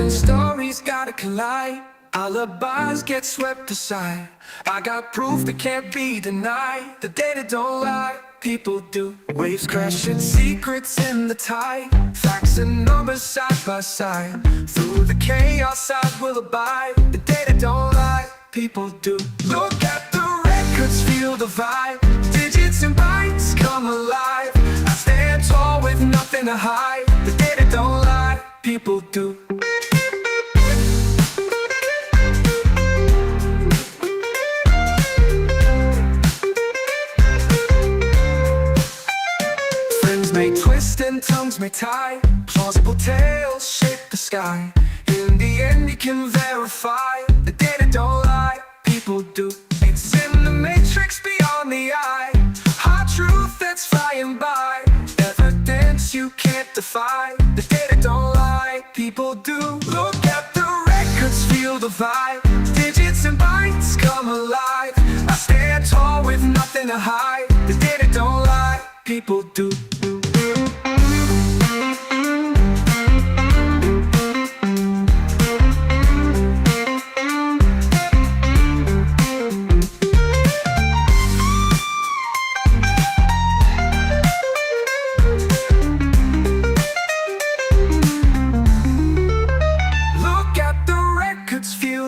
when stories gotta collide, alibis get swept aside. I got proof that can't be denied. The data don't lie, people do. Waves crashing, secrets in the tide, facts and numbers side by side. Through the chaos I will abide. The data don't lie, people do. Look at the records, feel the vibe. Digits and bytes come alive. I stand tall with nothing to hide. The data don't lie, people do. Friends may twist and tongues may tie, plausible tales shape the sky. In the end you can verify, the data don't lie, people do. It's in the matrix beyond the eye, hard truth that's flying by. Evidence you can't defy, the data don't lie, people do. Look at the records, feel the vibe. Digits and bytes come alive. I stand tall with nothing to hide. The data don't lie, people do.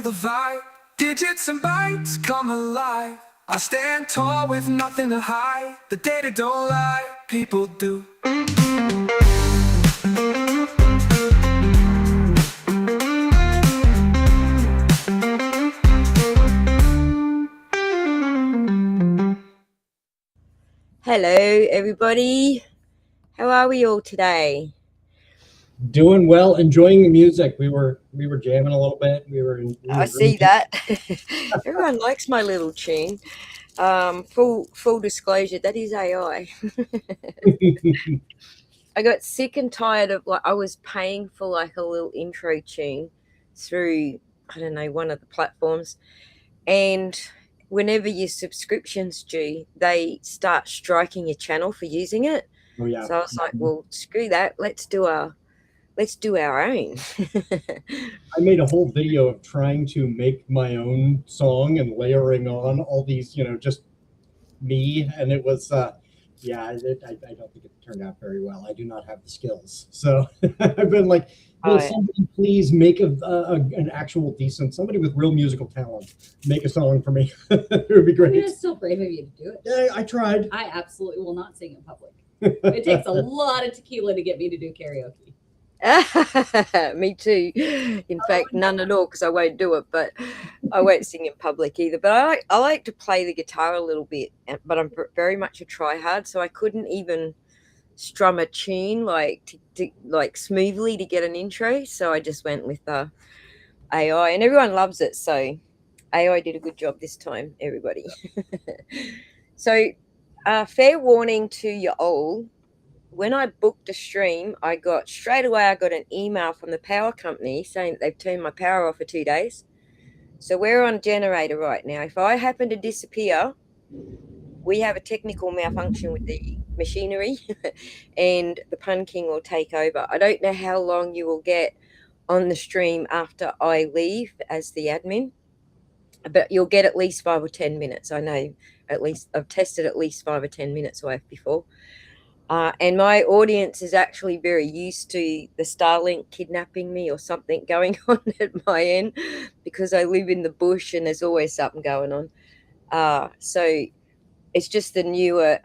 The vibe, digits and bytes come alive. I stand tall with nothing to hide. The data don't lie, people do. Hello everybody, how are we all today? Doing well, enjoying the music. We were jamming a little bit. I see that. Everyone likes my little tune. Full disclosure, that is AI. I got sick and tired of, like, I was paying for like a little intro tune through, I don't know, one of the platforms, and whenever your subscription's due, they start striking your channel for using it. Oh yeah. So I was like, well, screw that. Let's do our own. I made a whole video of trying to make my own song and layering on all these, just me, and it was, I don't think it turned out very well. I do not have the skills, so I've been like, will somebody please make an actual decent, somebody with real musical talent, make a song for me? It would be great. I mean, it's still brave of you to do it. Yeah, I tried. I absolutely will not sing in public. It takes a lot of tequila to get me to do karaoke. Me too. In fact, none at all, because I won't do it, but I won't sing in public either. But I like to play the guitar a little bit, but I'm very much a try-hard, so I couldn't even strum a tune like smoothly to get an intro. So I just went with AI, and everyone loves it. So AI did a good job this time, everybody. So fair warning to you all. When I booked a stream, I got an email from the power company saying that they've turned my power off for 2 days. So we're on generator right now. If I happen to disappear, we have a technical malfunction with the machinery and the Pun King will take over. I don't know how long you will get on the stream after I leave as the admin, but you'll get at least 5 or 10 minutes. I know, at least I've tested at least 5 or 10 minutes worth before. And my audience is actually very used to the Starlink kidnapping me or something going on at my end, because I live in the bush and there's always something going on. So it's just the newer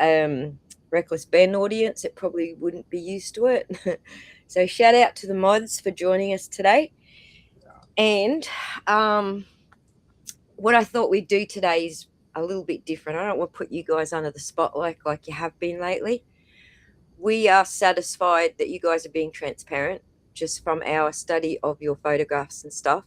Reckless Ben audience that probably wouldn't be used to it. So shout out to the mods for joining us today. And what I thought we'd do today is a little bit different. I don't want to put you guys under the spotlight like you have been lately. We are satisfied that you guys are being transparent just from our study of your photographs and stuff.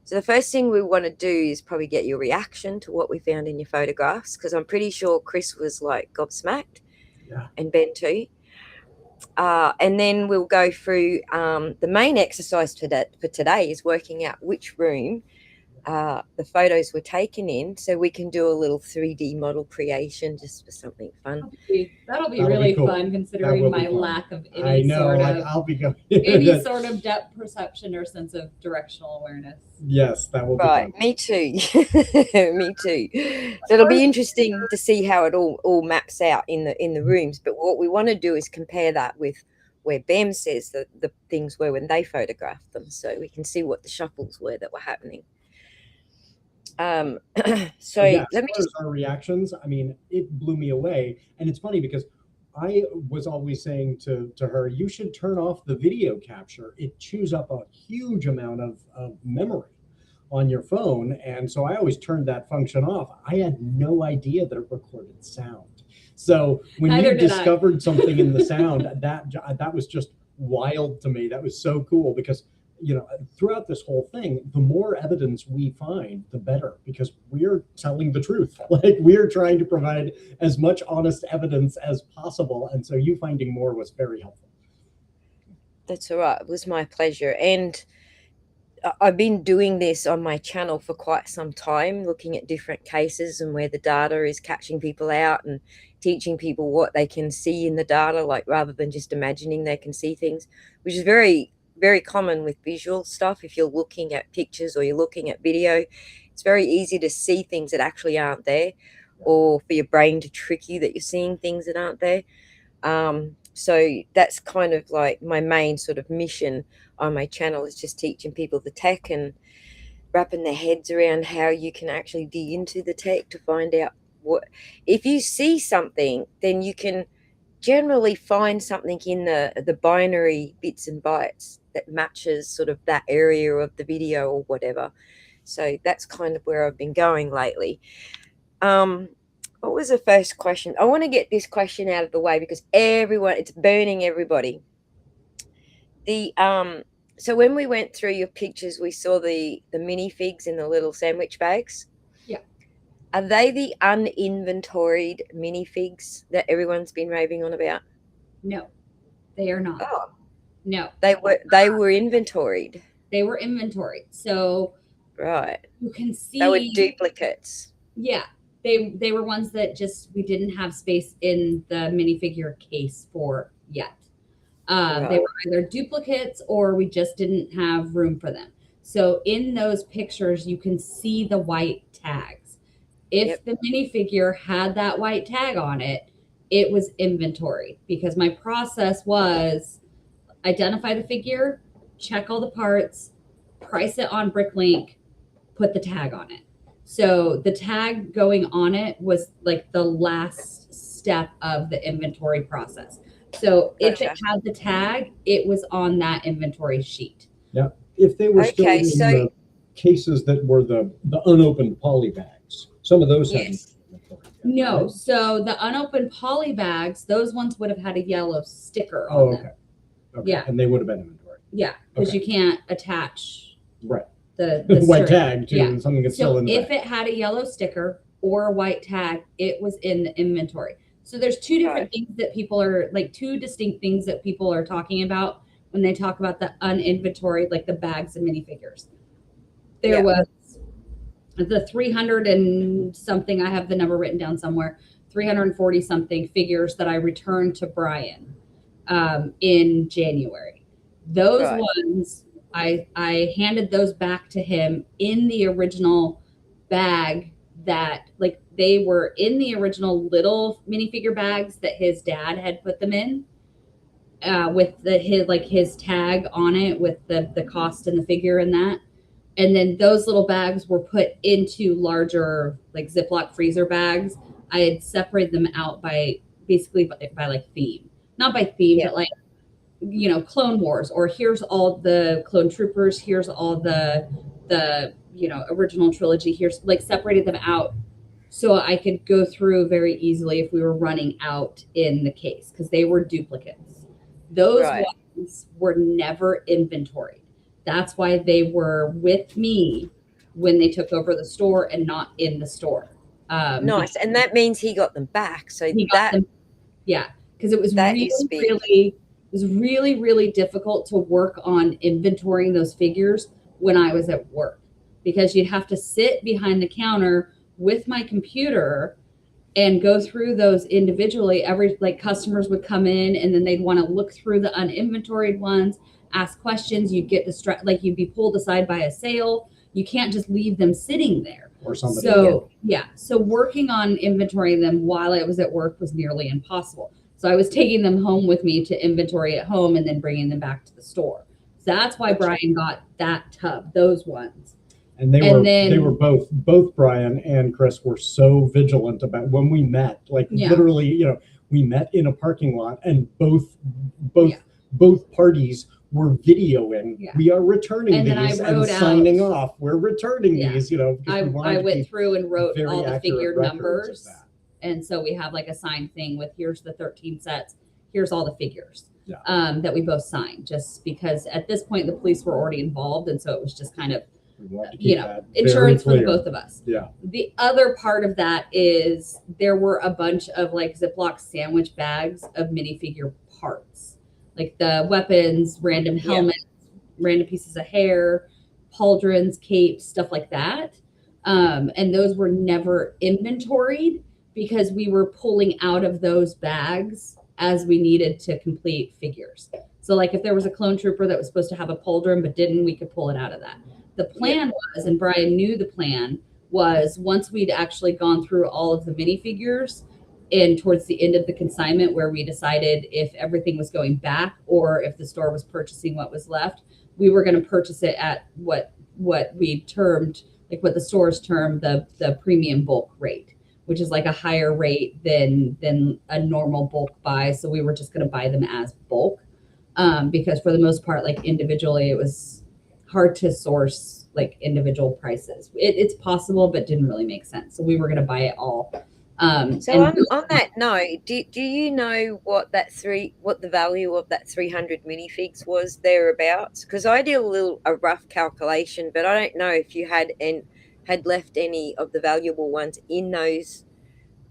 So the first thing we want to do is probably get your reaction to what we found in your photographs, because I'm pretty sure Chris was like gobsmacked, and Ben too. And then we'll go through the main exercise for today is working out which room the photos were taken in, so we can do a little 3D model creation just for something fun. That'll be That'll really be cool. fun, That considering will my be fun. lack of I any know, sort like of I'll be going. any sort of depth perception or sense of directional awareness. Yes, that will be Right, fun. me too. Me too. So it'll be interesting to see how it all maps out in the rooms. But what we want to do is compare that with where BAM says that the things were when they photographed them, so we can see what the shuffles were that were happening. So Yeah, let as me far just as our reactions, I mean, it blew me away. And it's funny because I was always saying to her, you should turn off the video capture. It chews up a huge amount of memory on your phone. And so I always turned that function off. I had no idea that it recorded sound. So when Neither you did I. discovered something in the sound, that was just wild to me. That was so cool because throughout this whole thing, the more evidence we find, the better, because we're telling the truth. Like we're trying to provide as much honest evidence as possible. And so you finding more was very helpful. That's all right. It was my pleasure. And I've been doing this on my channel for quite some time, looking at different cases and where the data is catching people out and teaching people what they can see in the data, like rather than just imagining they can see things, which is very, very common with visual stuff. If you're looking at pictures or you're looking at video, it's very easy to see things that actually aren't there, or for your brain to trick you that you're seeing things that aren't there. So that's kind of like my main sort of mission on my channel, is just teaching people the tech and wrapping their heads around how you can actually dig into the tech to find out what, if you see something, then you can generally find something in the binary bits and bytes that matches sort of that area of the video or whatever. So that's kind of where I've been going lately. What was the first question? I want to get this question out of the way because it's burning everybody. So when we went through your pictures, we saw the minifigs in the little sandwich bags. Yeah. Are they the uninventoried minifigs that everyone's been raving on about? No, they are not. Oh, no, they were inventoried. They were inventoried. So Right. you can see They were duplicates. Yeah. They were ones that just we didn't have space in the minifigure case for yet. Right. They were either duplicates or we just didn't have room for them. So in those pictures, you can see the white tags. If the minifigure had that white tag on it, it was inventory, because my process was identify the figure, check all the parts, price it on Bricklink, put the tag on it. So the tag going on it was like the last step of the inventory process. So if it had the tag, it was on that inventory sheet. Yeah. If they were still in so the cases that were the unopened poly bags, some of those had inventory. No. So the unopened poly bags, those ones would have had a yellow sticker on Oh, them. okay. Okay. Yeah. And they would have been inventory. Yeah, because Okay. you can't attach Right. the white string. tag to Yeah. something that's So still in the if bag. it had a yellow sticker or a white tag, it was in the inventory. So there's two different things that people are like, two distinct things that people are talking about when they talk about the uninventoried, like the bags and minifigures. There was the 300 and something, I have the number written down somewhere, 340 something figures that I returned to Brian in January. Those ones, I handed those back to him in the original bag that, like, they were in the original little minifigure bags that his dad had put them in, with his tag on it with the cost and the figure and that. And then those little bags were put into larger, like, Ziploc freezer bags. I had separated them out by basically by like theme, not by theme, but like, Clone Wars, or here's all the Clone Troopers, here's all the original trilogy, here's, like, separated them out so I could go through very easily if we were running out in the case, because they were duplicates. Those ones were never inventoried. That's why they were with me when they took over the store and not in the store. Nice. And that means he got them back. So he got them, because it was really, really difficult to work on inventorying those figures when I was at work. because you'd have to sit behind the counter with my computer and go through those individually. Like customers would come in and then they'd want to look through the uninventoried ones, ask questions. You'd get like you'd be pulled aside by a sale. You can't just leave them sitting there. Or somebody. So yeah, so working on inventorying them while I was at work was nearly impossible. So I was taking them home with me to inventory at home and then bringing them back to the store. So that's why Brian got that tub, those ones. And they were both Brian and Chris were so vigilant about when we met, like literally, you know, we met in a parking lot and both parties were videoing. Yeah. We are returning these and signing off. We're returning these, you know. I went through and wrote all the figured numbers. And so we have like a signed thing with here's the 13 sets, here's all the figures that we both signed, just because at this point the police were already involved. And so it was just kind of, you know, insurance for the both of us. Yeah. The other part of that is there were a bunch of like Ziploc sandwich bags of minifigure parts, like the weapons, random helmets, random pieces of hair, pauldrons, capes, stuff like that. And those were never inventoried because we were pulling out of those bags as we needed to complete figures. So like if there was a clone trooper that was supposed to have a pauldron but didn't, we could pull it out of that. The plan was, and Brian knew the plan, was once we'd actually gone through all of the minifigures and towards the end of the consignment where we decided if everything was going back or if the store was purchasing what was left, we were going to purchase it at what we termed, like what the stores termed the premium bulk rate, which is like a higher rate than a normal bulk buy. So we were just going to buy them as bulk because for the most part, like individually, it was hard to source like individual prices. It's possible, but didn't really make sense. So we were going to buy it all. So on that note, do you know what the value of that 300 minifigs was thereabouts? Because I did a rough calculation, but I don't know if you had left any of the valuable ones in those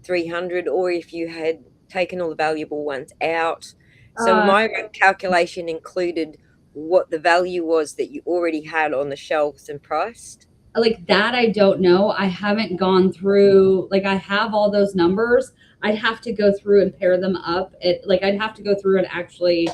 300 or if you had taken all the valuable ones out. So my calculation included what the value was that you already had on the shelves and priced. Like that, I don't know. I haven't gone through, like I have all those numbers. I'd have to go through and pair them up. I'd have to go through and actually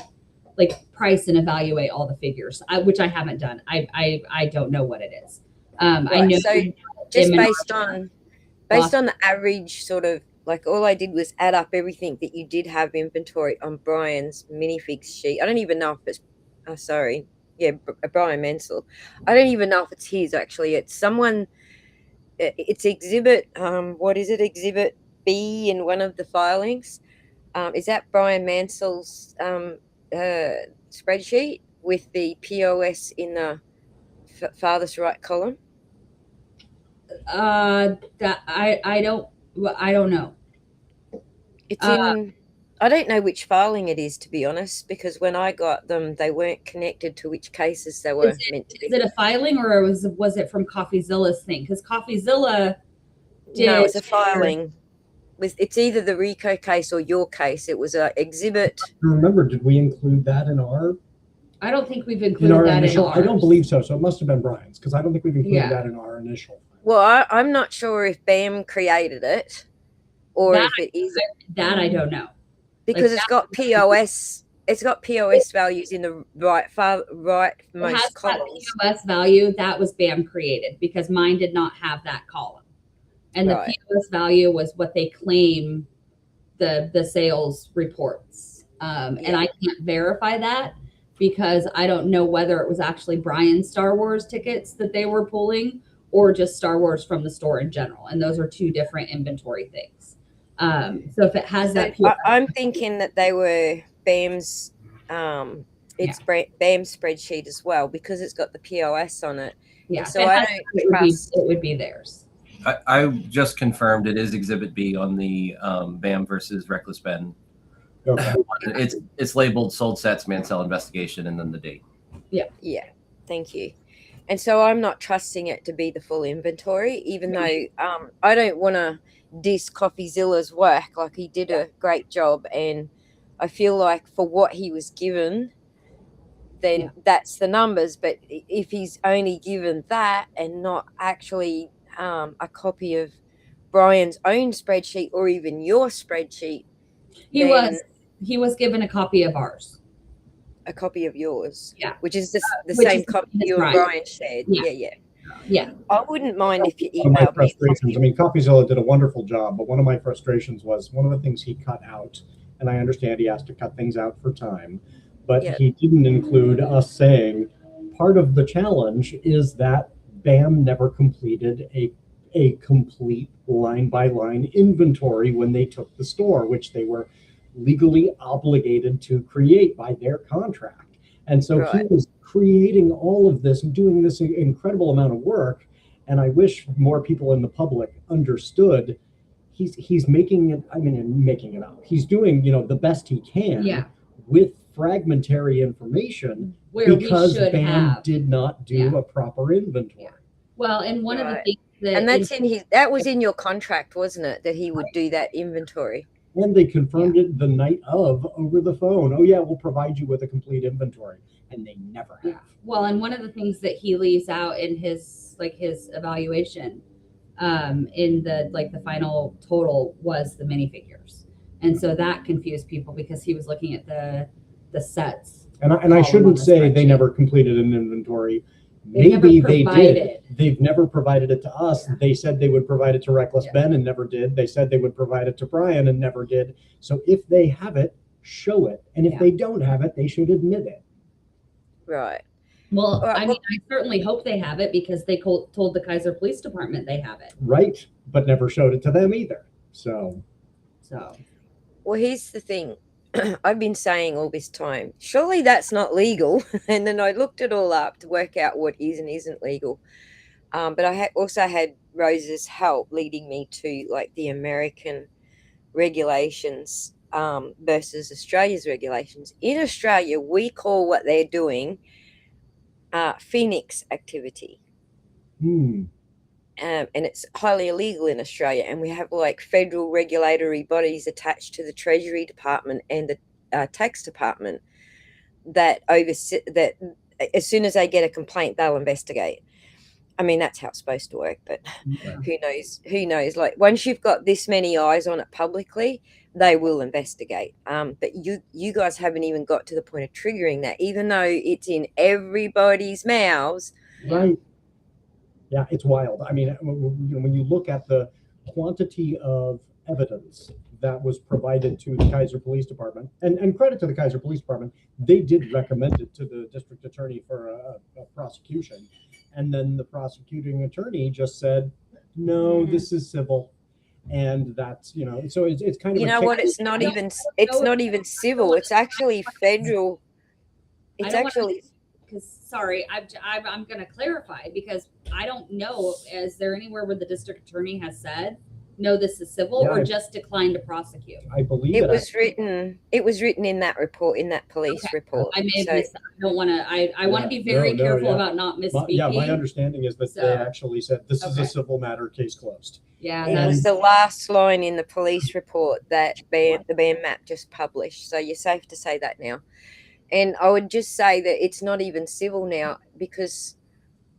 like price and evaluate all the figures, which I haven't done. I don't know what it is. Right. I know. So just based on the average sort of, like all I did was add up everything that you did have inventory on Brian's minifigs sheet. I don't even know if it's Brian Mansell. I don't even know if it's his actually. It's someone. It's exhibit. What is it? Exhibit B in one of the filings. Is that Brian Mansell's spreadsheet with the POS in the farthest right column? That I don't know. It's in. I don't know which filing it is, to be honest, because when I got them, they weren't connected to which cases they were meant to be. Is it a filing or was it from CoffeeZilla's thing? Because CoffeeZilla did. No, it's a filing. It's either the RICO case or your case. It was an exhibit. Remember, did we include that in our? I don't think we've included that initial, in ours. I don't believe so. So it must have been Brian's because I don't think we've included that in our initial. Well, I'm not sure if BAM created it or if it is. That I don't know. Because it's got POS values in the rightmost columns. POS value that was BAM created because mine did not have that column, and the POS value was what they claim the sales reports. And I can't verify that because I don't know whether it was actually Brian's Star Wars tickets that they were pulling or just Star Wars from the store in general, and those are two different inventory things. So if it has that, I'm thinking that they were BAM's. BAM's spreadsheet as well because it's got the POS on it. Yeah, so I don't trust. It would be theirs. I just confirmed it is Exhibit B on the BAM versus Reckless Ben. Okay. It's labeled sold sets Mansell investigation and then the date. Yeah. Thank you. And so I'm not trusting it to be the full inventory, even though I don't want to diss CoffeeZilla's work. Like he did a great job, and I feel like for what he was given, then Yeah. that's the numbers. But if he's only given that and not actually a copy of Brian's own spreadsheet or even your spreadsheet, He then was given a copy of ours. a copy of yours, Yeah. which is the Which same is copy his you and right. Brian shared. Yeah. Yeah. Yeah. I wouldn't mind if you One of my emailed me a frustrations, I copy. mean, CopyZilla did a wonderful job, but one of my frustrations was one of the things he cut out, and I understand he has to cut things out for time, but Yeah. he didn't include us saying part of the challenge is that BAM never completed a complete line by line inventory when they took the store, which they were legally obligated to create by their contract. And so he Right. was creating all of this and doing this incredible amount of work. And I wish more people in the public understood he's making it, I mean, making it up. He's doing, the best he can Yeah. with fragmentary information Where because we should BAM have. did not do Yeah. a proper inventory. Yeah. Well, and one of the Right. things that And that's that was in your contract, wasn't it? That he would do that inventory. And they confirmed it the night of over the phone. Oh yeah, we'll provide you with a complete inventory. And they never have. Yeah. Well, and one of the things that he leaves out in his evaluation, in the final total was the minifigures. And so that confused people because he was looking at the sets. And I column on shouldn't the say they spreadsheet. never completed an inventory. They never Maybe they provided. did. They've never provided it to us. Yeah. They said they would provide it to Reckless Yeah. Ben and never did. They said they would provide it to Brian and never did. So if they have it, show it. And if Yeah. they don't have it, they should admit it. Right. Well, Right, I mean, I certainly hope they have it because they told the Kaiser Police Department they have it. Right. But never showed it to them either. So Well, here's the thing. I've been saying all this time, surely that's not legal. And then I looked it all up to work out what is and isn't legal. But I also had Rose's help leading me to like the American regulations versus Australia's regulations. In Australia, we call what they're doing Phoenix activity. And it's highly illegal in Australia, and we have like federal regulatory bodies attached to the Treasury Department and the Tax Department that oversee that. As soon as they get a complaint, they'll investigate. I mean, that's how it's supposed to work, but yeah. who knows? Like once you've got this many eyes on it publicly, they will investigate. But you guys haven't even got to the point of triggering that, even though it's in everybody's mouths. Right. Yeah, it's wild. I mean, when you look at the quantity of evidence that was provided to the Kaiser Police Department, and credit to the Kaiser Police Department, they did recommend it to the district attorney for a prosecution. And then the prosecuting attorney just said, no, this is civil. And that's, so it's kind of, It's not even civil. It's actually federal. It's actually, because sorry, I'm going to clarify because I don't know. Is there anywhere where the district attorney has said, no, this is civil, or just declined to prosecute? I believe it was written in that report, in that police report. I may have missed that. I don't want to, I want to be very careful about not misspeaking. My understanding is that they actually said this is a civil matter, case closed. Yeah. It was the last line in the police report that the BAM map just published. So you're safe to say that now. And I would just say that it's not even civil now because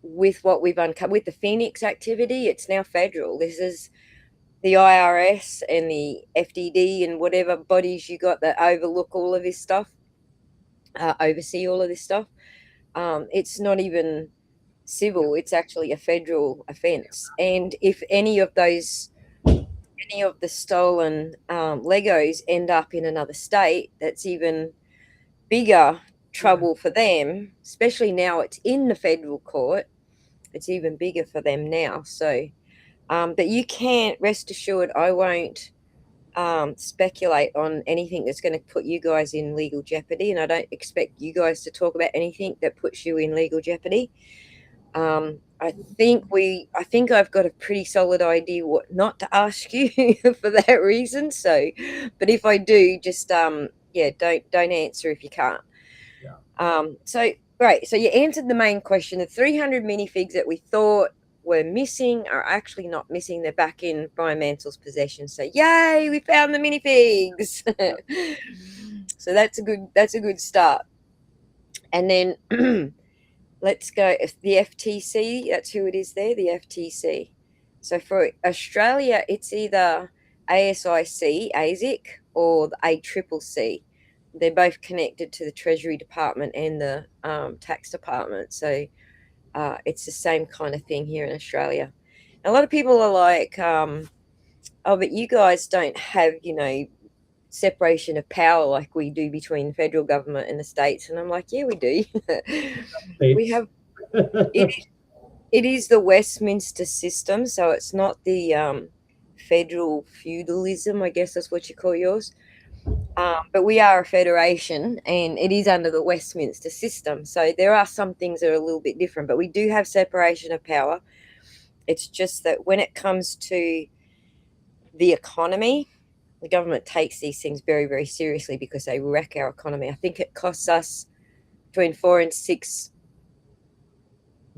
with what we've uncovered with the Phoenix activity, it's now federal. This is the IRS and the FDD and whatever bodies you got that overlook all of this stuff, oversee all of this stuff. It's not even civil. It's actually a federal offense. And if any of the stolen Legos end up in another state, that's even bigger trouble for them, especially now it's in the federal court. It's even bigger for them now. So but you can't rest assured I won't speculate on anything that's going to put you guys in legal jeopardy, and I don't expect you guys to talk about anything that puts you in legal jeopardy. I think I've got a pretty solid idea what not to ask you for that reason. So, but if I do, just don't answer if you can't. Yeah. So great. So you answered the main question. The 300 minifigs that we thought were missing are actually not missing. They're back in Brian Mansell's possession. So yay, we found the minifigs. So that's a good start. And then let's go the FTC. That's who it is there, the FTC. So for Australia, it's either ASIC, or the ACCC. They're both connected to the Treasury Department and the Tax Department. So it's the same kind of thing here in Australia. A lot of people are like, oh, but you guys don't have, separation of power like we do between the federal government and the states. And I'm like, yeah, we do. We States. have it is the Westminster system, so it's not the federal feudalism, I guess that's what you call yours. But we are a federation, and it is under the Westminster system. So there are some things that are a little bit different, but we do have separation of power. It's just that when it comes to the economy, the government takes these things very, very seriously because they wreck our economy. I think it costs us between $4 and $6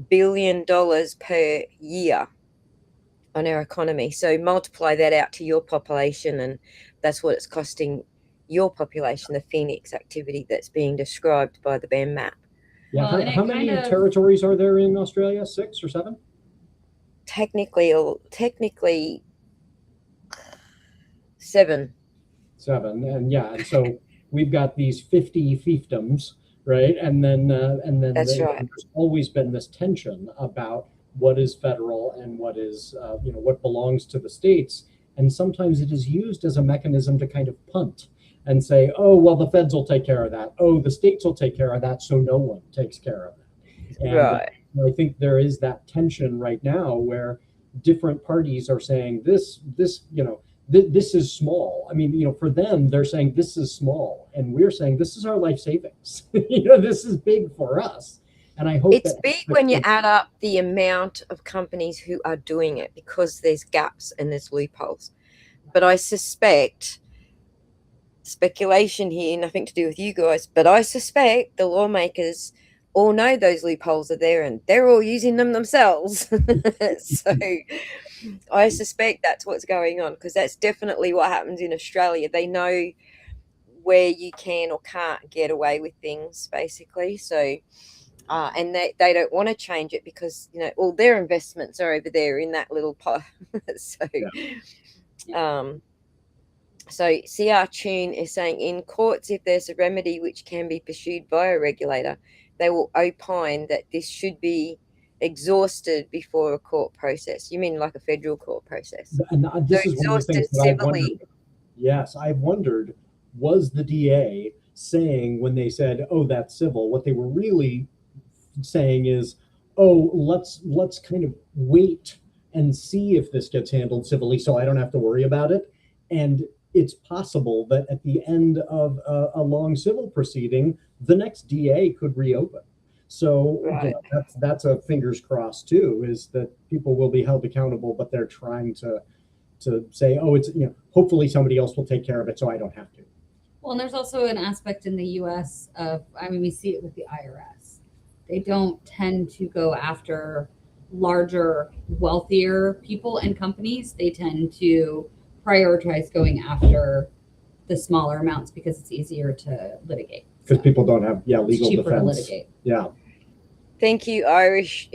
billion per year on our economy. So multiply that out to your population, and that's what it's costing your population, the Phoenix activity that's being described by the BAM map. Yeah. Well, and it How many kind of- territories are there in Australia? 6 or 7? Technically 7. 7, and so we've got these 50 fiefdoms, right? And then That's right. there's always been this tension about what is federal and what is what belongs to the states, and sometimes it is used as a mechanism to kind of punt and say, oh well, the feds will take care of that. Oh, the states will take care of that, so no one takes care of it. And Right. I think there is that tension right now where different parties are saying this is small. I mean, for them, they're saying this is small, and we're saying this is our life savings. This is big for us. And I hope It's big when you add up the amount of companies who are doing it, because there's gaps and there's loopholes. But I suspect, speculation here, nothing to do with you guys, but I suspect the lawmakers all know those loopholes are there and they're all using them themselves. So I suspect that's what's going on, because that's definitely what happens in Australia. They know where you can or can't get away with things, basically. So and they don't want to change it because all their investments are over there in that little pot. So so CR Tune is saying, in courts, if there's a remedy which can be pursued by a regulator, they will opine that this should be exhausted before a court process. You mean like a federal court process? And this is one of the things that I've civilly. wondered. Yes, I've wondered, was the DA saying when they said, oh, that's civil, what they were really saying is, oh, let's kind of wait and see if this gets handled civilly so I don't have to worry about it. And it's possible that at the end of a long civil proceeding, the next DA could reopen. So Right. that's a fingers crossed too, is that people will be held accountable, but they're trying to say, oh, it's hopefully somebody else will take care of it so I don't have to. Well, and there's also an aspect in the U.S. of, we see it with the IRS. They don't tend to go after larger, wealthier people and companies. They tend to prioritize going after the smaller amounts because it's easier to litigate. Because people don't have legal it's cheaper defense. to litigate. Yeah. Thank you, Irish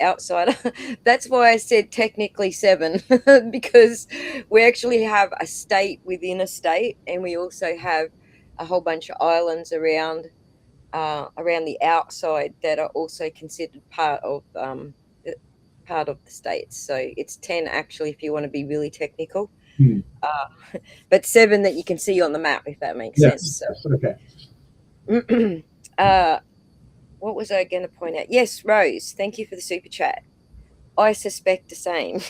outsider. That's why I said technically 7, because we actually have a state within a state, and we also have a whole bunch of islands around the outside that are also considered part of the states. So it's 10 actually, if you want to be really technical. But 7 that you can see on the map, if that makes sense. So. Okay. What was I going to point out? Yes, Rose, thank you for the super chat. I suspect the same.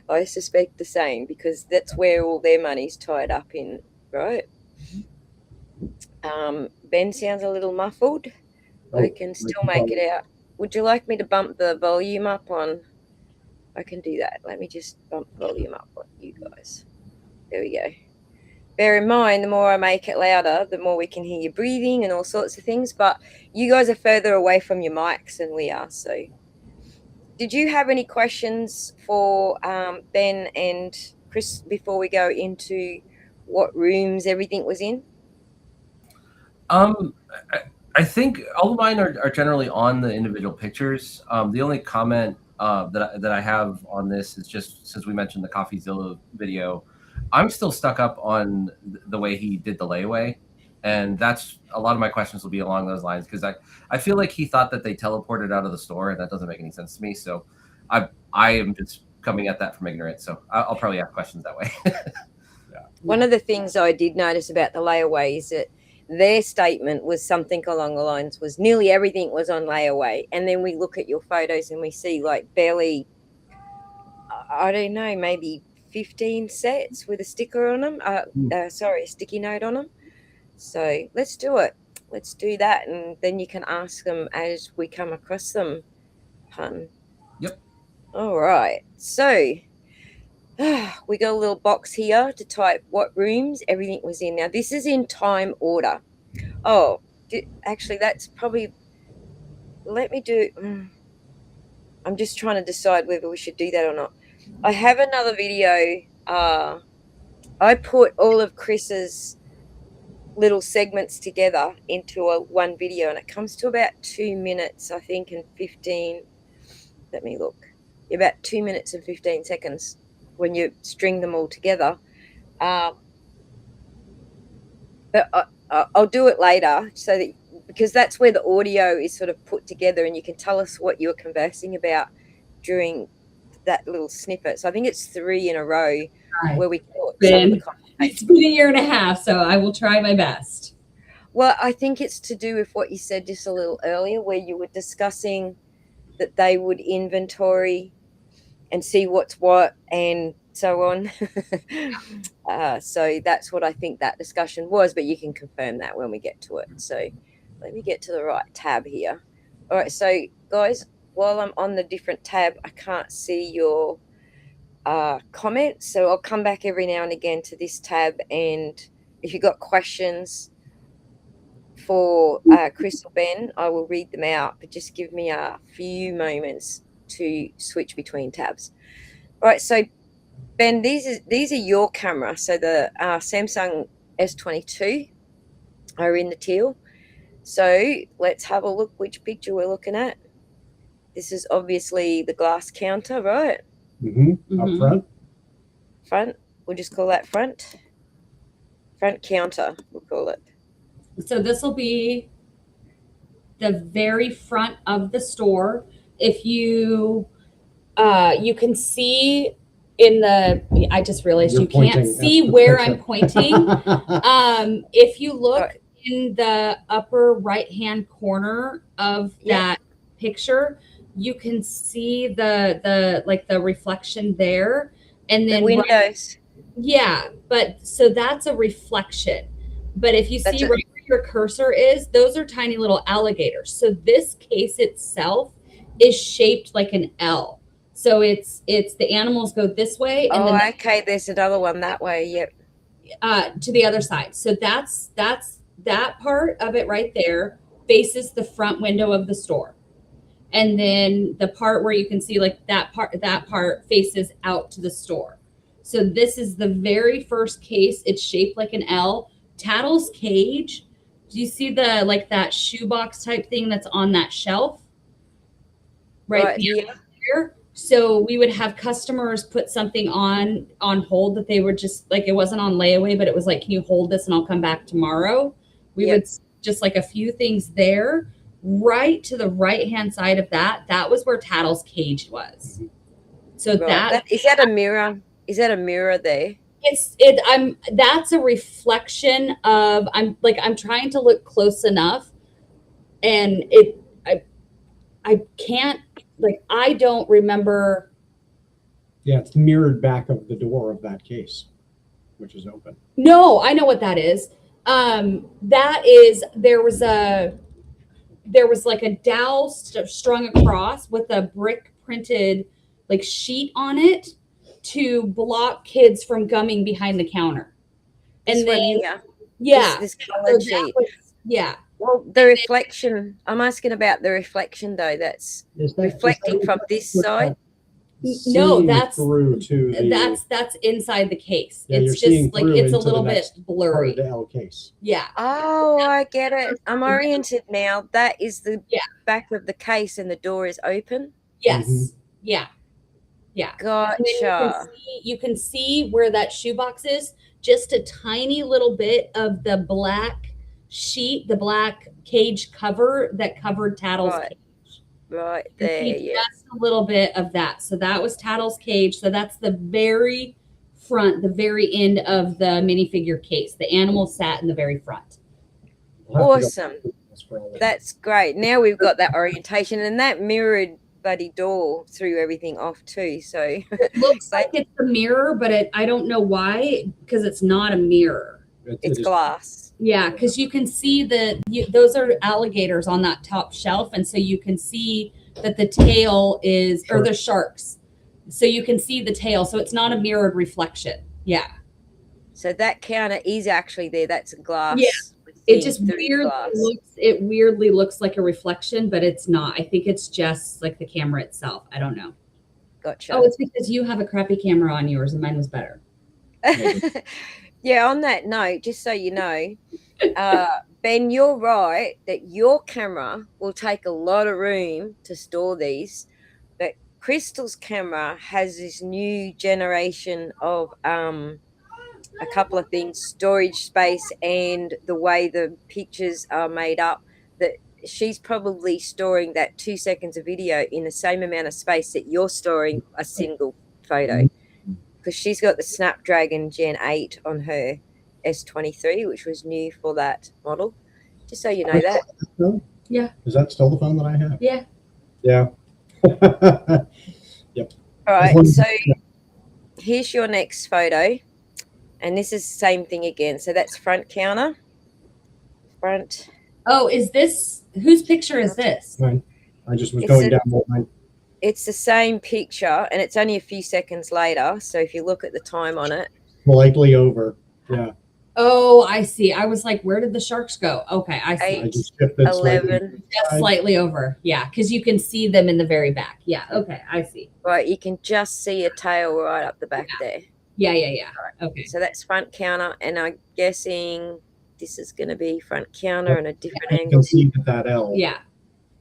I suspect the same, because that's where all their money's tied up in, right? Ben sounds a little muffled. I can still make it out. Would you like me to bump the volume up on? I can do that. Let me just bump the volume up on you guys. There we go. Bear in mind, the more I make it louder, the more we can hear you breathing and all sorts of things. But you guys are further away from your mics than we are. So did you have any questions for Ben and Chris before we go into what rooms everything was in? Um, I, I think all of mine are generally on the individual pictures. The only comment that I have on this is just since we mentioned the CoffeeZilla video, I'm still stuck up on the way he did the layaway, and that's a lot of my questions will be along those lines because I feel like he thought that they teleported out of the store, and that doesn't make any sense to me. So I am just coming at that from ignorance. So I'll probably ask questions that way. One of the things I did notice about the layaway is that their statement was something along the lines was nearly everything was on layaway, and then we look at your photos and we see like barely, I don't know, maybe 15 sets with a sticker on them. Sorry, a sticky note on them. So let's do it. Let's do that, and then you can ask them as we come across them. Hun. Yep. All right. So we got a little box here to type what rooms everything was in. Now this is in time order. Oh, actually, that's probably. Let me do. I'm just trying to decide whether we should do that or not. I have another video. I put all of Chris's little segments together into one video, and it comes to about 2 minutes, I think, and 15. Let me look. About 2 minutes and 15 seconds when you string them all together. But I'll do it later so that because that's where the audio is sort of put together and you can tell us what you were conversing about during that little snippet. So I think it's 3 in a row where we caught some of the conversation. It's been a year and a half, so I will try my best. Well, I think it's to do with what you said just a little earlier, where you were discussing that they would inventory and see what's what and so on. So that's what I think that discussion was, but you can confirm that when we get to it. So let me get to the right tab here. All right, so guys, while I'm on the different tab, I can't see your comments, so I'll come back every now and again to this tab, and if you've got questions for Chris or Ben, I will read them out, but just give me a few moments to switch between tabs. All right, so Ben, these are your camera. So the Samsung S22 are in the teal. So let's have a look which picture we're looking at. This is obviously the glass counter, right? Up front. Front. We'll just call that front. Front counter, we'll call it. So this will be the very front of the store. If you you can see in the, I just realized you can't see where I'm pointing. If you look in the upper right hand corner of that picture, you can see the like the reflection there, and then the windows. But so that's a reflection. But if you see right where your cursor is, those are tiny little alligators. So this case itself is shaped like an L. So it's the animals go this way, and then okay, there's another one that way. Yep. To the other side. So that's that part of it right there faces the front window of the store. And then the part where you can see like that part faces out to the store. So this is the very first case. It's shaped like an L. Tattle's cage. Do you see the like that shoebox type thing that's on that shelf? Right here. So we would have customers put something on hold that they were just like, it wasn't on layaway, but it was like, can you hold this and I'll come back tomorrow? We would just like a few things there. Right to the right hand side of that was where Tattle's cage was. So is that a mirror? Is that a mirror there? That's a reflection of, I'm trying to look close enough, and I can't, like, I don't remember. Yeah, it's the mirrored back of the door of that case, which is open. No, I know what that is. That is, there was like a dowel strung across with a brick printed like sheet on it to block kids from gumming behind the counter. And this colored sheet. Well, the reflection, I'm asking about the reflection though, that's reflecting from this side. No, seeing that's through to the. that's inside the case. Yeah, you're It's seeing just like through it's a into little the bit next part blurry. of the L case. Yeah. Oh, I get it. I'm oriented now. That is the Yeah. back of the case, and the door is open. Yes. Mhm. Yeah. Yeah. Gotcha. You can see where that shoebox is. Just a tiny little bit of the black sheet, the black cage cover that covered Tattle's Right. cage. Right You there, see yeah. just a little bit of that. So that was Tattle's cage. So that's the very front, the very end of the minifigure case. The animal sat in the very front. We'll have to go Awesome. through this for all of it. That's great. Now we've got that orientation, and that mirrored bloody door threw everything off too. So It looks like it's a mirror, but I don't know why, because it's not a mirror. it's It is- glass. Yeah, because you can see those are alligators on that top shelf, and so you can see that the tail is, or the sharks. So you can see the tail, so it's not a mirrored reflection. Yeah. So that counter is actually there. That's a glass. Yeah. thing It just through glass. weirdly looks like a reflection, but it's not. I think it's just like the camera itself. I don't know. Gotcha. Oh, it's because you have a crappy camera on yours and mine was better. Yeah, on that note, just so you know, Ben, you're right that your camera will take a lot of room to store these, but Crystal's camera has this new generation of a couple of things, storage space and the way the pictures are made up, that she's probably storing that 2 seconds of video in the same amount of space that you're storing a single photo, because she's got the Snapdragon Gen 8 on her S23, which was new for that model. Just so you know that. Yeah. Is that still the phone that I have? Yeah. Yeah. All right, so here's your next photo, and this is the same thing again. So that's front counter. Front. Oh, is this, whose picture is this? Fine. I just was It's going a- down the line. It's the same picture, and it's only a few seconds later. So if you look at the time on it, Slightly over. Yeah. Oh, I see. I was like, where did the sharks go? Okay, I see. I just shifted slightly. 11. Just slightly over. Yeah, because you can see them in the very back. Yeah, okay, I see. Right, you can just see a tail right up the back there. Yeah. Okay. So that's front counter, and I'm guessing this is going to be front counter and a different You angle. can see that L. Yeah,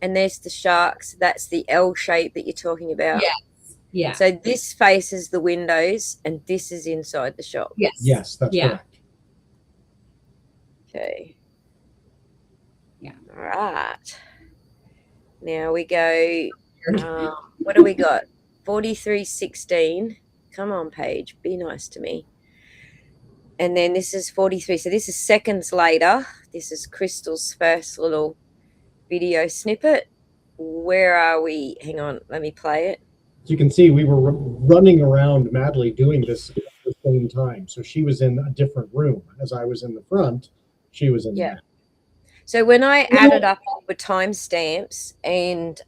And there's the sharks. That's the L shape that you're talking about. yeah. So this faces the windows, and this is inside the shop. Yes. Yes, that's Yeah. correct. Okay. Yeah. All right. Now we go. What do we got? 4316. Come on, Paige. Be nice to me. And then this is 43. So this is seconds later. This is Crystal's first little video snippet. Where are we? Hang on. Let me play it. As you can see, we were running around madly doing this at the same time. So she was in a different room. As I was in the front, she was in the back. So when I added up all the timestamps, and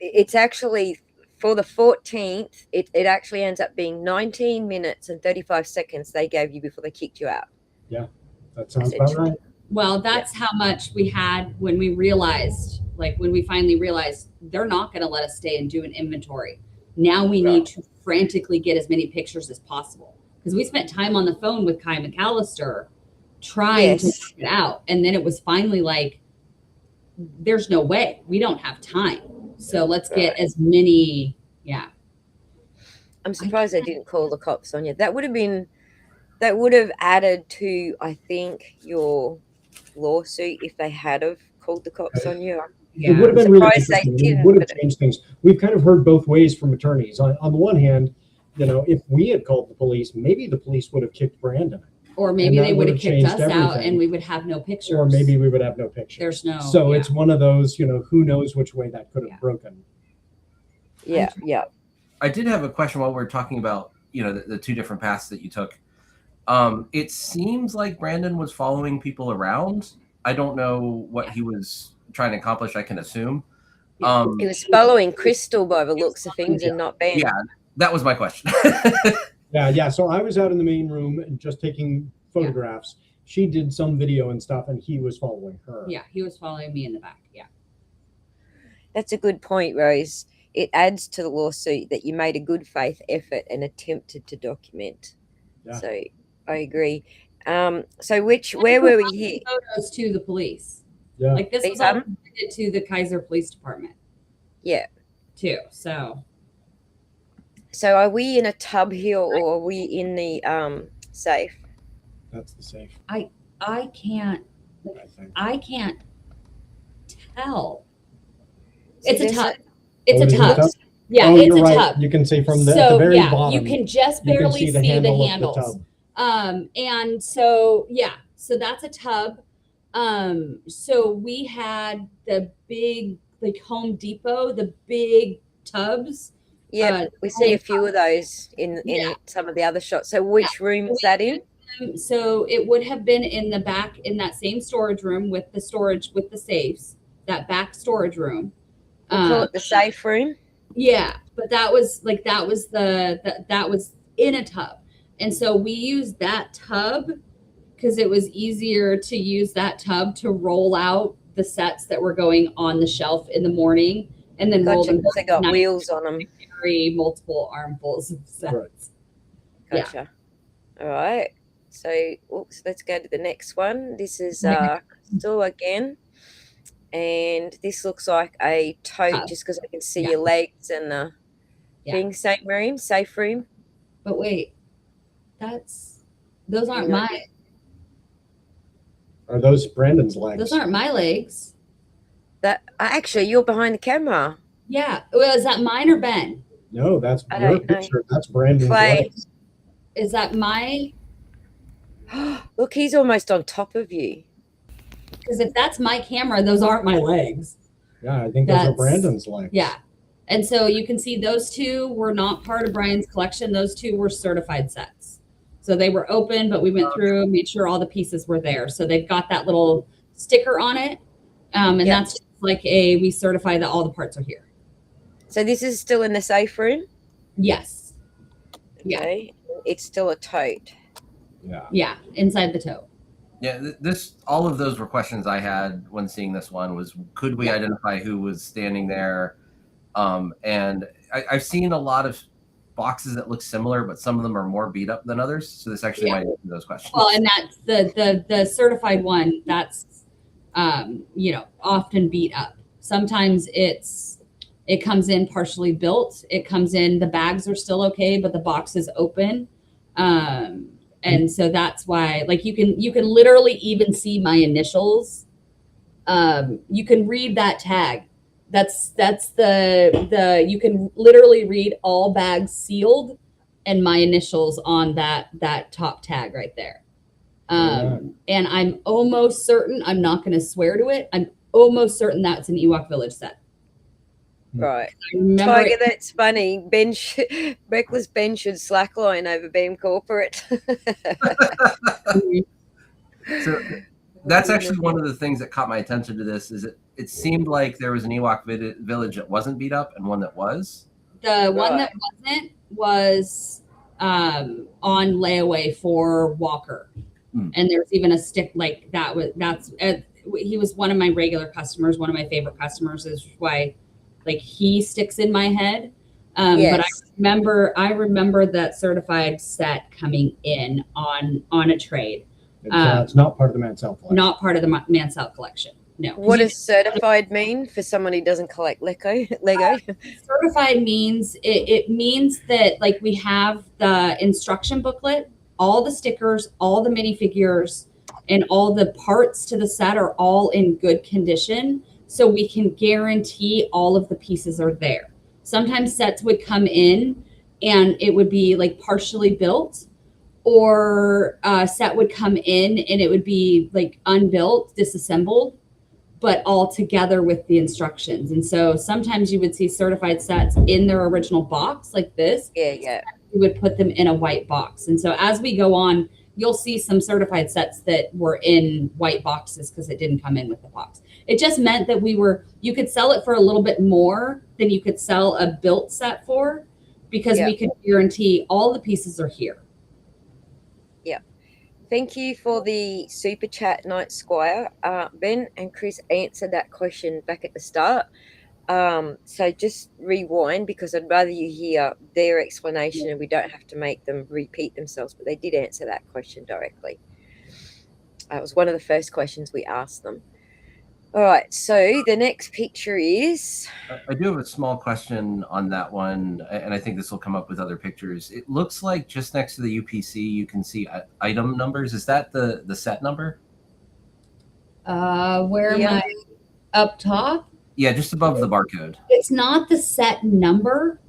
it's actually for the 14th, it actually ends up being 19 minutes and 35 seconds they gave you before they kicked you out. That sounds about right. Well, that's how much we had when we realized, like when we finally realized they're not going to let us stay and do an inventory. Now we need to frantically get as many pictures as possible, because we spent time on the phone with Kai McAllister trying to work it out. And then it was finally like, there's no way, we don't have time. So let's get as many. Yeah. I'm surprised they didn't call the cops on you. That would have added to, I think, your lawsuit if they had have called the cops on you. It would have been really Surprised they interesting. It didn't, would have but- changed things. We've kind of heard both ways from attorneys. On the one hand, if we had called the police, maybe the police would have kicked Brandon. Or maybe And they that would would have have kicked us changed out everything. and we would have no pictures. Or maybe we would have no pictures. There's no. So yeah. it's one of those, who knows which way that could have Yeah. broken. Yeah. I did have a question while we're talking about, the two different paths that you took. It seems like Brandon was following people around. I don't know what he was trying to accomplish, I can assume. He was following Crystal by the looks of things and not Ben. Yeah, that was my question. Yeah. So I was out in the main room and just taking photographs. She did some video and stuff, and he was following her. Yeah, he was following me in the back. Yeah. That's a good point, Rose. it adds to the lawsuit that you made a good faith effort and attempted to document. Yeah. So I agree. So where were we here? Photos to the police. Yeah. Like this was all submitted to the Kaiser Police Department Yeah. too. So are we in a tub here, or are we in the safe? That's the safe. I can't I think. tell. So It's a there's tub. Oh, It's it a is tub. Yeah, Oh, it's you're a right. tub. You can see from the, So at the very yeah, bottom. you can just you can barely see the handle of handles. the tub. And so yeah, so that's a tub. So we had the big, like Home Depot, the big tubs. Yeah, we see a few of those in Yeah. some of the other shots. So which room was that in? So it would have been in the back, in that same storage room with the storage, with the safes, that back storage room. We'll call it the safe room. Yeah, but that was like, that was that was in a tub. And so we used that tub because it was easier to use that tub to roll out the sets that were going on the shelf in the morning and then roll them. They got wheels on them. Carry multiple armfuls of sets. Right. Gotcha. All right. So, oops, let's go to the next one. This is Crystal again. And this looks like a tote just because I can see your legs and the thing. Same room, safe room. But wait, those aren't my. Are those Brandon's legs? Those aren't my legs. That actually, you're behind the camera. Yeah. Well, is that mine or Ben? No, that's I your don't know. picture. That's Brandon's Clay. legs. Is that my? Look, he's almost on top of you. Because if that's my camera, those aren't my legs. Yeah, I think those are Brandon's legs. Yeah. And so you can see those two were not part of Brian's collection. Those two were certified sets. So they were open, but we went through and made sure all the pieces were there. So they've got that little sticker on it. And that's just like we certify that all the parts are here. So this is still in the safe room? Yes. Okay. It's still a tote. Yeah. Yeah, inside the tote. Yeah, all of those were questions I had when seeing this one was, could we identify who was standing there? And I've seen a lot of boxes that look similar, but some of them are more beat up than others. So this actually might answer those questions. Well, and that's the certified one that's, often beat up. Sometimes it comes in partially built. It comes in, the bags are still okay, but the box is open. And so that's why, like, you can literally even see my initials. You can read that tag. That's the you can literally read all bags sealed and my initials on that top tag right there. And I'm almost certain, I'm not going to swear to it, I'm almost certain that's an Ewok Village set. Right. Tiger, that's funny. Reckless Ben should slackline over Beam Corporate. So that's actually one of the things that caught my attention to this, is it seemed like there was an Ewok Village that wasn't beat up and one that was. The one that wasn't was on layaway for Walker. And there's even a stick like that. He was one of my regular customers, one of my favorite customers, is why like he sticks in my head. But I remember that certified set coming in on a trade. It's not part of the Mansell collection. Not part of the Mansell collection. No. What does certified mean for someone who doesn't collect Lego? Certified means it means that like we have the instruction booklet, all the stickers, all the minifigures, and all the parts to the set are all in good condition. So we can guarantee all of the pieces are there. Sometimes sets would come in and it would be like partially built, or a set would come in and it would be like unbuilt, disassembled, but all together with the instructions. And so sometimes you would see certified sets in their original box like this. Yeah. We would put them in a white box. And so as we go on, you'll see some certified sets that were in white boxes because it didn't come in with the box. It just meant that you could sell it for a little bit more than you could sell a built set for, because we could guarantee all the pieces are here. Yeah. Thank you for the super chat, Night Squire. Ben and Chris answered that question back at the start. So just rewind, because I'd rather you hear their explanation and we don't have to make them repeat themselves, but they did answer that question directly. It was one of the first questions we asked them. All right, so the next picture is... I do have a small question on that one, and I think this will come up with other pictures. It looks like just next to the UPC, you can see item numbers. Is that the set number? Where am I? Up top? Yeah, just above the barcode. It's not the set number.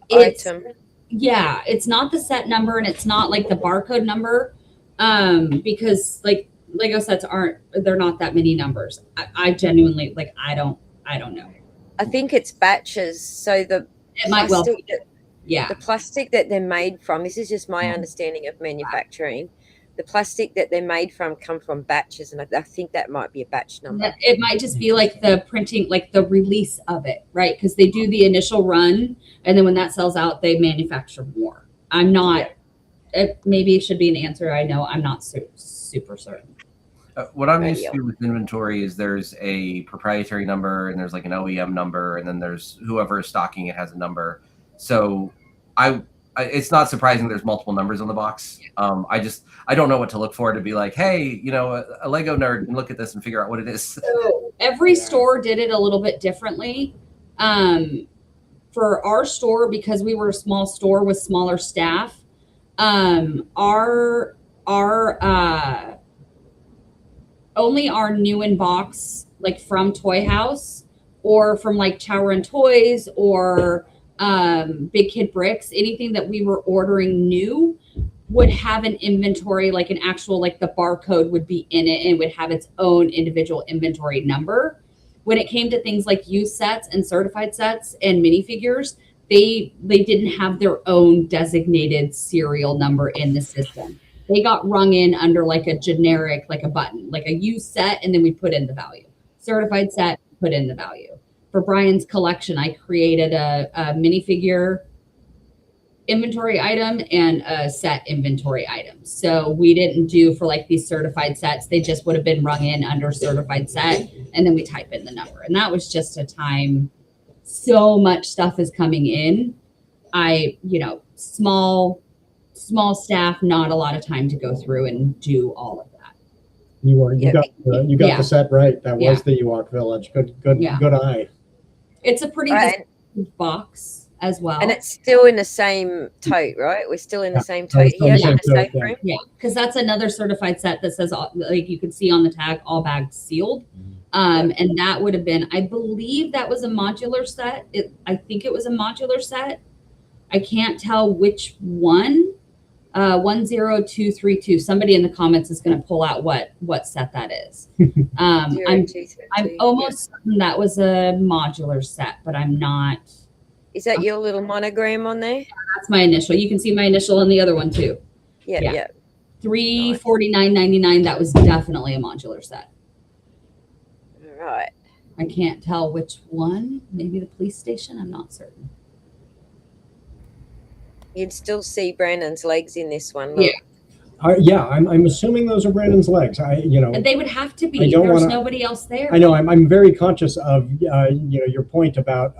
It's, item. yeah, it's not the set number, and it's not like the barcode number, because like Lego sets they're not that many numbers. I genuinely, like, I don't know. I think it's batches. So It might well be. Yeah. The plastic that they're made from, this is just my understanding of manufacturing. The plastic that they're made from come from batches, and I think that might be a batch number. It might just be like the printing, like the release of it, right? Because they do the initial run, and then when that sells out, they manufacture more. I'm not. Maybe it should be an answer. I know I'm not super certain. What I'm used to with inventory is there's a proprietary number, and there's like an OEM number, and then there's whoever is stocking it has a number. So it's not surprising there's multiple numbers on the box. I don't know what to look for to be like, hey, a Lego nerd can look at this and figure out what it is. So every store did it a little bit differently. For our store, because we were a small store with smaller staff, our only our new in box, like from Toy House or from like Chow Run Toys or Big Kid Bricks, anything that we were ordering new would have an inventory, like an actual, like the barcode would be in it and would have its own individual inventory number. When it came to things like used sets and certified sets and minifigures, they didn't have their own designated serial number in the system. They got rung in under like a generic, like a button, like a used set, and then we put in the value. Certified set, put in the value. For Brian's collection, I created a minifigure inventory item and a set inventory item. So we didn't do for like these certified sets. They just would have been rung in under certified set, and then we type in the number. And that was just a time. So much stuff is coming in. Small staff, not a lot of time to go through and do all of that. You got the set right. That was the Ewok Village. Good eye. It's a pretty box as well, and it's still in the same tote, right? We're still in the same tote here, in the safe room. Yeah, because that's another certified set that says, like you can see on the tag, all bags sealed. And that would have been, I believe that was a modular set. I think it was a modular set. I can't tell which one. 10232. Somebody in the comments is going to pull out what set that is. I'm almost certain that was a modular set, but I'm not. Is that your little monogram on there? That's my initial. You can see my initial on the other one too. Yeah. $349.99. That was definitely a modular set. All right. I can't tell which one. Maybe the police station. I'm not certain. You'd still see Brandon's legs in this one. Look. I'm assuming those are Brandon's legs. And they would have to be. There's nobody else there. I know. I'm very conscious of your point about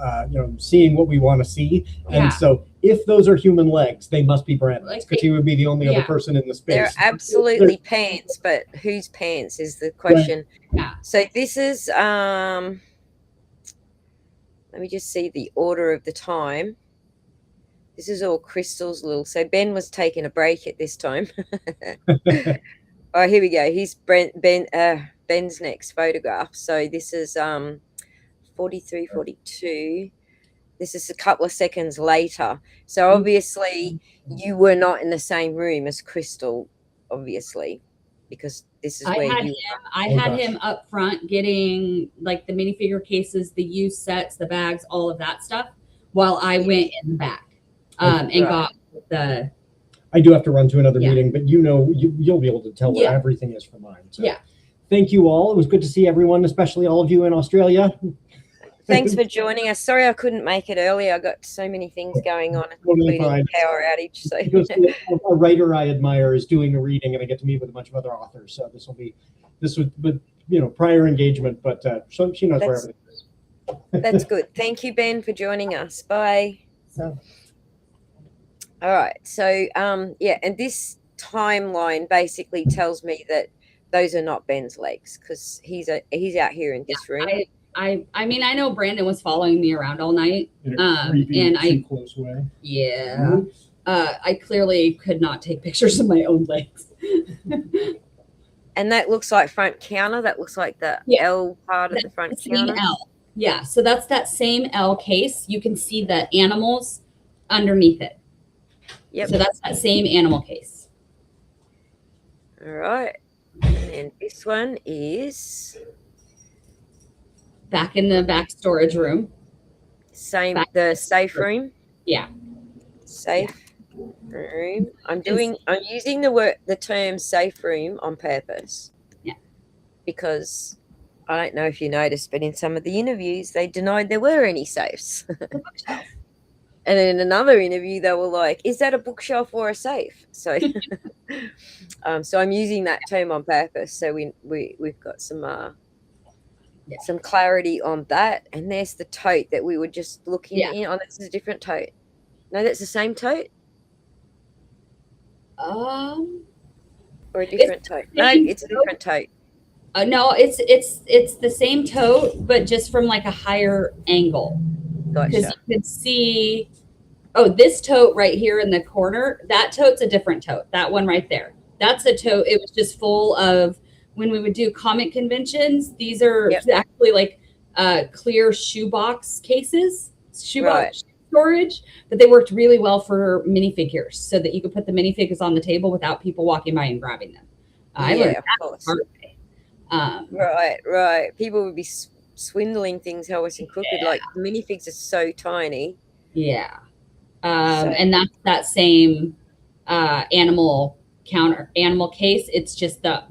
seeing what we want to see, and so if those are human legs, they must be Brandon's, because he would be the only other person in the space. They're absolutely pants, but whose pants is the question? Yeah. So this is let me just see the order of the time. This is all Crystal's little. So Ben was taking a break at this time. Oh, here we go. Here's Ben's next photograph. So this is 43, 42. This is a couple of seconds later. So obviously you were not in the same room as Crystal, obviously, because this is where I had him up front getting like the minifigure cases, the used sets, the bags, all of that stuff, while I went in the back. Got the. I do have to run to another meeting, but you'll be able to tell where everything is for mine. So. Yeah. Thank you all. It was good to see everyone, especially all of you in Australia. Thanks for joining us. Sorry I couldn't make it earlier. I got so many things going on, including power outage. So a writer I admire is doing a reading, and I get to meet with a bunch of other authors. So this would prior engagement, but she knows where everything is. That's good. Thank you, Ben, for joining us. Bye. So All right. So, yeah, and this timeline basically tells me that those are not Ben's legs because he's out here in this room. I mean, I know Brandon was following me around all night. In a creepy, And too close way. yeah, I clearly could not take pictures of my own legs. And that looks like front counter. That looks like the Yeah. L part of the front The same counter. L. Yeah, so that's that same L case. You can see the animals underneath it. Yep. So that's that same animal case. All right. And this one is Back in the back storage room. same, Back- the safe room. Yeah. Safe room. I'm using the term safe room on purpose. Yeah. Because I don't know if you noticed, but in some of the interviews they denied there were any safes. And in another interview they were like, is that a bookshelf or a safe? So so I'm using that term on purpose. So we've got some clarity on that. And there's the tote that we were just looking in. Oh, this is a different tote. No, that's the same tote? Or a different tote? No, it's a different tote. No, it's the same tote, but just from like a higher angle. Because Gotcha. you can see, this tote right here in the corner, that tote's a different tote. That one right there. That's a tote. It was just full of, when we would do comic conventions, these are actually like clear shoebox cases, shoebox storage, but they worked really well for minifigures so that you could put the minifigures on the table without people walking by and grabbing them. I learned that the hard way. Right. People would be swindling things Hellish and crooked. Like the minifigs are so tiny. Yeah. And that's that same animal case. It's just the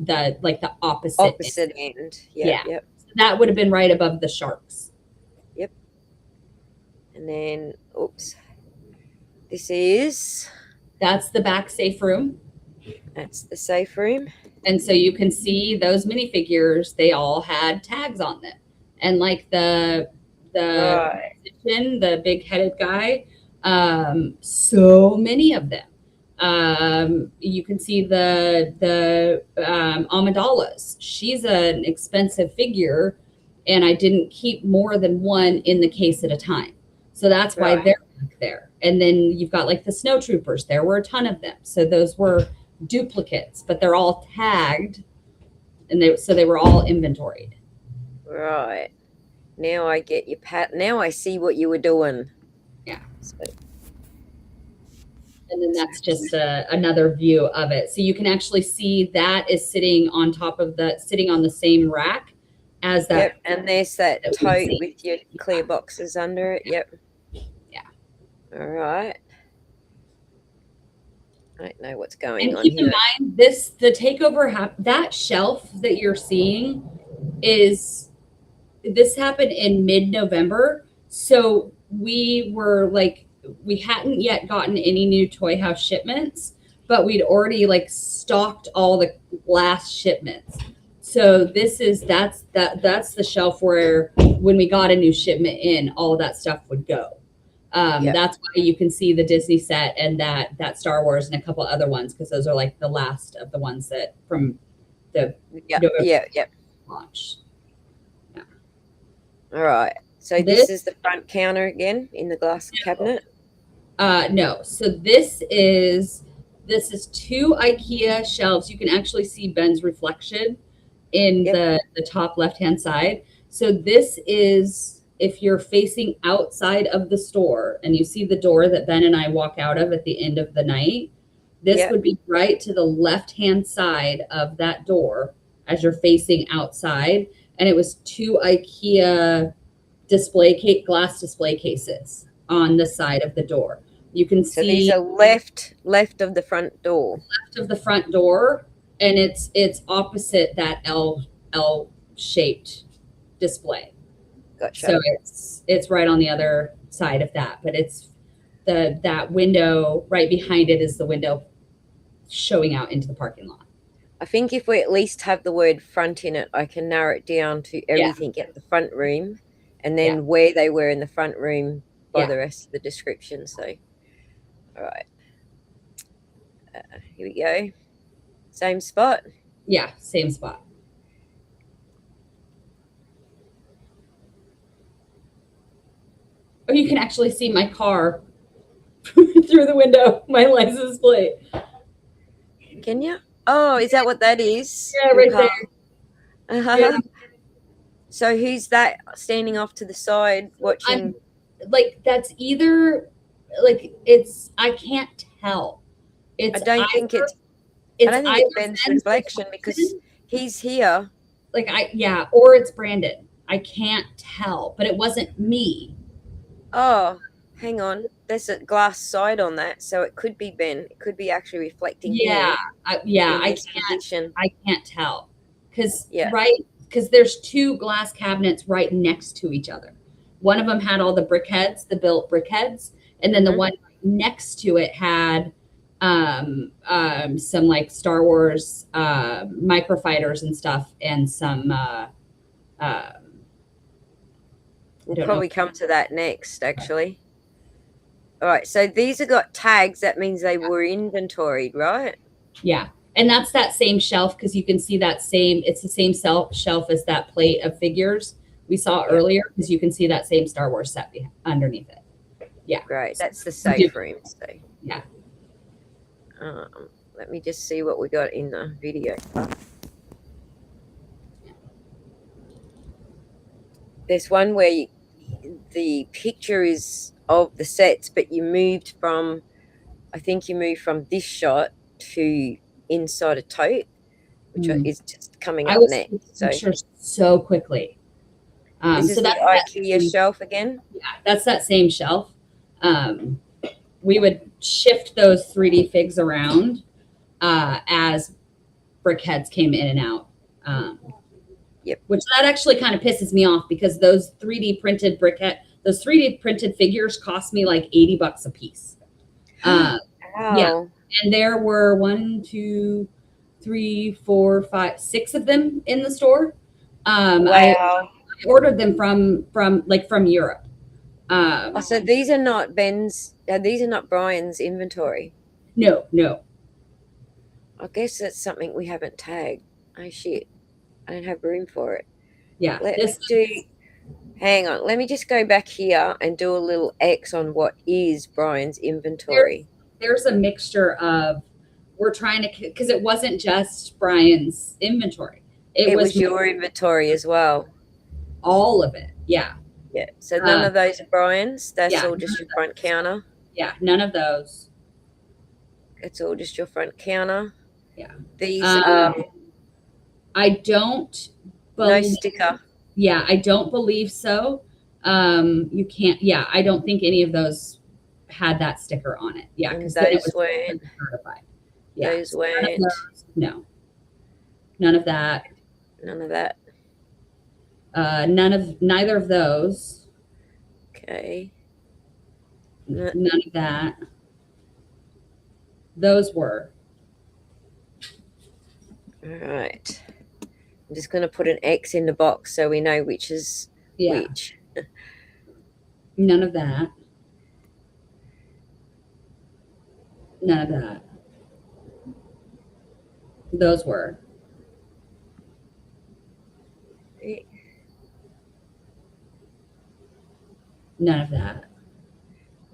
like the opposite end. Yep. So that would have been right above the sharks. Yep. And then that's the back safe room. That's the safe room. And so you can see those minifigures, they all had tags on them. And like the big headed guy, so many of them. You can see the Amidala's. She's an expensive figure, and I didn't keep more than one in the case at a time. So that's why they're back there. And then you've got like the snow troopers. There were a ton of them. So those were duplicates, but they're all tagged, and they were all inventoried. Right. Now I get your now I see what you were doing. Yeah. So. And then that's just another view of it. So you can actually see that is sitting on the same rack as that. Yep. And there's that tote with your clear boxes under it. Yep. Yeah. All right. I don't know what's going on here. And keep in mind, the takeover, that shelf that you're seeing this happened in mid-November. So we hadn't yet gotten any new Toy House shipments, but we'd already like stocked all the last shipments. So that's the shelf where when we got a new shipment in, all of that stuff would go. That's why you can see the Disney set and that Star Wars and a couple other ones, because those are like the last of the ones that from the launch. Yeah. All right. So this is the front counter again in the glass cabinet. No. So this is 2 IKEA shelves. You can actually see Ben's reflection in the top left-hand side. So this is, if you're facing outside of the store and you see the door that Ben and I walk out of at the end of the night, this would be right to the left-hand side of that door as you're facing outside. And it was 2 IKEA glass display cases on the side of the door. You can see these are left of the front door. Left of the front door, and it's opposite that L-shaped display. Gotcha. So it's right on the other side of that, but it's that window right behind it is the window showing out into the parking lot. I think if we at least have the word front in it, I can narrow it down to everything at the front room, and then where they were in the front room by Yeah. the rest of the description. So, all right, here we go. Same spot. Yeah, same spot. Oh, you can actually see my car through the window, my license plate. Can you? Oh, is that what that is? Yeah, Your right car? there. Uh-huh. Yeah. So who's that standing off to the side watching? Like that's either like it's I can't tell. It's I don't think either- it's. I don't think it's either Ben's Ben's reflection because he's here. like or it's Brandon. I can't tell, but it wasn't me. Oh, hang on. There's a glass side on that, so it could be Ben. It could be actually reflecting Yeah, here in I this position. can't tell because Yeah. because there's two glass cabinets right next to each other. One of them had all the brickheads, the built brickheads, and then the Mhm. one next to it had some like Star Wars microfighters and stuff, and some We'll don't probably come to that next, actually. All right, so these have got tags. That means they were inventoried, right? yeah. And that's that same shelf because you can see it's the same shelf as that plate of figures we saw earlier because you can see that same Star Wars set underneath it. Yeah. Great. That's the safe room. So, Yeah. let me just see what we got in the video. There's one where the picture is of the sets, but I think you moved from this shot to inside a tote, which is just coming up next. So So quickly. this is so the that's IKEA shelf again. Yeah, that's that same shelf. We would shift those 3D figs around as brickheads came in and out. Yep. Which that actually kind of pisses me off because those 3D printed figures cost me like $80 a piece. Wow. Yeah. And there were 1, 2, 3, 4, 5, 6 of them in the store. Wow. I ordered them from Europe. So these are not Ben's. These are not Brian's inventory. No. I guess that's something we haven't tagged. Oh shit! I don't have room for it. Yeah. Hang on. Let me just go back here and do a little X on what is Brian's inventory. There's a mixture of we're trying to because it wasn't just Brian's inventory. It was your inventory as well. All of it. Yeah. Yeah. So none of those are Brian's. That's yeah, all just your front counter. Yeah. None of those. It's all just your front counter. Yeah. These I don't no believe sticker. Yeah, I don't believe so. You can't. Yeah, I don't think any of those had that sticker on it. Yeah, And because those weren't. certified. Yeah, Those weren't. No, none of that. None of that. Neither of those. Okay. None of that. Those were. All right. I'm just going to put an X in the box so we know which is which. None of that. None of that. Those were. None of that.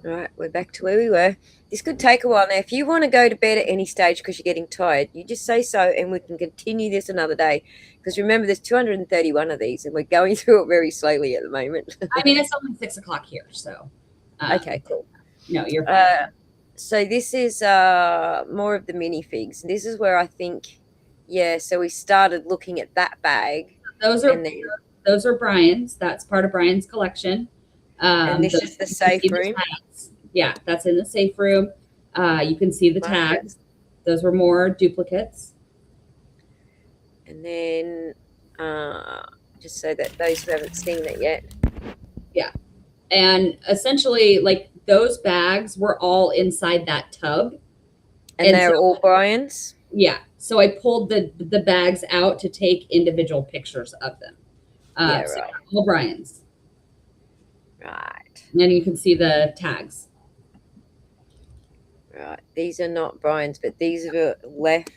All right, we're back to where we were. This could take a while. Now, if you want to go to bed at any stage because you're getting tired, you just say so and we can continue this another day. Because remember, there's 231 of these and we're going through it very slowly at the moment. I mean, it's only 6 o'clock here, so. Okay, cool. No, you're fine. So this is more of the minifigs. This is where I think, so we started looking at that bag. Those are Brian's. That's part of Brian's collection. And this is the safe room. Yeah, that's in the safe room. You can see the tags. Those were more duplicates. And then just so that those who haven't seen it yet. Yeah. And essentially, like, those bags were all inside that tub. And they're all Brian's? Yeah. So I pulled the bags out to take individual pictures of them. Right. So all Brian's. Right. And you can see the tags. Right. These are not Brian's, but these are the left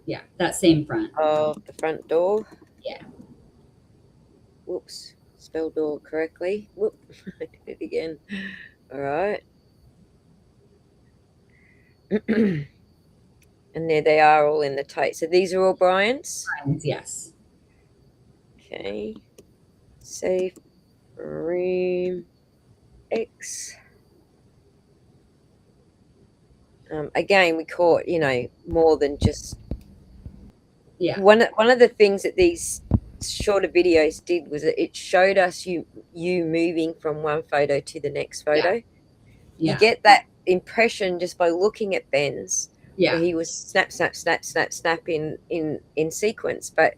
Yeah, that same front. of the front door. Yeah. Whoops. Spell door correctly. Whoop. I did it again. All right. And there they are all in the tote. So these are all Brian's. Yes. Okay. Safe room X. Again, we caught, more than just Yeah. one of the things that these shorter videos did was that it showed us you moving from one photo to the next photo. Yeah. You get that impression just by looking at Ben's, Yeah. where he was snap, snap, snap, snap, snap in sequence. But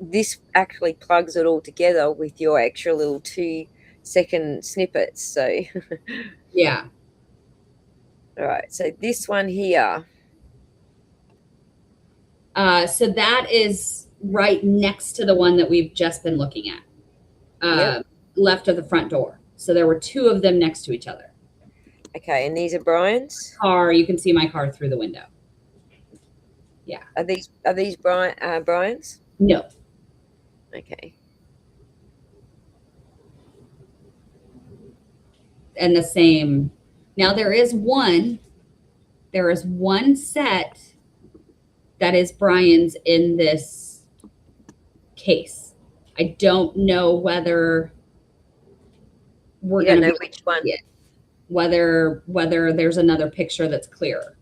this actually plugs it all together with your extra little 2-second snippets. So, Yeah. all right. So this one here. So that is right next to the one that we've just been looking at. Yep. Left of the front door. So there were two of them next to each other. Okay, and these are Brian's. Car, you can see my car through the window. Yeah. Are these Brian's? No. Okay. And the same. Now there is one set that is Brian's in this case. I don't know whether we're going to know which one. it. Whether there's another picture that's clearer.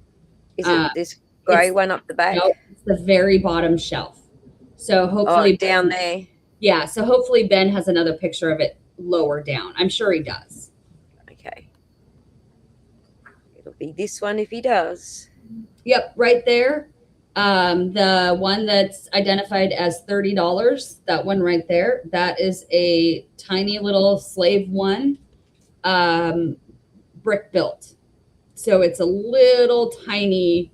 Is it this grey one up the back? No, it's the very bottom shelf. So hopefully down there. Yeah, so hopefully Ben has another picture of it lower down. I'm sure he does. Okay. It'll be this one if he does. Yep, right there. The one that's identified as $30, that one right there, that is a tiny little slave one, brick built. So it's a little tiny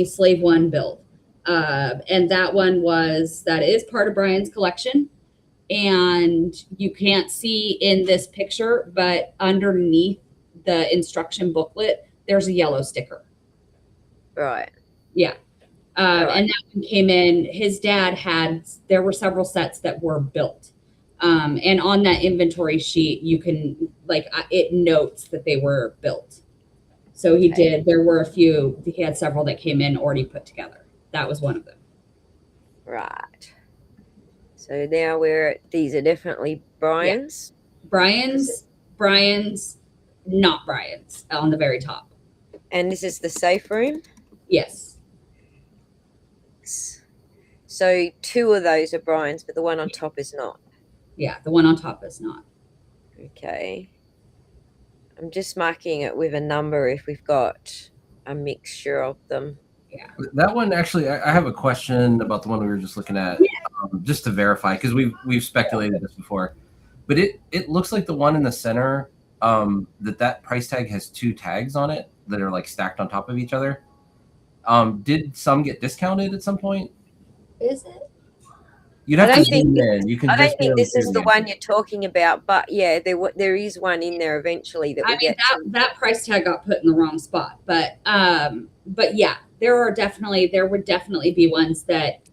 slave one build. And that is part of Brian's collection. And you can't see in this picture, but underneath the instruction booklet, there's a yellow sticker. Right. Yeah. Right. And that one came in, his dad there were several sets that were built. And on that inventory sheet, you can, it notes that they were built. So he did, there were a few, he had several that came in already put together. That was one of them. Right. So now these are definitely Brian's. Yeah. Brian's, not Brian's on the very top. And this is the safe room? Yes. So 2 of those are Brian's, but the one on top is not. Yeah, the one on top is not. Okay. I'm just marking it with a number if we've got a mixture of them. Yeah. That one, actually, I have a question about the one we were just looking at, just to verify, because we've speculated this before. But it looks like the one in the center, that price tag has 2 tags on it that are stacked on top of each other. Did some get discounted at some point? Is it? You'd have I to don't zoom in. You can. I just don't think this is zoom the in. one you're talking about, but yeah, there is one in there eventually that we get. That price tag got put in the wrong spot, but yeah, there would definitely be ones that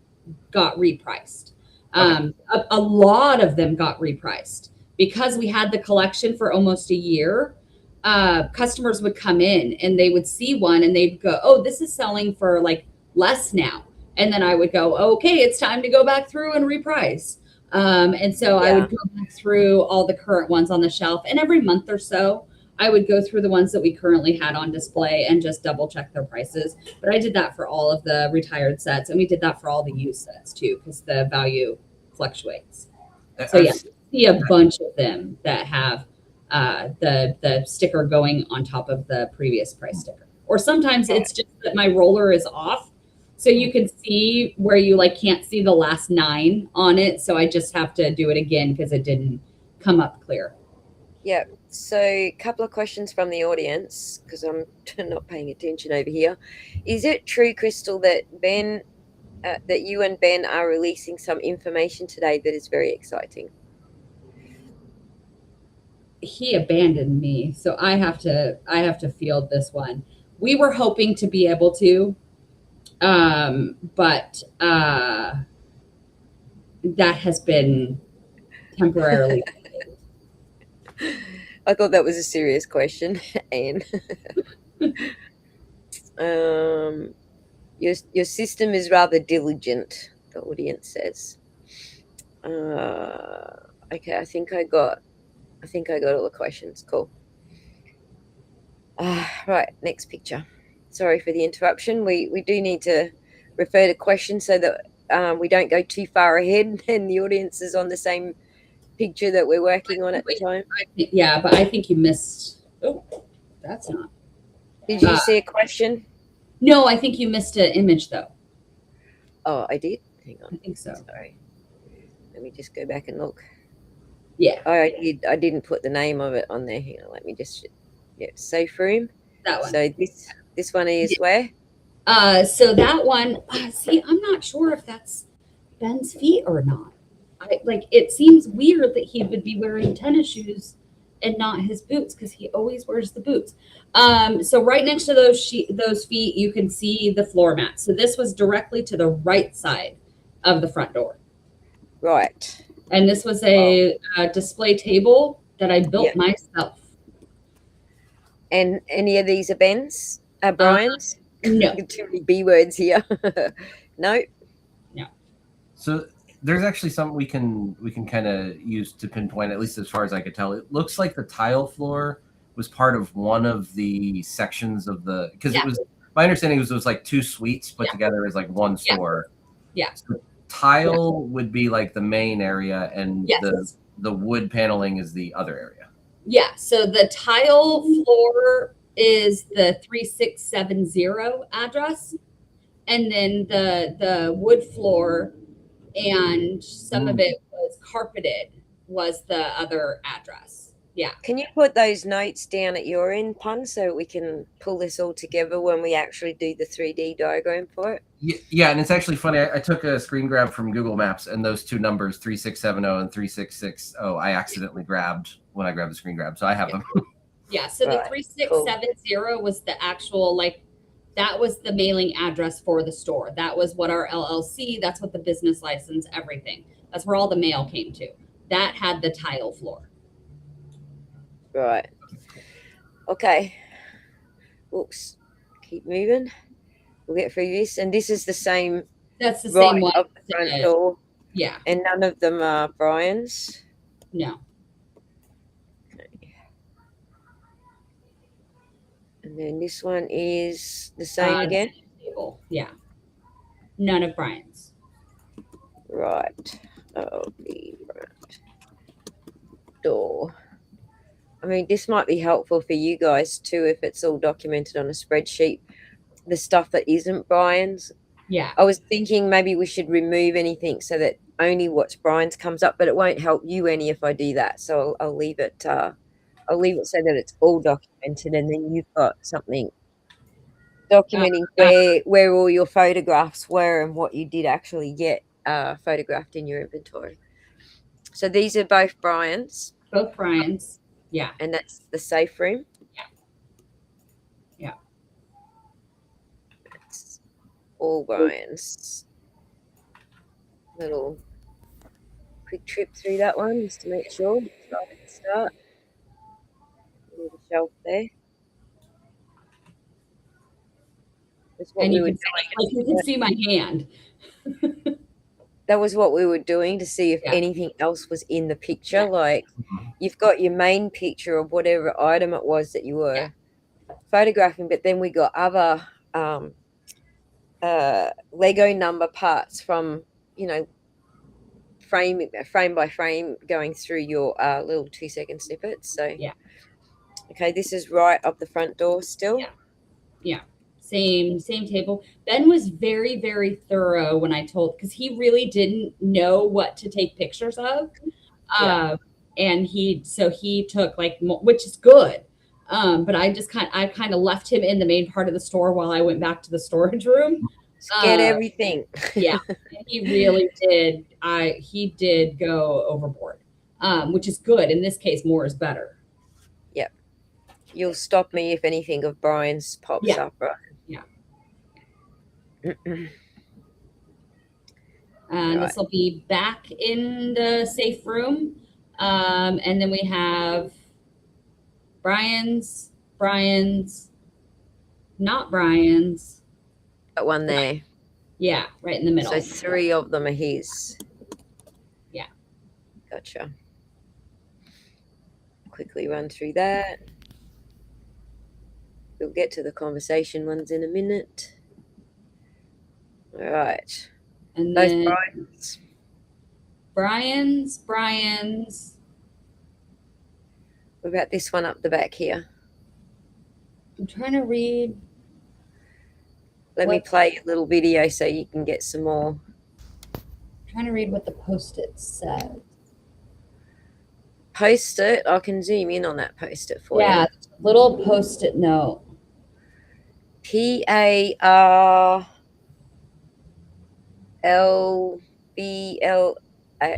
got repriced. Okay. A lot of them got repriced because we had the collection for almost a year. Customers would come in and they would see one and they'd go, "Oh, this is selling for less now." And then I would go, "Okay, it's time to go back through and reprice." And so I would go back through all the current ones on the shelf. And every month or so, I would go through the ones that we currently had on display and just double check their prices. But I did that for all of the retired sets. And we did that for all the used sets too, because the value fluctuates. So yeah, see a bunch of them that have the sticker going on top of the previous price sticker. Or sometimes it's just that my roller is off. So you can see where you can't see the last 9 on it. So I just have to do it again because it didn't come up clear. Yeah. So a couple of questions from the audience because I'm not paying attention over here. Is it true, Crystal, that that you and Ben are releasing some information today that is very exciting? he abandoned me, so I have to field this one. We were hoping to be able to, but that has been temporarily. I thought that was a serious question, Anne. Your system is rather diligent, the audience says. Okay, I think I got all the questions. Cool. Right, next picture. Sorry for the interruption. We do need to refer to questions so that we don't go too far ahead and the audience is on the same picture that we're working on at the time. Yeah, but I think you missed. Oh, that's not. Did you see a question? No, I think you missed an image though. Oh, I did. Hang on. I think so. Sorry. Let me just go back and look. Yeah. Oh, I did. I didn't put the name of it on there. Hang on. Let me just. Yeah, safe room. That one. So this one is where? So that one. See, I'm not sure if that's Ben's feet or not. It seems weird that he would be wearing tennis shoes and not his boots because he always wears the boots. So right next to those feet, you can see the floor mat. So this was directly to the right side of the front door. Right. And this was a display table that I built myself. And any of these are Ben's? Brian's? No. Too many B words here. No. No. So there's actually something we can kind of use to pinpoint, at least as far as I could tell. It looks like the tile floor was part of one of the sections of the, because it was, my understanding was it was like two suites put together as like one store. Yeah. So tile would be like the main area, and the wood paneling is the other area. Yeah. So the tile floor is the 3670 address, and then the wood floor and some of it was carpeted was the other address. Yeah. Can you put those notes down at your end, Pun, so we can pull this all together when we actually do the 3D diagram for it? Yeah, and it's actually funny. I took a screen grab from Google Maps, and those two numbers, 3670 and 3660, I accidentally grabbed when I grabbed the screen grab, so I have them. Yeah, so the 3670 was the actual, that was the mailing address for the store. That was what our LLC, that's what the business license, everything. That's where all the mail came to. That had the tile floor. Right. Okay. Oops. Keep moving. We'll get through this. And this is the same. That's the same one. Of the front door. Yeah. And none of them are Brian's? No. Okay. And then this one is the same again? Table. Yeah. None of Brian's. Right. Oh, the front door. I mean, this might be helpful for you guys too if it's all documented on a spreadsheet. The stuff that isn't Brian's. Yeah. I was thinking maybe we should remove anything so that only what's Brian's comes up, but it won't help you any if I do that. So I'll leave it. I'll leave it so that it's all documented, and then you've got something documenting where all your photographs were and what you did actually get photographed in your inventory. So these are both Brian's. Both Brian's. Yeah. And that's the safe room. Yeah. Yeah. It's all Brian's. Little quick trip through that one just to make sure. Right at the start. Little shelf there. That's what we were doing. Like you can see my hand. That was what we were doing to see if anything else was in the picture. Like you've got your main picture of whatever item it was that you were photographing, but then we got other Lego number parts from, frame by frame going through your little 2-second snippets. So okay, this is right up the front door still. Yeah. Same table. Ben was very, very thorough when I told, because he really didn't know what to take pictures of. And he took which is good. But I kind of left him in the main part of the store while I went back to the storage room. Get everything. Yeah, he really did. He did go overboard, which is good. In this case, more is better. You'll stop me if anything of Brian's pops Yeah. up, right? Yeah. Right. This will be back in the safe room. And then we have Brian's, not Brian's. That one there. Yeah, right in the middle. So 3 of them are his. Yeah. Gotcha. Quickly run through that. We'll get to the conversation ones in a minute. All right. And Both then Brian's. What about this one up the back here? I'm trying to read. Let me play a little video so you can get some more. I'm trying to read what the post-it said. Post-it. I can zoom in on that post-it for you. Yeah, little post-it note. PARLBL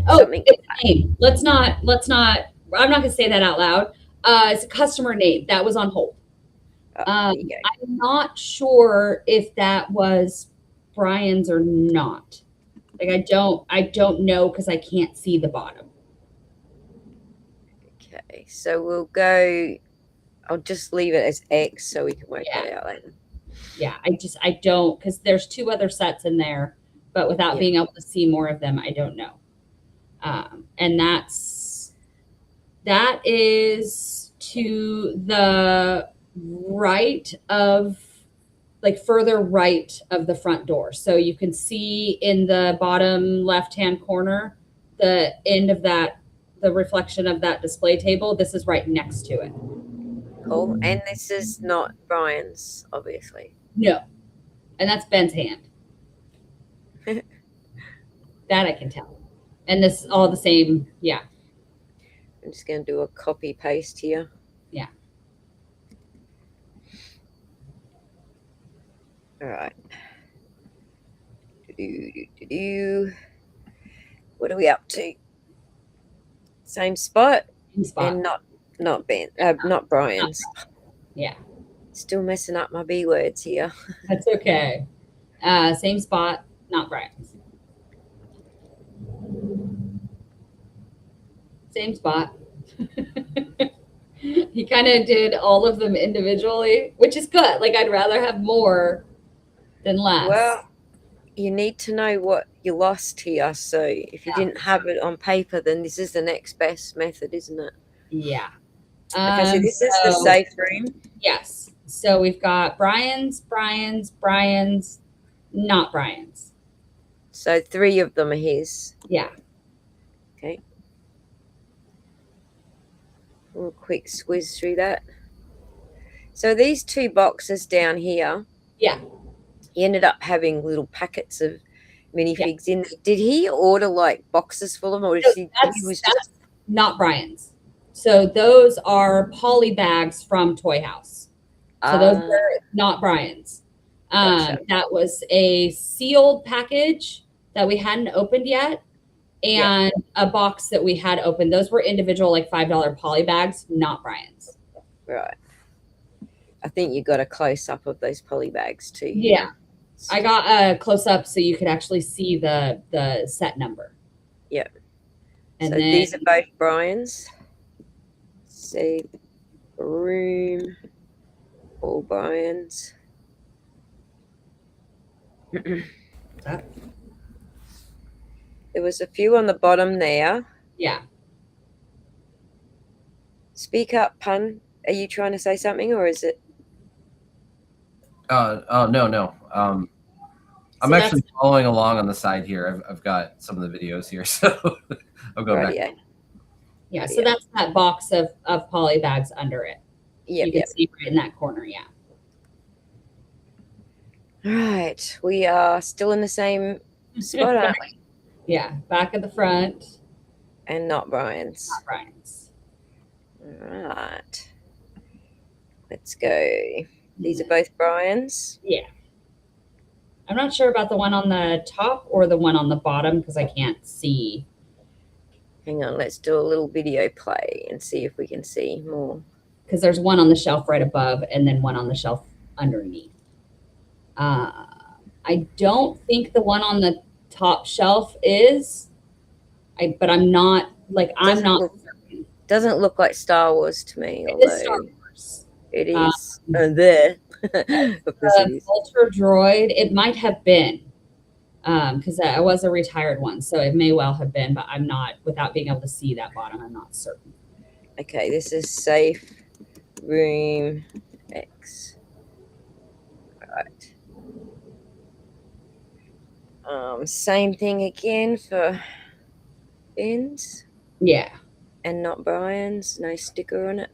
something. It's a name. Let's not. I'm not going to say that out loud. It's a customer name that was on hold. I'm not sure if that was Brian's or not. Like I don't know because I can't see the bottom. Okay, so we'll go. I'll just leave it as X so we can work that out later. Yeah, I don't, because there's 2 other sets in there, but without being able to see more of them, I don't know. And that is to the right of, like further right of the front door. So you can see in the bottom left-hand corner, the end of that, the reflection of that display table. This is right next to it. Cool. And this is not Brian's, obviously. No. And that's Ben's hand. That I can tell. And this is all the same. Yeah. I'm just going to do a copy paste here. Yeah. All right. What are we up to? Same spot? Same spot. And not Brian's. Yeah. Still messing up my B words here. That's okay. Same spot, not Brian's. Same spot. He kind of did all of them individually, which is good. Like I'd rather have more than less. Well, you need to know what you lost here. So if you didn't have it on paper, then this is the next best method, isn't it? Yeah. Okay, so this is the safe room. Yes. So we've got Brian's, not Brian's. So 3 of them are his. Yeah. Okay. We'll quick squiz through that. So these 2 boxes down here. Yeah. He ended up having little packets of minifigs in there. Did he order like boxes full of them, or that's not Brian's. So those are poly bags from Toy House. So those are not Brian's. Gotcha. That was a sealed package that we hadn't opened yet, and a box that we had opened. Those were individual, like $5 poly bags, not Brian's. Right. I think you got a close up of those poly bags too. Yeah. I got a close up so you could actually see the set number. Yeah. And so then, these are both Brian's. Safe room. All Brian's. There was a few on the bottom there. Yeah. Speak up, Pun. Are you trying to say something, or is it? No. I'm actually following along on the side here. I've got some of the videos here, so I'll go back. Yeah, so that's that box of poly bags under it. Yeah, you can see right in that corner. Yeah. All right, we are still in the same spot, aren't we? Yeah, back at the front. And not Brian's. Not Brian's. All right. Let's go. These are both Brian's. Yeah. I'm not sure about the one on the top or the one on the bottom because I can't see. Hang on, let's do a little video play and see if we can see more. because there's one on the shelf right above and then one on the shelf underneath. I don't think the one on the top shelf is, but I'm not like, I'm not. Doesn't look like Star Wars to me, It is Star although Wars. it is there. Of course it is. Ultra Droid, it might have been, because I was a retired one, so it may well have been, but I'm not, without being able to see that bottom, I'm not certain. Okay, this is safe room X. Right. Same thing again for Ben's Yeah. and not Brian's. No sticker on it.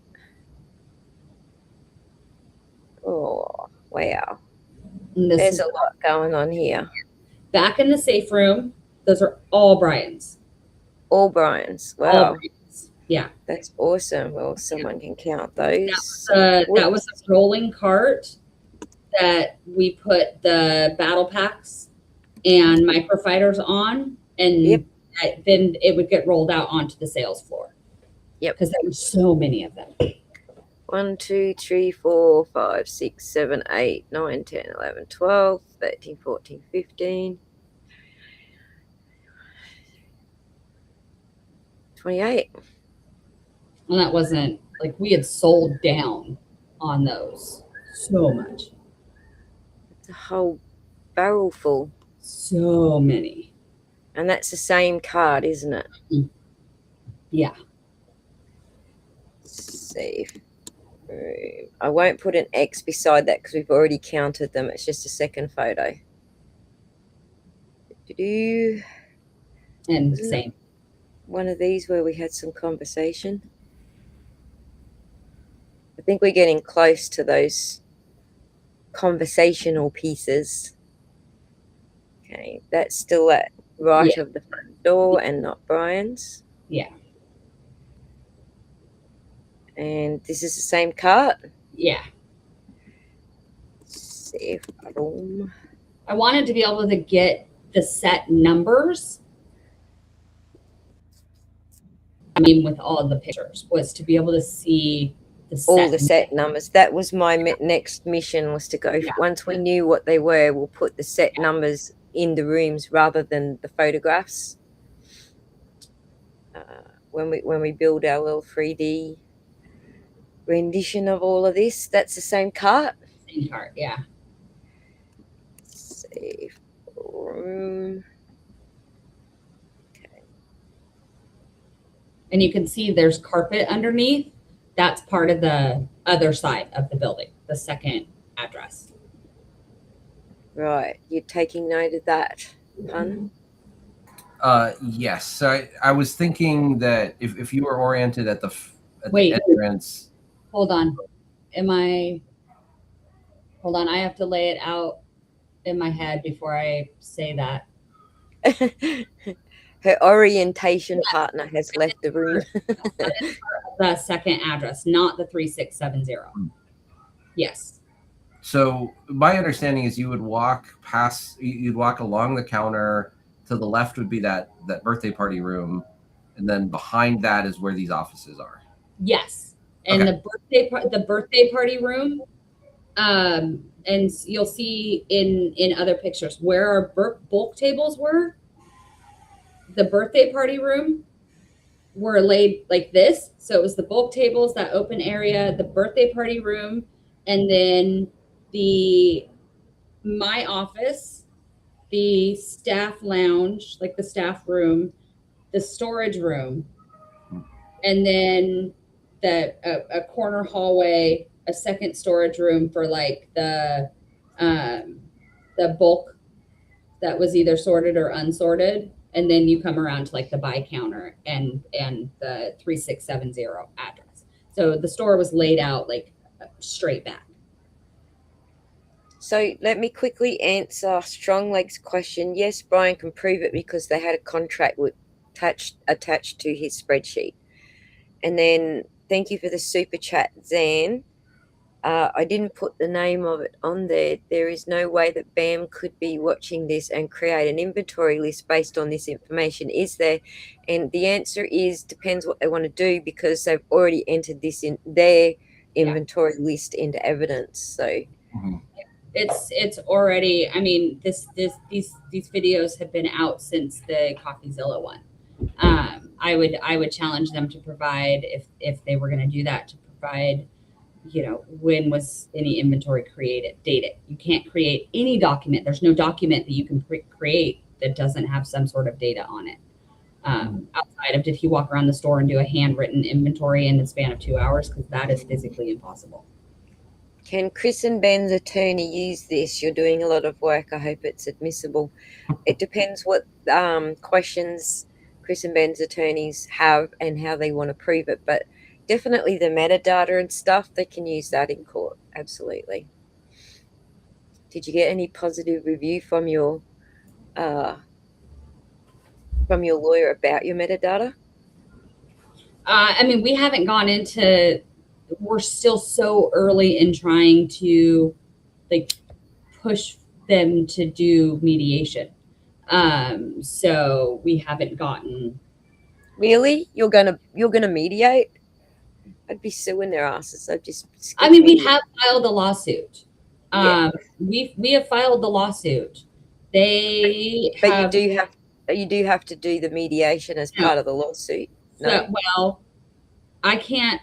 Oh, wow. And this There's is a lot going on here. back in the safe room. Those are all Brian's. All Brian's. Wow. All Brian's. Yeah. That's awesome. Well, someone can count those. That was a rolling cart that we put the battle packs and microfighters on, and then it would get rolled out onto the sales floor. Yep. Because there were so many of them. 1, 2, 3, 4, 5, 6, 7, 8, 9, 10, 11, 12, 13, 14, 15, 28. And that wasn't like, we had sold down on those so much. It's a whole barrel full. So many. And that's the same card, isn't it? Yeah. Safe room. I won't put an X beside that because we've already counted them. It's just a second photo. And Isn't same. One of these where we had some conversation. I think we're getting close to those conversational pieces. Okay, that's still at right of the front door and not Brian's. Yeah. And this is the same cart. Yeah. Safe room. I wanted to be able to get the set numbers. I mean, with all of the pictures, was to be able to see all the set numbers. That was my next mission, was to go. Once we knew what they were, we'll put the set numbers in the rooms rather than the photographs. When we build our little 3D rendition of all of this, that's the same cart. Same cart, yeah. Safe room. Okay. And you can see there's carpet underneath. That's part of the other side of the building, the second address. Right. You're taking note of that, Hun? Yes. So I was thinking that if you were oriented at the entrance. Hold on. Hold on. I have to lay it out in my head before I say that. Her orientation partner has left the room. The second address, not the 3670. Yes. So my understanding is you would walk along the counter. To the left would be that birthday party room, and then behind that is where these offices are. Yes, and okay. the birthday party room, and you'll see in other pictures where our bulk tables were. The birthday party room were laid like this, so it was the bulk tables, that open area, the birthday party room, and then my office, the staff lounge, like the staff room, the storage room, and then a corner hallway, a second storage room for like the bulk that was either sorted or unsorted, and then you come around to like the buy counter and the 3670 address. So the store was laid out like straight back. So let me quickly answer Strongleg's question. Yes, Brian can prove it because they had a contract attached to his spreadsheet. And then thank you for the super chat, Zan. I didn't put the name of it on there. There is no way that BAM could be watching this and create an inventory list based on this information, is there? And the answer is depends what they want to do, because they've already entered this in their inventory list into evidence. So it's already, I mean, these videos have been out since the CoffeeZilla one. I would challenge them to provide, if they were going to do that, to provide, when was any inventory created, date it. You can't create any document. There's no document that you can create that doesn't have some sort of data on it. Outside of, did he walk around the store and do a handwritten inventory in the span of 2 hours? Because that is physically impossible. can Chris and Ben's attorney use this? You're doing a lot of work. I hope it's admissible. It depends what questions Chris and Ben's attorneys have and how they want to prove it. But definitely the metadata and stuff, they can use that in court. Absolutely. Did you get any positive review from your lawyer about your metadata? I mean, we haven't gone into, we're still so early in trying to like push them to do mediation. So we haven't gotten. Really? You're gonna mediate? I'd be suing their asses. I'd just. I mean, we have filed a lawsuit. Yeah. We have filed the lawsuit. They. But you do have to do the mediation as part of the lawsuit. No. So, well, I can't.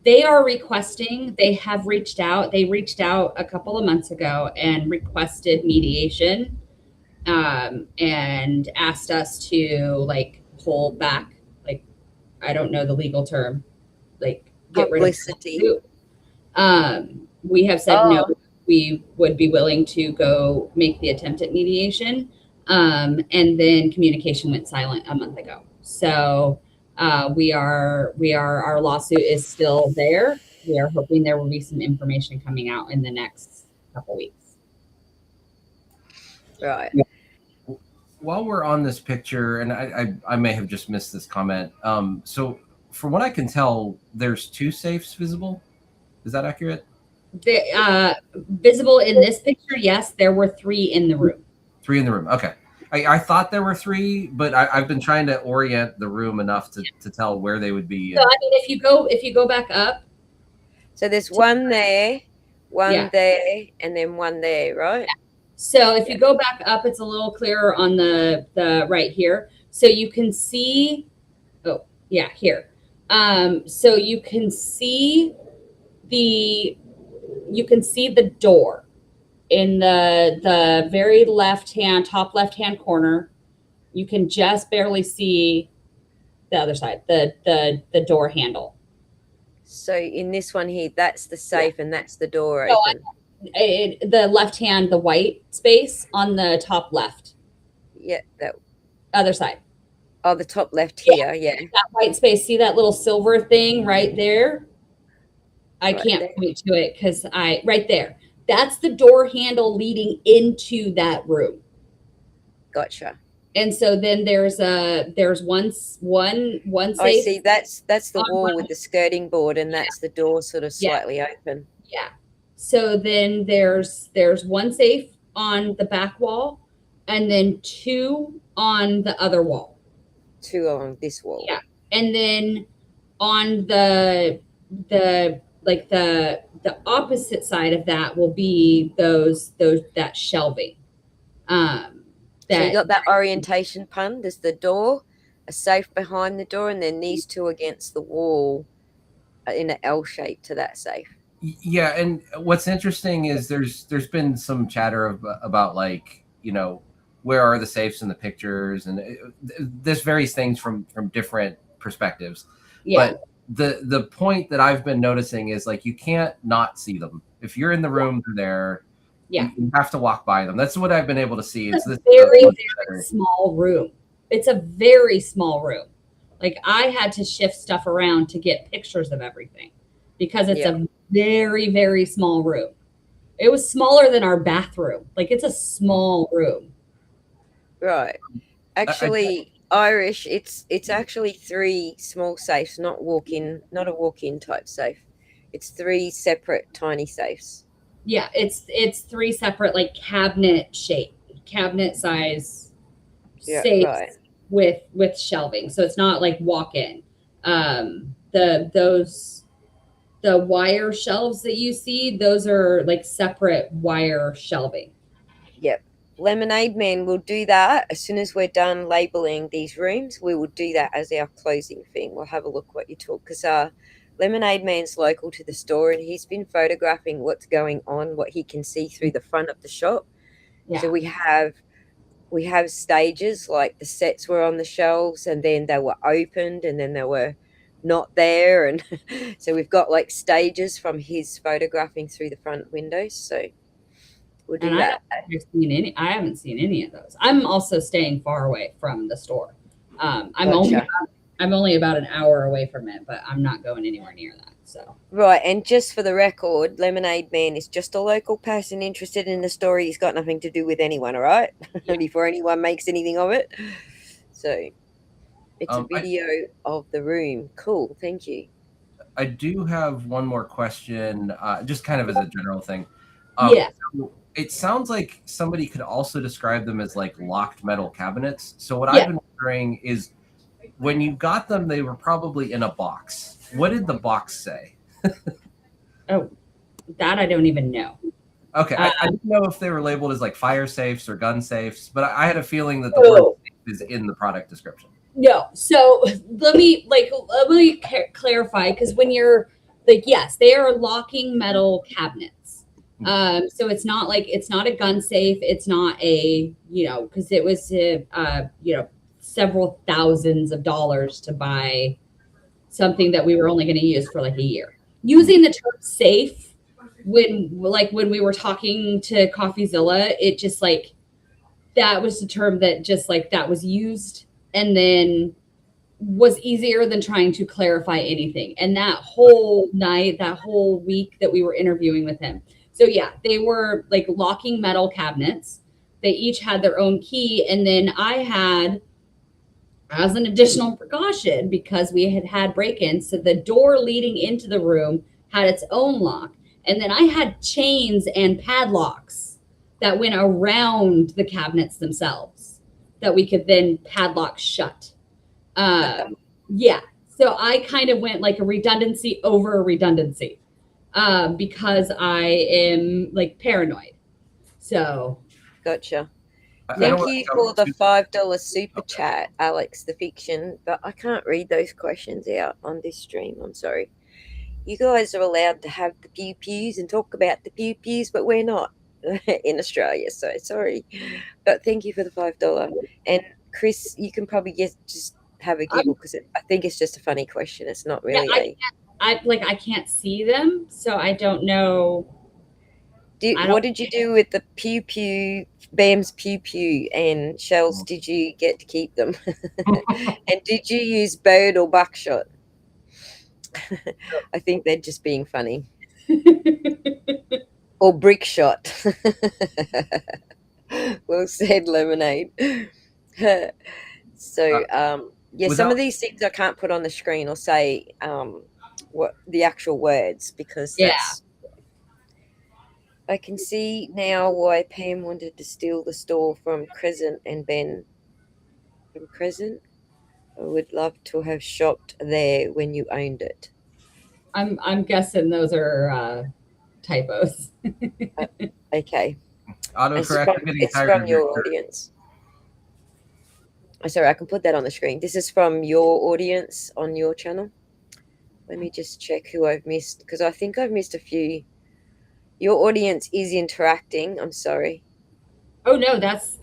They are requesting. They have reached out. They reached out a couple of months ago and requested mediation, and asked us to like pull back. Like, I don't know the legal term. Like, get Publicity. rid of. We have said no. We would be willing to go make the attempt at mediation, and then communication went silent a month ago. So. Our lawsuit is still there. We are hoping there will be some information coming out in the next couple weeks. Right. While we're on this picture, and I may have just missed this comment. So from what I can tell, there's 2 safes visible. Is that accurate? Visible in this picture, yes. There were 3 in the room. 3 in the room. Okay. I thought there were 3, but I've been trying to orient the room enough to tell where they would be. So I mean, if you go back up, so there's one there, one there, and then one there, right? Yeah. So if you go back up, it's a little clearer on the right here. So you can see. Oh yeah, here. So you can see the door. In the very top left hand corner, you can just barely see the other side, the door handle. So in this one here, that's the safe and that's the door open. The left hand, the white space on the top left. Yeah, that other side. Oh, the top left here, yeah. That white space, see that little silver thing right there? I can't point to it because right there. That's the door handle leading into that room. Gotcha. And so then there's one safe. I see. That's the wall with the skirting board, and that's the door sort of slightly open. Yeah. So then there's one safe on the back wall, and then 2 on the other wall. 2 along this wall. Yeah. And then on the opposite side of that will be that shelving. So you got that orientation pun. There's the door, a safe behind the door, and then these 2 against the wall in an L shape to that safe. Yeah, and what's interesting is there's been some chatter about like, where are the safes in the pictures, and this varies things from different perspectives. Yeah. But the point that I've been noticing is like you can't not see them. If you're in the room, they're there. Yeah. You have to walk by them. That's what I've been able to see. It's a very small room. It's a very small room. Like I had to shift stuff around to get pictures of everything because it's a very, very small room. It was smaller than our bathroom. Like it's a small room. Right. Actually, Irish, it's actually 3 small safes, not a walk-in type safe. It's 3 separate tiny safes. Yeah, it's 3 separate like cabinet size safes with shelving. So it's not like walk-in. the wire shelves that you see, those are like separate wire shelving. Yep. Lemonade Man will do that as soon as we're done labeling these rooms. We will do that as our closing thing. We'll have a look what you talk, because Lemonade Man's local to the store, and he's been photographing what's going on, what he can see through the front of the shop. Yeah. So we have stages, like the sets were on the shelves and then they were opened and then they were not there, and so we've got like stages from his photographing through the front windows. So we'll do And that. I haven't seen any of those. I'm also staying far away from the store. I'm Gotcha. only about an hour away from it, but I'm not going anywhere near that. So Right, and just for the record, Lemonade Man is just a local person interested in the story. He's got nothing to do with anyone, all right? Before anyone makes anything of it. So it's a video of the room. Cool, thank you. I do have one more question, just kind of as a general thing. yeah. So it sounds like somebody could also describe them as like locked metal cabinets. So what Yeah. I've been wondering is, when you got them, they were probably in a box. What did the box say? Oh, that I don't even know. Okay, I didn't know if they were labeled as like fire safes or gun safes, but I had a feeling that the word safe is in the product description. No. So let me clarify, because when you're like, yes, they are locking metal cabinets. So it's not a gun safe. It's not a, because it was several thousands of dollars to buy something that we were only going to use for like a year. Using the term safe when we were talking to CoffeeZilla, it just like, that was the term that just like that was used, and then was easier than trying to clarify anything. And that whole night, that whole week that we were interviewing with him. So yeah, they were like locking metal cabinets. They each had their own key. And then I had, as an additional precaution, because we had break-ins, so the door leading into the room had its own lock. And then I had chains and padlocks that went around the cabinets themselves that we could then padlock shut. Yeah. So I kind of went like a redundancy over a redundancy, because I am like paranoid. So. Gotcha. Thank you for the $5 super chat, Alex the Fiction, but I can't read those questions out on this stream. I'm sorry. You guys are allowed to have the pew pews and talk about the pew pews, but we're not in Australia, so sorry. But thank you for the $5. And Chris, you can probably just have a giggle, because I think it's just a funny question. It's not really I can't see them, so I don't know. What did you do with the pew pew, Bam's pew pew and shells? Did you get to keep them? And did you use bird or buckshot? I think they're just being funny. Or brick shot. Well said, Lemonade. So some of these things I can't put on the screen or say what the actual words, because I can see now why Pam wanted to steal the store from Crescent and Ben. From Crescent, I would love to have shopped there when you owned it. I'm guessing those are typos. Okay. Autocorrect. It's from your audience. Oh, sorry, I can put that on the screen. This is from your audience on your channel. Let me just check who I've missed, because I think I've missed a few. Your audience is interacting. I'm sorry. Oh no, that's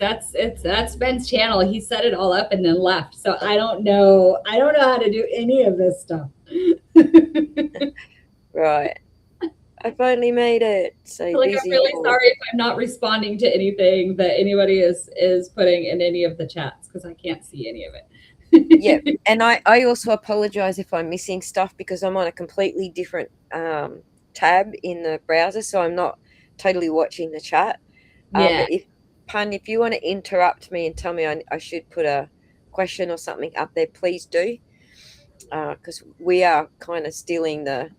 Ben's channel. He set it all up and then left. So I don't know how to do any of this stuff. Right. I finally made it. So I'm really sorry if I'm not responding to anything that anybody is putting in any of the chats, because I can't see any of it. Yeah, and I also apologize if I'm missing stuff, because I'm on a completely different tab in the browser, so I'm not totally watching the chat. Yeah. But if you want to interrupt me and tell me I should put a question or something up there, please do, because we are kind of stealing the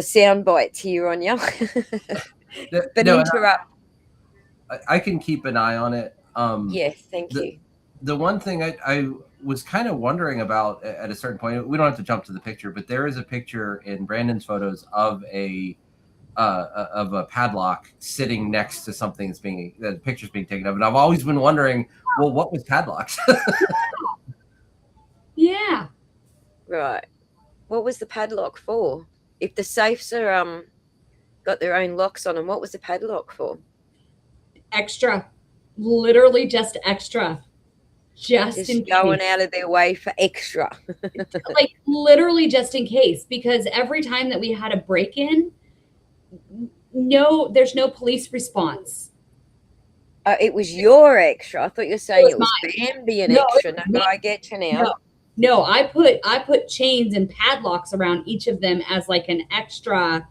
sound bites here on you. But interrupt. I can keep an eye on it. Yes, thank you. The one thing I was kind of wondering about at a certain point. We don't have to jump to the picture, but there is a picture in Brandon's photos of a padlock sitting next to something that's the picture's being taken of, and I've always been wondering, well, what was padlocks? Yeah. Right. What was the padlock for? If the safes are got their own locks on them, what was the padlock for? Extra. Literally just extra. Just in going case. out of their way for extra. Like literally just in case, because every time that we had a break-in, there's no police response. It was your extra. I thought you were saying it was mine. Bambi an extra. No, I get you now. No, I put chains and padlocks around each of them as like an extra.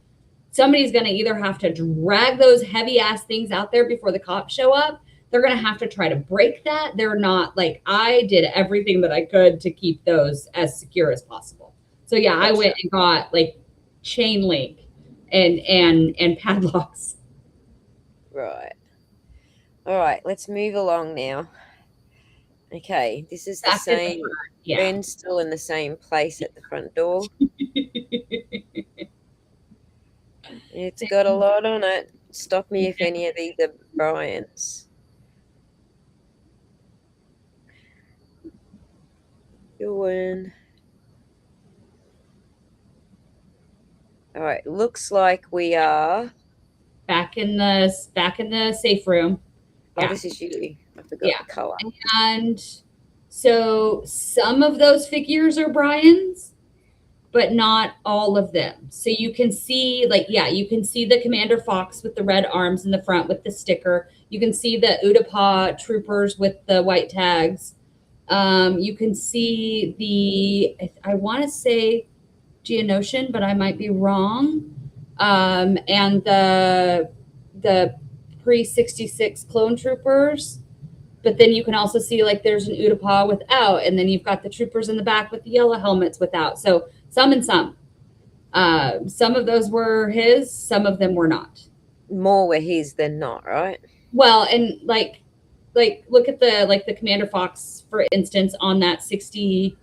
Somebody's going to either have to drag those heavy ass things out there before the cops show up. They're going to have to try to break that. They're not like, I did everything that I could to keep those as secure as possible. So yeah, I went and got like chain link and padlocks. Right. All right, let's move along now. Okay, this is the same. Yeah. Ben's still in the same place at the front door. It's got a lot on it. Stop me if any of these are Brian's. You win. All right, looks like we are back in the safe room. Oh, this is you. I forgot the color. And so some of those figures are Brian's, but not all of them. So you can see, you can see the Commander Fox with the red arms in the front with the sticker. You can see the Utapau troopers with the white tags. You can see I want to say Geonosian, but I might be wrong. And the pre-66 clone troopers. But then you can also see there's an Utapau without, and then you've got the troopers in the back with the yellow helmets without. So some and some. Some of those were his, some of them were not. More were his than not, right? Well, and look at the Commander Fox, for instance, on that $60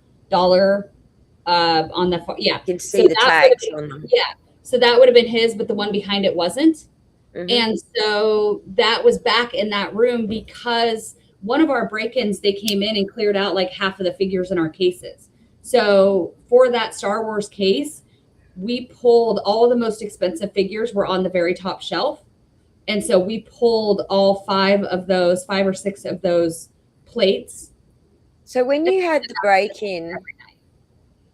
on the you can see the tags on them. Yeah. So that would have been his, but the one behind it wasn't. Mm-hmm. And so that was back in that room because one of our break-ins, they came in and cleared out half of the figures in our cases. So for that Star Wars case, we pulled all the most expensive figures were on the very top shelf. And so we pulled all 5 or 6 of those plates. So when you had the break-in,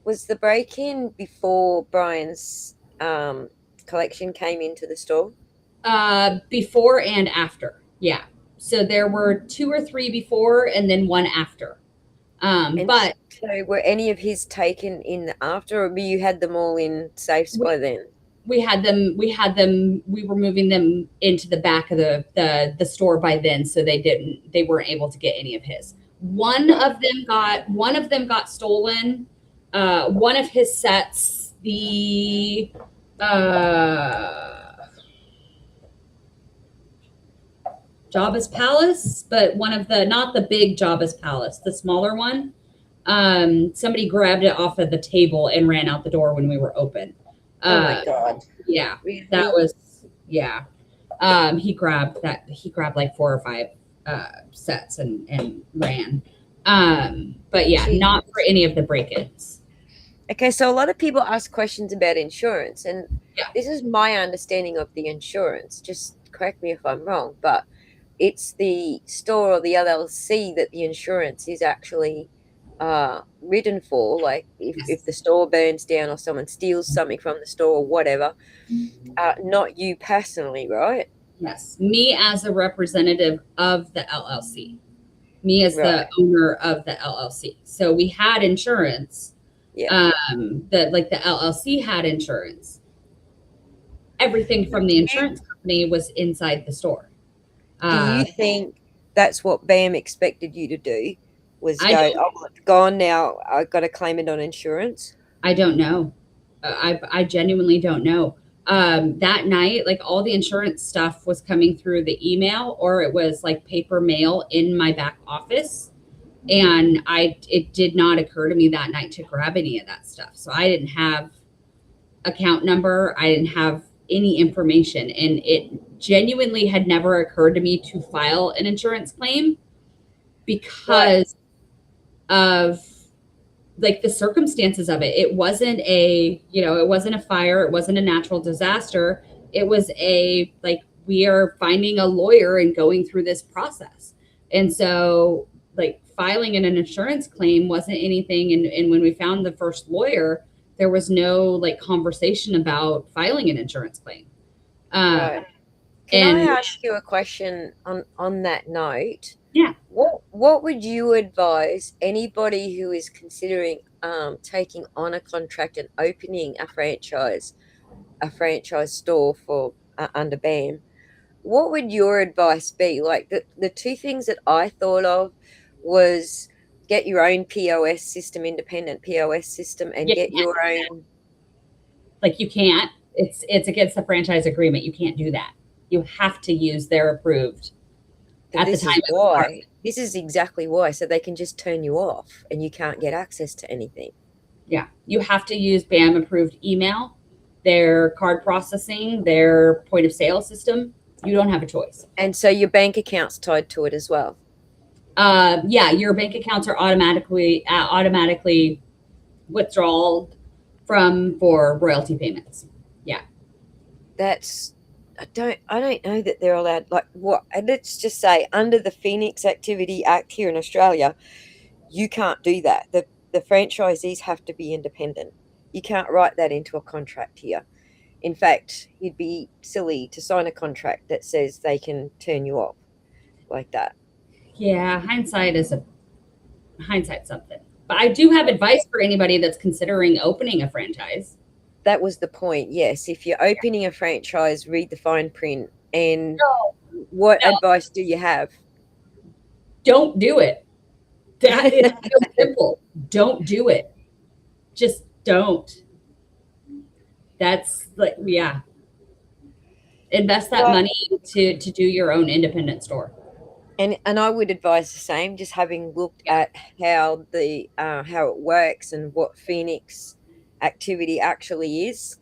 was the break-in before Brian's collection came into the store? Before and after, yeah. So there were 2 or 3 before and then 1 after. But so were any of his taken in the after, or you had them all in safes by then? We had them. We were moving them into the back of the store by then, so they weren't able to get any of his. One of them got stolen. One of his sets, the Jabba's Palace, but one of not the big Jabba's Palace, the smaller one. Somebody grabbed it off of the table and ran out the door when we were open. Oh my God. Yeah, that was, yeah. He grabbed 4 or 5 sets and ran. But yeah, not for any of the break-ins. Okay, so a lot of people ask questions about insurance, and this is my understanding of the insurance. Just correct me if I'm wrong, but it's the store or the LLC that the insurance is actually written for. If the store burns down or someone steals something from the store or whatever, not you personally, right? Yes, me as a representative of the LLC, me as the owner of the LLC. So we had insurance. Yeah. The LLC had insurance. Everything from the insurance company was inside the store. Do you think that's what BAM expected you to do? Was it's gone now, I've got to claim it on insurance? I don't know. I genuinely don't know. That night, all the insurance stuff was coming through the email, or it was paper mail in my back office. And it did not occur to me that night to grab any of that stuff. So I didn't have account number. I didn't have any information. And it genuinely had never occurred to me to file an insurance claim because of like the circumstances of it. It wasn't it wasn't a fire. It wasn't a natural disaster. It was like, we are finding a lawyer and going through this process. And so like filing an insurance claim wasn't anything. And when we found the first lawyer, there was no like conversation about filing an insurance claim. Right. Can I ask you a question on that note? Yeah. What would you advise anybody who is considering taking on a contract and opening a franchise store for under BAM? What would your advice be? Like the two things that I thought of was get your own POS system, independent POS system, and get your own. Like you can't. It's against the franchise agreement. You can't do that. You have to use their approved. At the time. This is exactly why. So they can just turn you off, and you can't get access to anything. Yeah, you have to use BAM approved email, their card processing, their point of sale system. You don't have a choice. And so your bank account's tied to it as well. Yeah, your bank accounts are automatically withdrawal for royalty payments. Yeah. I don't know that they're allowed, like what, and let's just say under the Phoenix Activity Act here in Australia, you can't do that. The franchisees have to be independent. You can't write that into a contract here. In fact, you'd be silly to sign a contract that says they can turn you off like that. Yeah, hindsight's something. But I do have advice for anybody that's considering opening a franchise. That was the point. Yes, if you're opening a franchise, read the fine print. And what advice do you have? Don't do it. That is so simple. Don't do it. Just don't. That's like, yeah. Invest that money to do your own independent store. And I would advise the same. Just having looked at how it works and what Phoenix Activity actually is,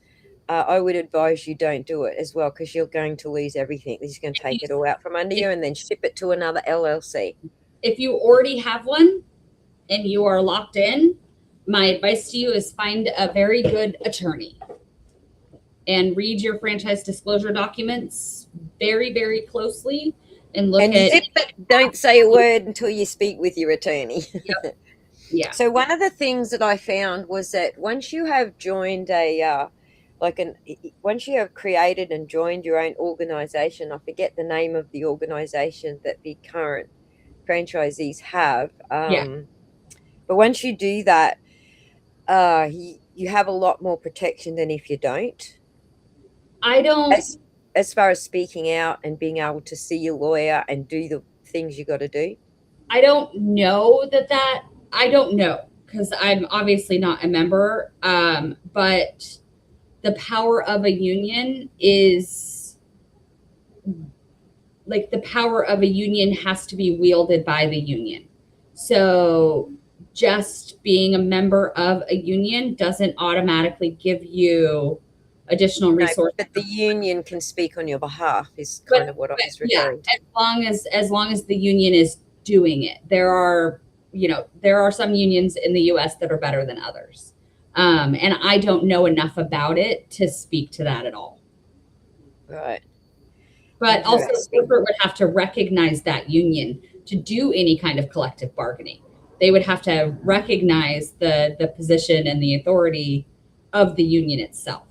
I would advise you don't do it as well, because you're going to lose everything. They're just going to take it all out from under you and then ship it to another LLC. If you already have one and you are locked in, my advice to you is find a very good attorney and read your franchise disclosure documents very, very closely and look at. Don't say a word until you speak with your attorney. Yep. Yeah. So one of the things that I found was that once you have joined once you have created and joined your own organization, I forget the name of the organization that the current franchisees have. But once you do that, you have a lot more protection than if you don't. I don't. As far as speaking out and being able to see your lawyer and do the things you got to do. I don't know that. I don't know, because I'm obviously not a member. But the power of a union is like the power of a union has to be wielded by the union. So just being a member of a union doesn't automatically give you additional resources. No, but the union can speak on your behalf is kind of what I was referring to. As long as the union is doing it. There are some unions in the US that are better than others. And I don't know enough about it to speak to that at all. Right. But also corporate would have to recognize that union to do any kind of collective bargaining. They would have to recognize the position and the authority of the union itself.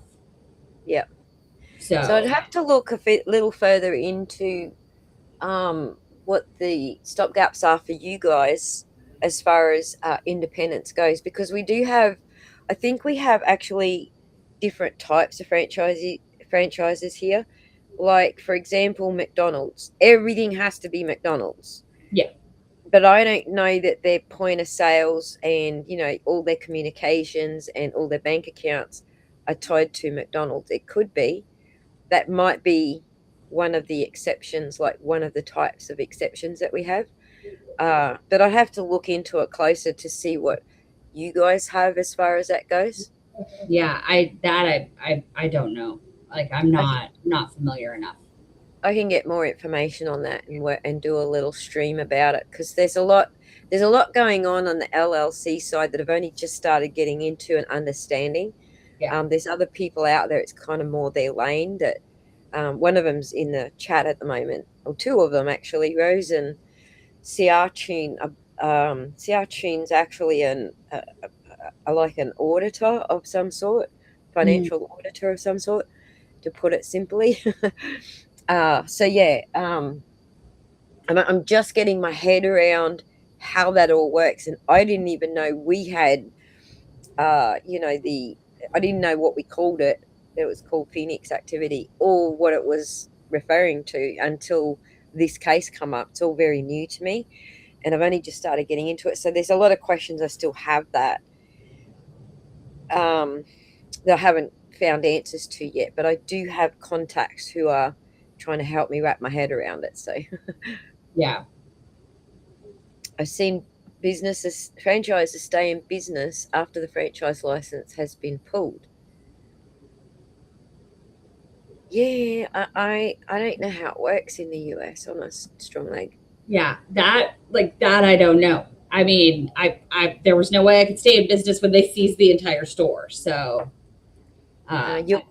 Yeah. So I'd have to look a little further into what the stopgaps are for you guys as far as independence goes, because I think we have actually different types of franchises here. Like, for example, McDonald's. Everything has to be McDonald's. Yeah. But I don't know that their point of sales and, all their communications and all their bank accounts are tied to McDonald's. It could be. That might be one of the exceptions, like one of the types of exceptions that we have. But I'd have to look into it closer to see what you guys have as far as that goes. Yeah, I don't know. Like I'm not familiar enough. I can get more information on that and work and do a little stream about it, because there's a lot going on the LLC side that I've only just started getting into and understanding. Yeah. There's other people out there, it's kind of more their lane. That one of them's in the chat at the moment, or two of them actually, Rose and Siartune. Siartune's actually like an auditor of some sort, financial auditor of some sort, to put it simply. So yeah, I'm just getting my head around how that all works, and I didn't even know we had, I didn't know what we called it. It was called Phoenix Activity, or what it was referring to, until this case come up. It's all very new to me, and I've only just started getting into it. So there's a lot of questions I still have that I haven't found answers to yet, but I do have contacts who are trying to help me wrap my head around it. So Yeah. I've seen franchises stay in business after the franchise license has been pulled. Yeah, I don't know how it works in the US on a strong leg. Yeah, that I don't know. I mean, I there was no way I could stay in business when they seized the entire store. So You're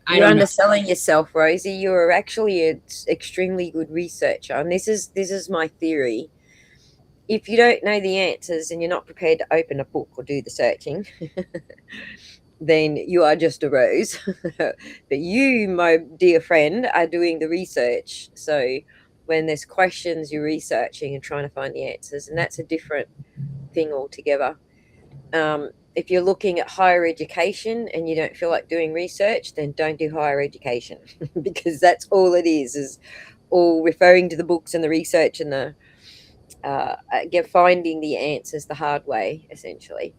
I don't know. underselling yourself, Rosie. You are actually an extremely good researcher, and this is my theory. If you don't know the answers and you're not prepared to open a book or do the searching, then you are just a rose. But you, my dear friend, are doing the research. So when there's questions, you're researching and trying to find the answers, and that's a different thing altogether. If you're looking at higher education and you don't feel like doing research, then don't do higher education, because that's all it is all referring to the books and the research and the finding the answers the hard way, essentially.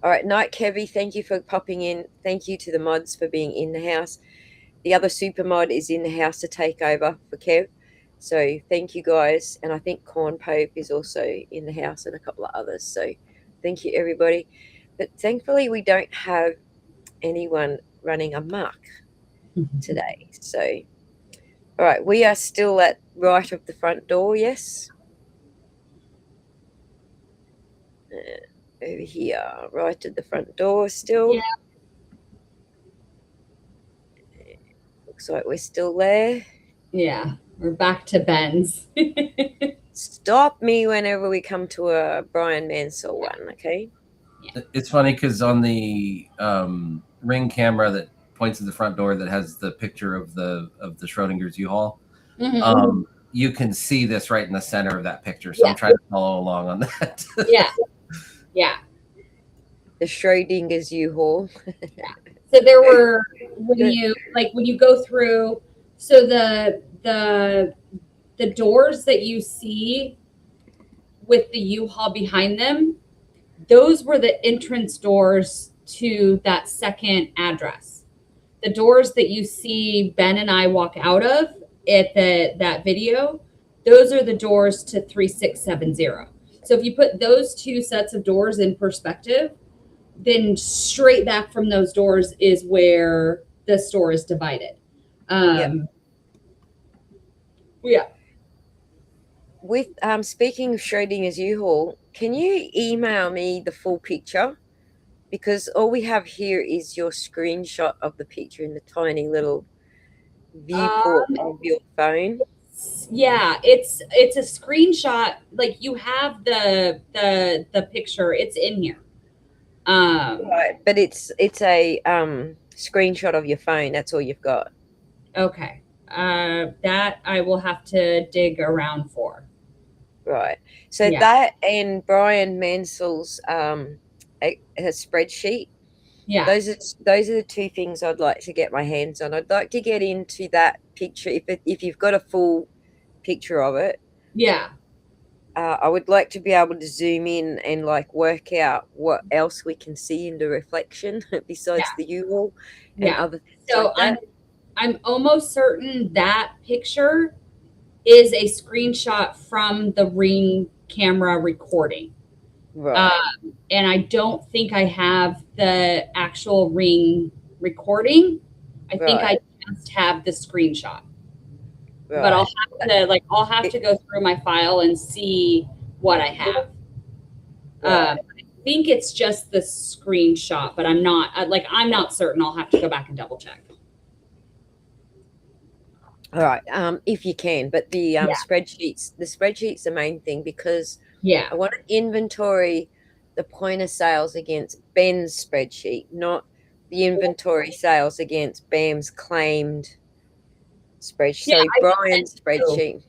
All right, Night Kevy, thank you for popping in. Thank you to the mods for being in the house. The other super mod is in the house to take over for Kev. So thank you guys. And I think Corn Pope is also in the house, and a couple of others. So thank you, everybody. But thankfully, we don't have anyone running amok today. So, all right, we are still at right of the front door, yes? Over here, right at the front door still. Yeah. Looks like we're still there. Yeah, we're back to Ben's. Stop me whenever we come to a Brian Mansell one, okay? It's funny because on the Ring camera that points to the front door that has the picture of the Schrodinger's U-Haul, you can see this right in the center of that picture. So I'm trying to follow along on that. Yeah. The Schrodinger's U-Haul. So there were when you go through, so the doors that you see with the U-Haul behind them, those were the entrance doors to that second address. The doors that you see Ben and I walk out of at that video, those are the doors to 3670. So if you put those two sets of doors in perspective, then straight back from those doors is where the store is divided. Yeah. With speaking of Schrodinger's U-Haul, can you email me the full picture? Because all we have here is your screenshot of the picture in the tiny little viewport of your phone. Yeah, it's a screenshot. Like you have the picture. It's in here. Right, but it's a screenshot of your phone. That's all you've got. Okay. That I will have to dig around for. Right. So that and Brian Mansell's a spreadsheet. Yeah. Those are the two things I'd like to get my hands on. I'd like to get into that picture if you've got a full picture of it. Yeah. I would like to be able to zoom in and like work out what else we can see in the reflection besides the U-Haul and other things. So like that. I'm almost certain that picture is a screenshot from the Ring camera recording. Right. And I don't think I have the actual Ring recording. I think I Right. just have the screenshot. But Right. I'll have to go through my file and see what I have. Right. I think it's just the screenshot, but I'm not certain. I'll have to go back and double check. All right. If you can, but the Yeah. spreadsheet's the main thing, because Yeah. I want to inventory the point of sales against Ben's spreadsheet, not the inventory sales against Bam's claimed spreadsheet. Yeah, Sorry, I Brian's can send you. spreadsheet.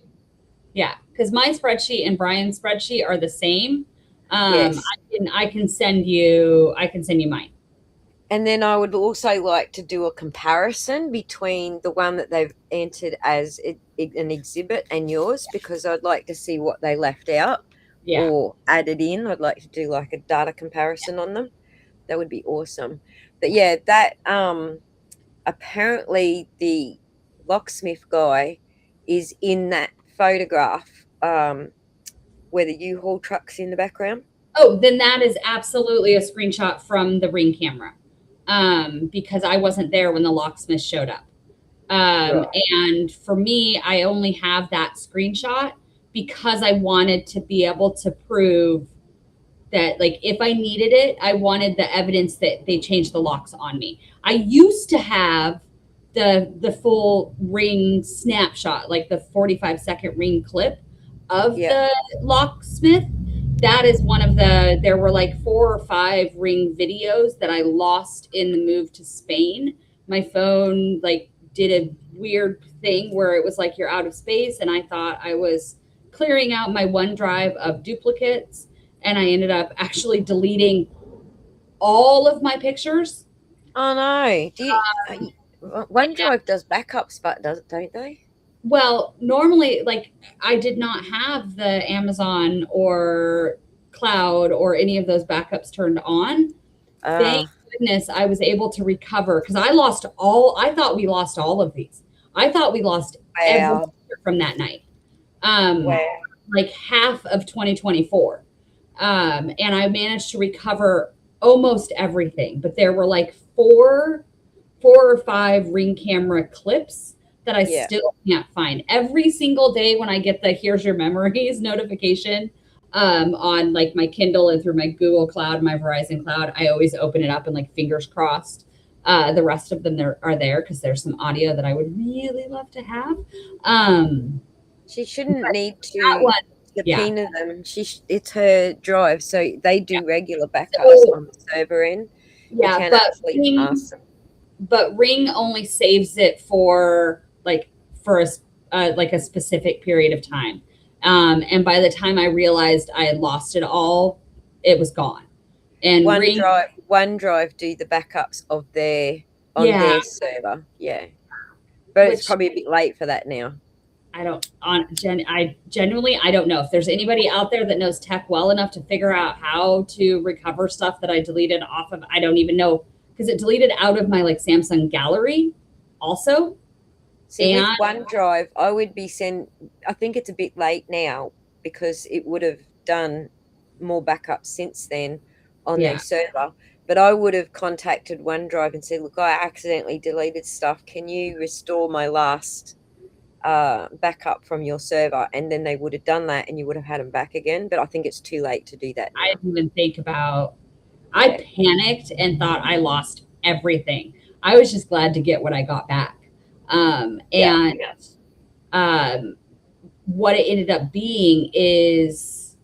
Yeah, because my spreadsheet and Brian's spreadsheet are the same. Yes. I can send you mine. And then I would also like to do a comparison between the one that they've entered as an exhibit and yours, because I'd like to see what they left out Yeah. or added in. I'd like to do like a data comparison on them. That would be awesome. But yeah, that apparently the locksmith guy is in that photograph where the U-Haul truck's in the background. Oh, then that is absolutely a screenshot from the Ring camera. Because I wasn't there when the locksmith showed up. Right. And for me, I only have that screenshot because I wanted to be able to prove that, like, if I needed it, I wanted the evidence that they changed the locks on me. I used to have the full Ring snapshot, like the 45-second Ring clip of Yeah. the locksmith. That is one of there were like 4 or 5 Ring videos that I lost in the move to Spain. My phone like did a weird thing where it was like you're out of space, and I thought I was clearing out my OneDrive of duplicates, and I ended up actually deleting all of my pictures. Oh no. Do you, OneDrive does backups, but don't they? Well, normally, like, I did not have the Amazon or cloud or any of those backups turned on. Thank goodness I was able to recover, because I thought we lost all of these. I thought we lost every from that night. Like half of 2024. And I managed to recover almost everything, but there were like 4 or 5 Ring camera clips that I still can't find. Every single day when I get the "Here's Your Memories" notification on like my Kindle and through my Google Cloud, my Verizon Cloud, I always open it up and, like, fingers crossed, the rest of them are there, because there's some audio that I would really love to have. She shouldn't need to subpoena them. It's her drive, so they do regular backups on the server end. Yeah, you can actually ask them. But Ring only saves it for a specific period of time. And by the time I realized I had lost it all, it was gone. And OneDrive do the backups of their server. Yeah. But it's probably a bit late for that now. I genuinely don't know if there's anybody out there that knows tech well enough to figure out how to recover stuff that I deleted off of. I don't even know, because it deleted out of my like Samsung gallery also. See, with OneDrive, I would be I think it's a bit late now, because it would have done more backups since then on their server. But I would have contacted OneDrive and said, look, I accidentally deleted stuff. Can you restore my last backup from your server? And then they would have done that, and you would have had them back again. But I think it's too late to do that now. I didn't even think about. I panicked and thought I lost everything. I was just glad to get what I got back. What it ended up being is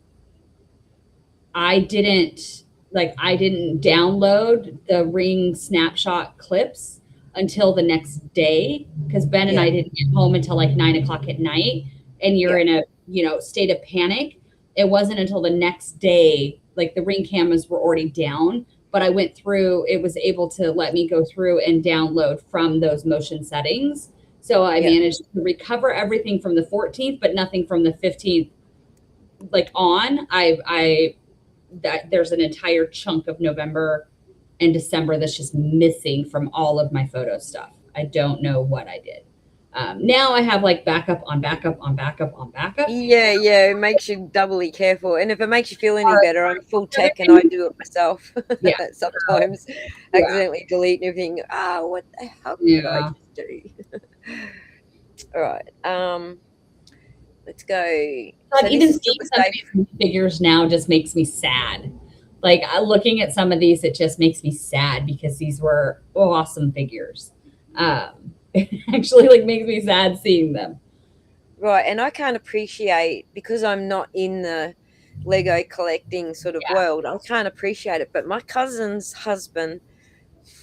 I didn't download the Ring snapshot clips until the next day, because Ben and I didn't get home until like 9 o'clock at night, and you're in a state of panic. It wasn't until the next day, like the Ring cameras were already down, but I went through, it was able to let me go through and download from those motion settings. So I managed to recover everything from the 14th, but nothing from the 15th. Like on, there's an entire chunk of November and December that's just missing from all of my photo stuff. I don't know what I did. Now I have like backup on backup on backup on backup. Yeah, it makes you doubly careful. And if it makes you feel any Or better, I'm full other tech and I things. do it myself. Yeah. Sometimes Yeah. accidentally delete everything. What the hell did I Yeah. just do? All right. Let's go. Like So this even is seeing super some of safe. these figures now just makes me sad. Like looking at some of these, it just makes me sad because these were awesome figures. It actually like makes me sad seeing them. Right, and I can't appreciate because I'm not in the Lego collecting sort of Yeah. world. I can't appreciate it. But my cousin's husband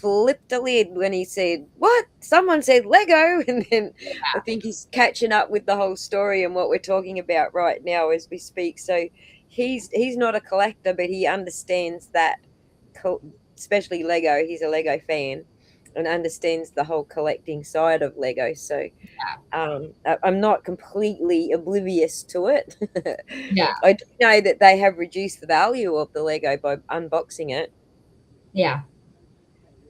flipped the lid when he said, "What? Someone said Lego," and then I think he's catching up with the whole story and what we're talking about right now as we speak. So he's not a collector, but he understands that, especially Lego. He's a Lego fan and understands the whole collecting side of Lego. So I'm not completely oblivious to it. Yeah. I do know that they have reduced the value of the Lego by unboxing it. Yeah.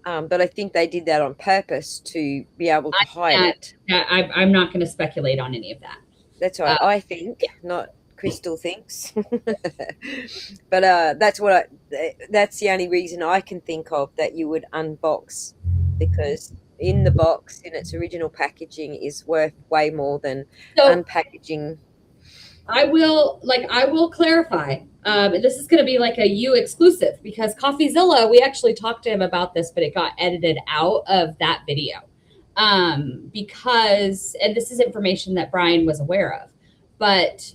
But I think they did that on purpose to be able to hide And it. I'm not going to speculate on any of that. That's right. I think, Yeah. not Crystal thinks. But that's the only reason I can think of that you would unbox, because in the box in its original packaging is worth way more than So unpackaging. I will clarify. This is going to be like a you exclusive because CoffeeZilla, we actually talked to him about this, but it got edited out of that video. Because, and this is information that Brian was aware of, but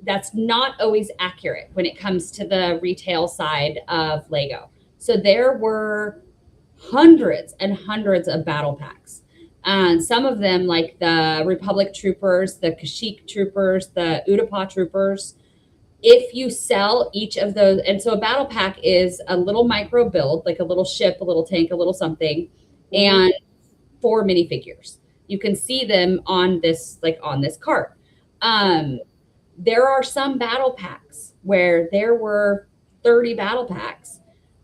that's not always accurate when it comes to the retail side of Lego. So there were hundreds and hundreds of battle packs. And some of them, like the Republic Troopers, the Kashyyyk Troopers, the Utapau Troopers, if you sell each of those, and so a battle pack is a little micro build, like a little ship, a little tank, a little something, and 4 minifigures. You can see them on this, like on this cart. There are some battle packs where there were 30 battle packs,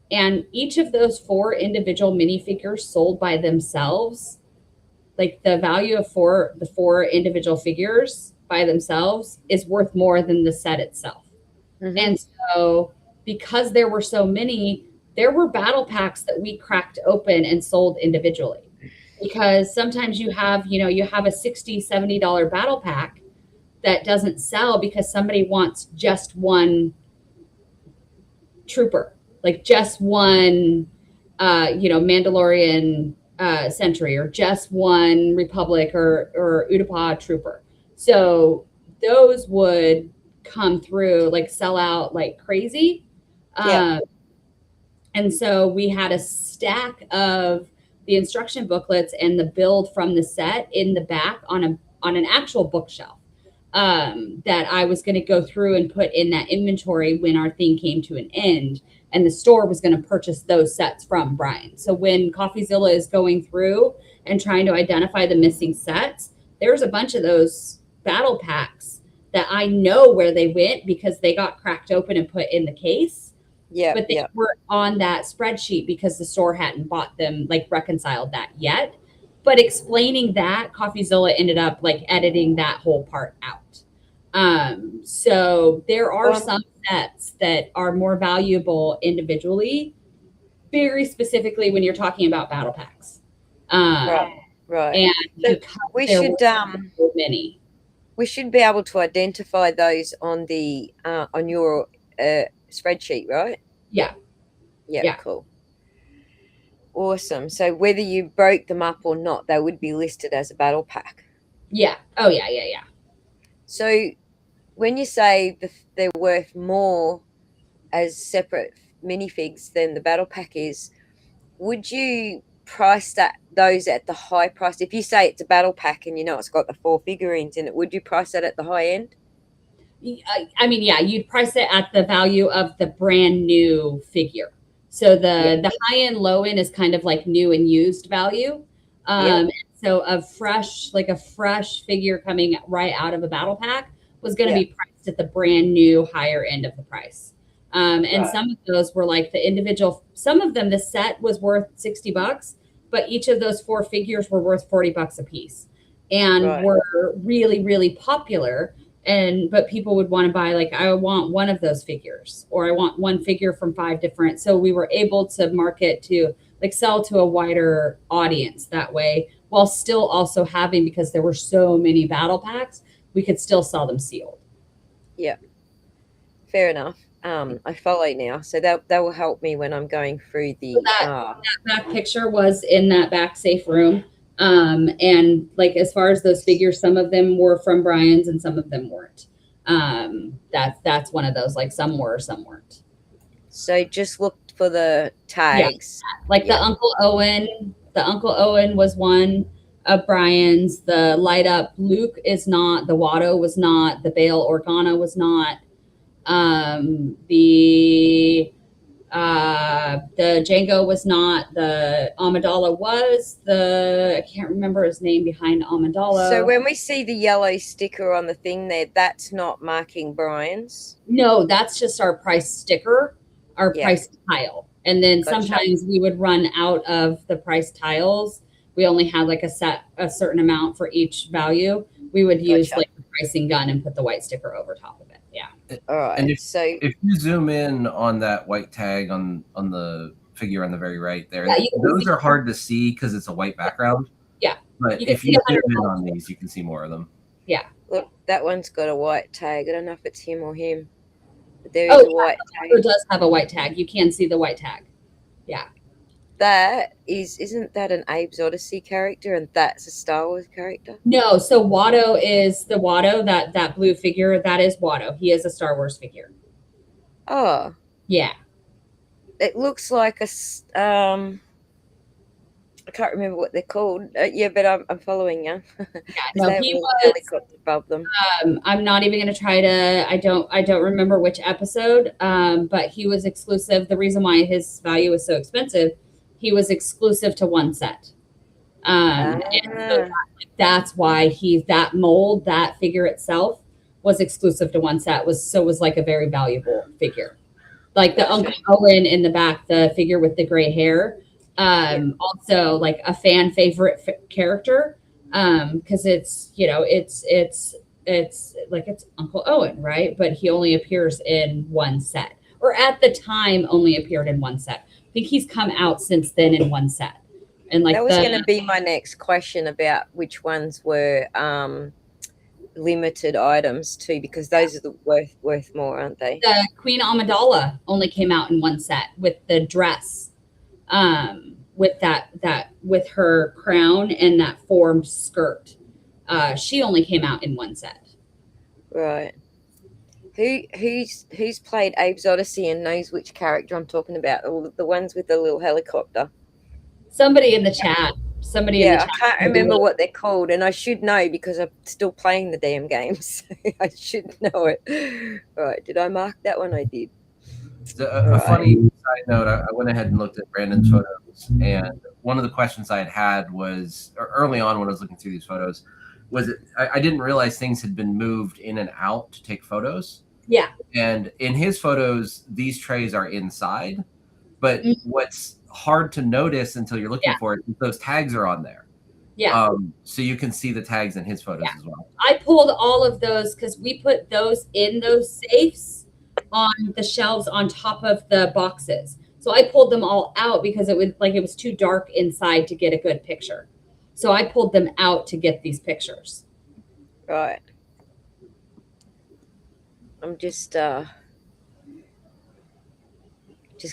and each of those 4 individual minifigures sold by themselves, like the value of the 4 individual figures by themselves is worth more than the set itself. Mm-hmm. And so because there were so many, there were battle packs that we cracked open and sold individually. Because sometimes you have a $60, $70 battle pack that doesn't sell because somebody wants just one trooper, like just one Mandalorian sentry, or just one Republic or Utapau trooper. So those would come through, like sell out like crazy. Yeah. And so we had a stack of the instruction booklets and the build from the set in the back on an actual bookshelf that I was going to go through and put in that inventory when our thing came to an end. And the store was going to purchase those sets from Brian. So when CoffeeZilla is going through and trying to identify the missing sets, there's a bunch of those battle packs that I know where they went because they got cracked open and put in the case. Yeah. But they weren't on that spreadsheet because the store hadn't bought them, like reconciled that yet. But explaining that, CoffeeZilla ended up like editing that whole part out. So there are some sets that are more valuable individually, very specifically when you're talking about battle packs. Right. And so we should so many. We should be able to identify those on the on your spreadsheet, right? Yeah. Cool. Awesome. So whether you broke them up or not, they would be listed as a battle pack. Yeah. Oh yeah. So when you say they're worth more as separate minifigs than the battle pack is, would you price those at the high price? If you say it's a battle pack and it's got the 4 figurines in it, would you price that at the high end? I mean, yeah, you'd price it at the value of the brand new figure. So the high end, low end is kind of like new and used value. So a fresh figure coming right out of a battle pack was going to be priced at the brand new higher end of the price. And some of those were like the individual, some of them, the set was worth $60, but each of those 4 figures were worth $40 a piece. and Right. were really, really popular. But people would want to buy, like, I want one of those figures, or I want one figure from 5 different. So we were able to market to, like, sell to a wider audience that way, while still also having, because there were so many battle packs, we could still sell them sealed. Yeah. Fair enough. I follow now, so that will help me when I'm going through So the. that back picture was in that back safe room. And like, as far as those figures, some of them were from Brian's and some of them weren't. That's one of those, like, some were, some weren't. So just look for the tags. Like Yeah. the Uncle Owen was one of Brian's. The light up Luke is not. The Watto was not. The Bail Organa was not. The Django was not. The Amidala was. I can't remember his name behind Amidala. So when we see the yellow sticker on the thing there, that's not marking Brian's. No, that's just our price sticker, our price tile. And then sometimes we would run out of the price tiles. We only had like a certain amount for each value. We would use like the pricing gun and put the white sticker over top of it. Yeah. All right. And if you zoom in on that white tag on the figure on the very right there, those are hard to see because it's a white background. Yeah. But if you zoom in on these, you can see more of them. Yeah. Look, that one's got a white tag. I don't know if it's him or him. But there is a white tag. It does have a white tag. You can see the white tag. Yeah. That isn't that an Abe's Odyssey character, and that's a Star Wars character? No, so Watto is the Watto, that blue figure, that is Watto. He is a Star Wars figure. Oh. Yeah. It looks like a I can't remember what they're called. Yeah, but I'm following you. Yeah, no, he was helicopter above them. I'm not even going to try to. I don't remember which episode. But he was exclusive. The reason why his value was so expensive, he was exclusive to one set. And so that's why that mold, that figure itself, was exclusive to one set. Was like a very valuable figure. Like the Uncle Owen in the back, the figure with the gray hair. Also like a fan favorite character, because it's like, it's Uncle Owen, right? But he only appears in one set, or at the time only appeared in one set. I think he's come out since then in one set. And like, that was going to be my next question about which ones were limited items too, because those are the worth more, aren't they? The Queen Amidala only came out in one set with the dress. With that with her crown and that formed skirt. She only came out in one set. Right. Who's played Abe's Odyssey and knows which character I'm talking about? The ones with the little helicopter. Somebody in the chat. Somebody in the chat. I can't remember what they're called, and I should know because I'm still playing the damn games. So I should know it. Right. Did I mark that one? I did. A funny side note, I went ahead and looked at Brandon's photos, and one of the questions I had was, early on when I was looking through these photos, was I didn't realize things had been moved in and out to take photos. Yeah. And in his photos, these trays are inside, but what's hard to notice until you're looking for it is those tags are on there. Yeah. So you can see the tags in his photos as well. I pulled all of those because we put those in those safes on the shelves on top of the boxes. So I pulled them all out because it was too dark inside to get a good picture. So I pulled them out to get these pictures. Right. I'm just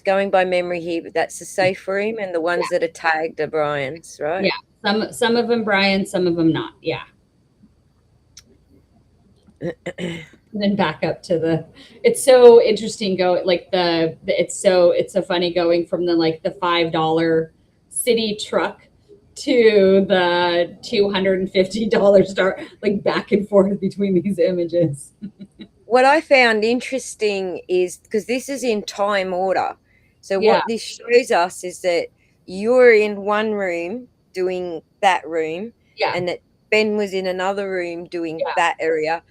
going by memory here, but that's the safe room, and the ones that are tagged are Brian's, right? Yeah. Some of them Brian, some of them not. Yeah. And then back up to it's so interesting it's so funny going from the $5 city truck to the $250 star, like back and forth between these images. What I found interesting is, because this is in time order, so what this shows us is that you're in one room doing that room, and that Ben was in another room doing that area.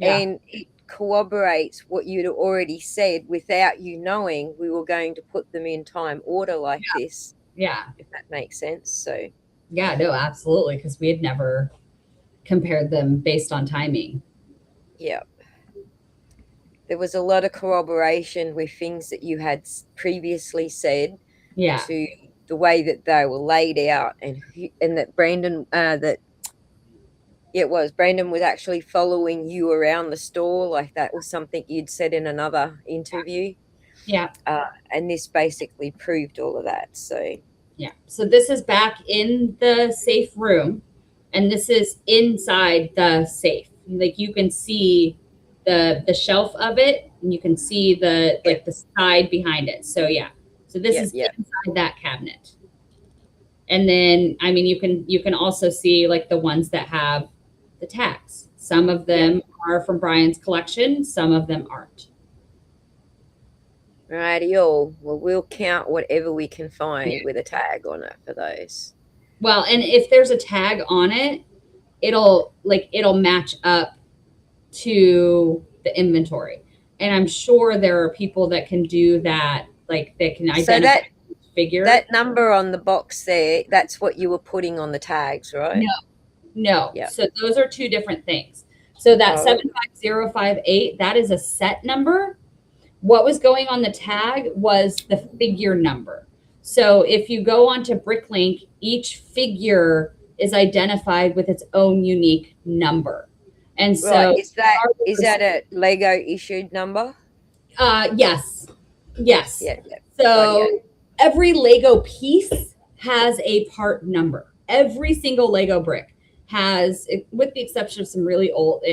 And it corroborates what you'd already said without you knowing we were going to put them in time order like this. Yeah. If that makes sense. So yeah, no, absolutely. Because we had never compared them based on timing. Yeah. There was a lot of corroboration with things that you had previously said Yeah. to the way that they were laid out, and that Brandon it was Brandon was actually following you around the store, like that was something you'd said in another interview. Yeah. And this basically proved all of that. So yeah. So this is back in the safe room, and this is inside the safe. Like you can see the shelf of it, and you can see the like the side behind it. So yeah. So this is inside that cabinet. And then I mean you can also see like the ones that have the tags. Some of them are from Brian's collection, some of them aren't. Rightio. Well, we'll count whatever we can find with a tag on it for those. Well, and if there's a tag on it, it'll match up to the inventory. And I'm sure there are people that can do that, like they can identify so that figure. That number on the box there, that's what you were putting on the tags, right? No. Yeah. So those are two different things. So that 75058, that is a set number. What was going on the tag was the figure number. So if you go onto Bricklink, each figure is identified with its own unique number. And so is that a Lego issued number? Yes. Yeah. So every Lego piece has a part number. Every single Lego brick has, with the exception of some really old,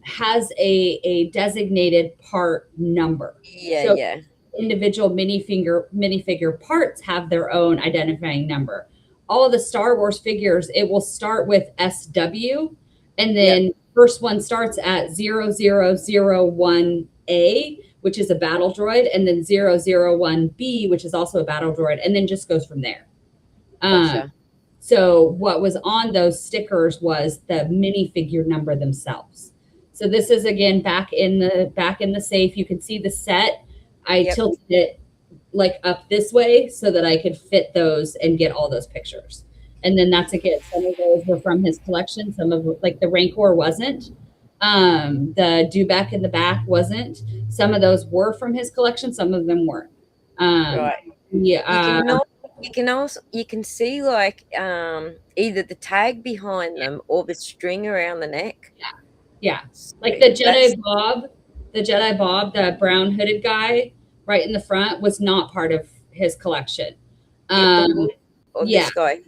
has a designated part number. So individual minifigure parts have their own identifying number. All of the Star Wars figures, it will start with SW, and then first one starts at 0001A, which is a battle droid, and then 001B, which is also a battle droid, and then just goes from there. Gotcha. So what was on those stickers was the minifigure number themselves. So this is again back in the safe. You can see the set. I tilted it like up this way so that I could fit those and get all those pictures. And then that's again, some of those were from his collection. Some of like the Rancor wasn't. The Dewback in the back wasn't. Some of those were from his collection. Some of them weren't. Right. Yeah. You can see like either the tag behind them or the string around the neck. Yeah. Like the Jedi Bob, the brown hooded guy right in the front was not part of his collection. This guy.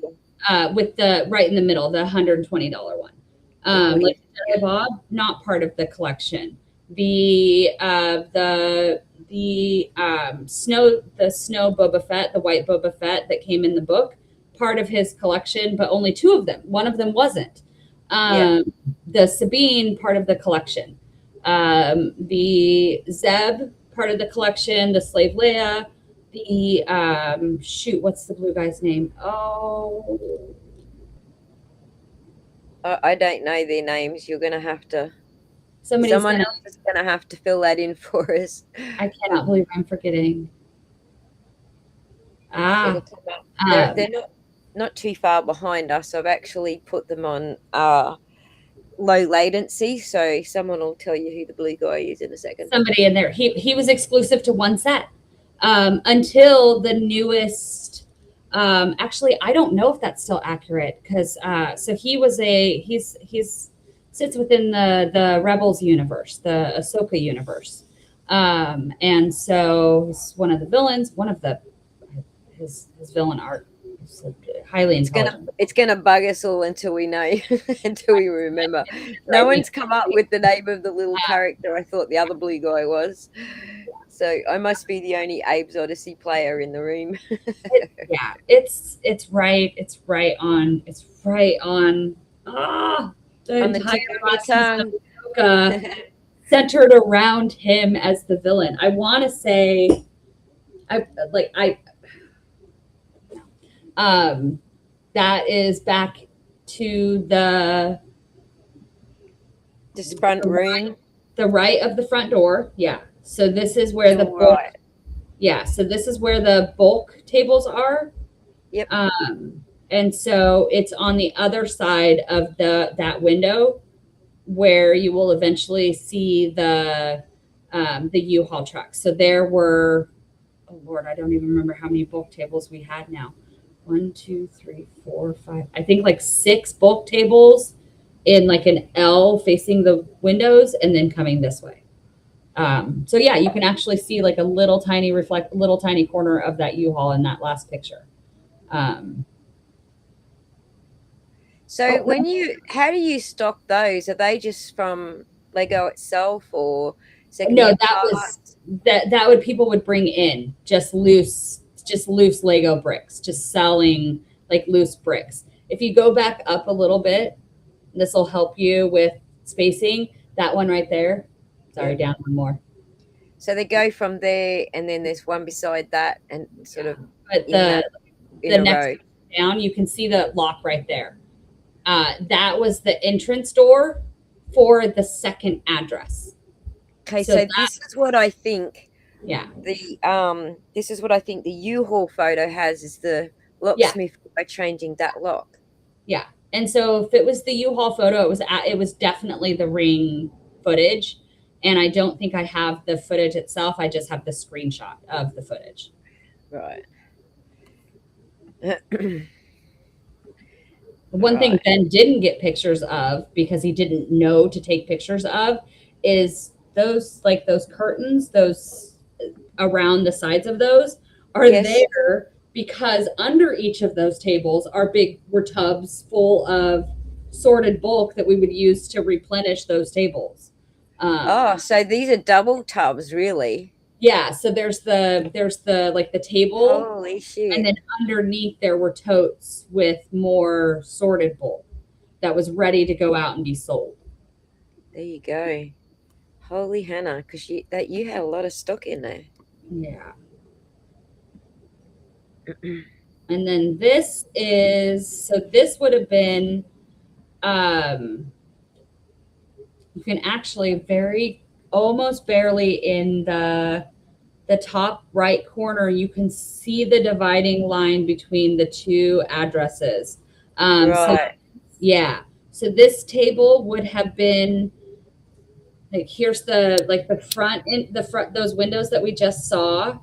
With the right in the middle, the $120 one. Like Jedi Bob, not part of the collection. The snow Boba Fett, the white Boba Fett that came in the book, part of his collection, but only two of them. One of them wasn't. The Sabine, part of the collection. The Zeb, part of the collection. The Slave Leia. The what's the blue guy's name? Oh, I don't know their names. You're gonna have to. Someone else is gonna have to fill that in for us. I cannot believe I'm forgetting. They're not too far behind us. I've actually put them on low latency, so someone will tell you who the blue guy is in a second. Somebody in there. He was exclusive to one set until the newest. Actually, I don't know if that's still accurate because so he's sits within the Rebels universe, the Ahsoka universe, and so he's one of the villains. One of his villain art is highly intelligent. It's gonna bug us all until we know, until we remember. No one's come up with the name of the little character I thought the other blue guy was. So I must be the only Abe's Odyssey player in the room. It's right on. The entire process of centered around him as the villain. I want to say, that is back to this front room, the right of the front door. Yeah. So this is where the bulk. Yeah. So this is where the bulk tables are. Yep. And so it's on the other side of that window where you will eventually see the U-Haul truck. So there were, oh Lord, I don't even remember how many bulk tables we had now. 1, 2, 3, 4, 5. I think like 6 bulk tables in like an L facing the windows and then coming this way. So yeah, you can actually see like a little tiny corner of that U-Haul in that last picture. So how do you stock those? Are they just from Lego itself or No, secondhand parts? that would people would bring in just loose Lego bricks, just selling like loose bricks. If you go back up a little bit, this will help you with spacing. That one right there. Sorry, down one more. So they go from there, and then there's one beside that, and sort of But in the a next row. down, you can see the lock right there. That was the entrance door for the second address. Okay, so this is what I think. Yeah. This is what I think the U-Haul photo has is the locksmith by changing that lock. Yeah. And so if it was the U-Haul photo, it was definitely the ring footage. And I don't think I have the footage itself. I just have the screenshot of the footage. Right. One thing Ben didn't get pictures of because he didn't know to take pictures of is those curtains, those around the sides of those are there because under each of those tables were tubs full of sorted bulk that we would use to replenish those tables. So these are double tubs, really? Yeah. So there's the table. Holy shit. And then underneath there were totes with more sorted bulk that was ready to go out and be sold. There you go. Holy Hannah, because you had a lot of stock in there. Yeah. And then this would have been, you can actually almost barely in the top right corner, you can see the dividing line between the two addresses. Right. So this table would have been like, here's the front, those windows that we just saw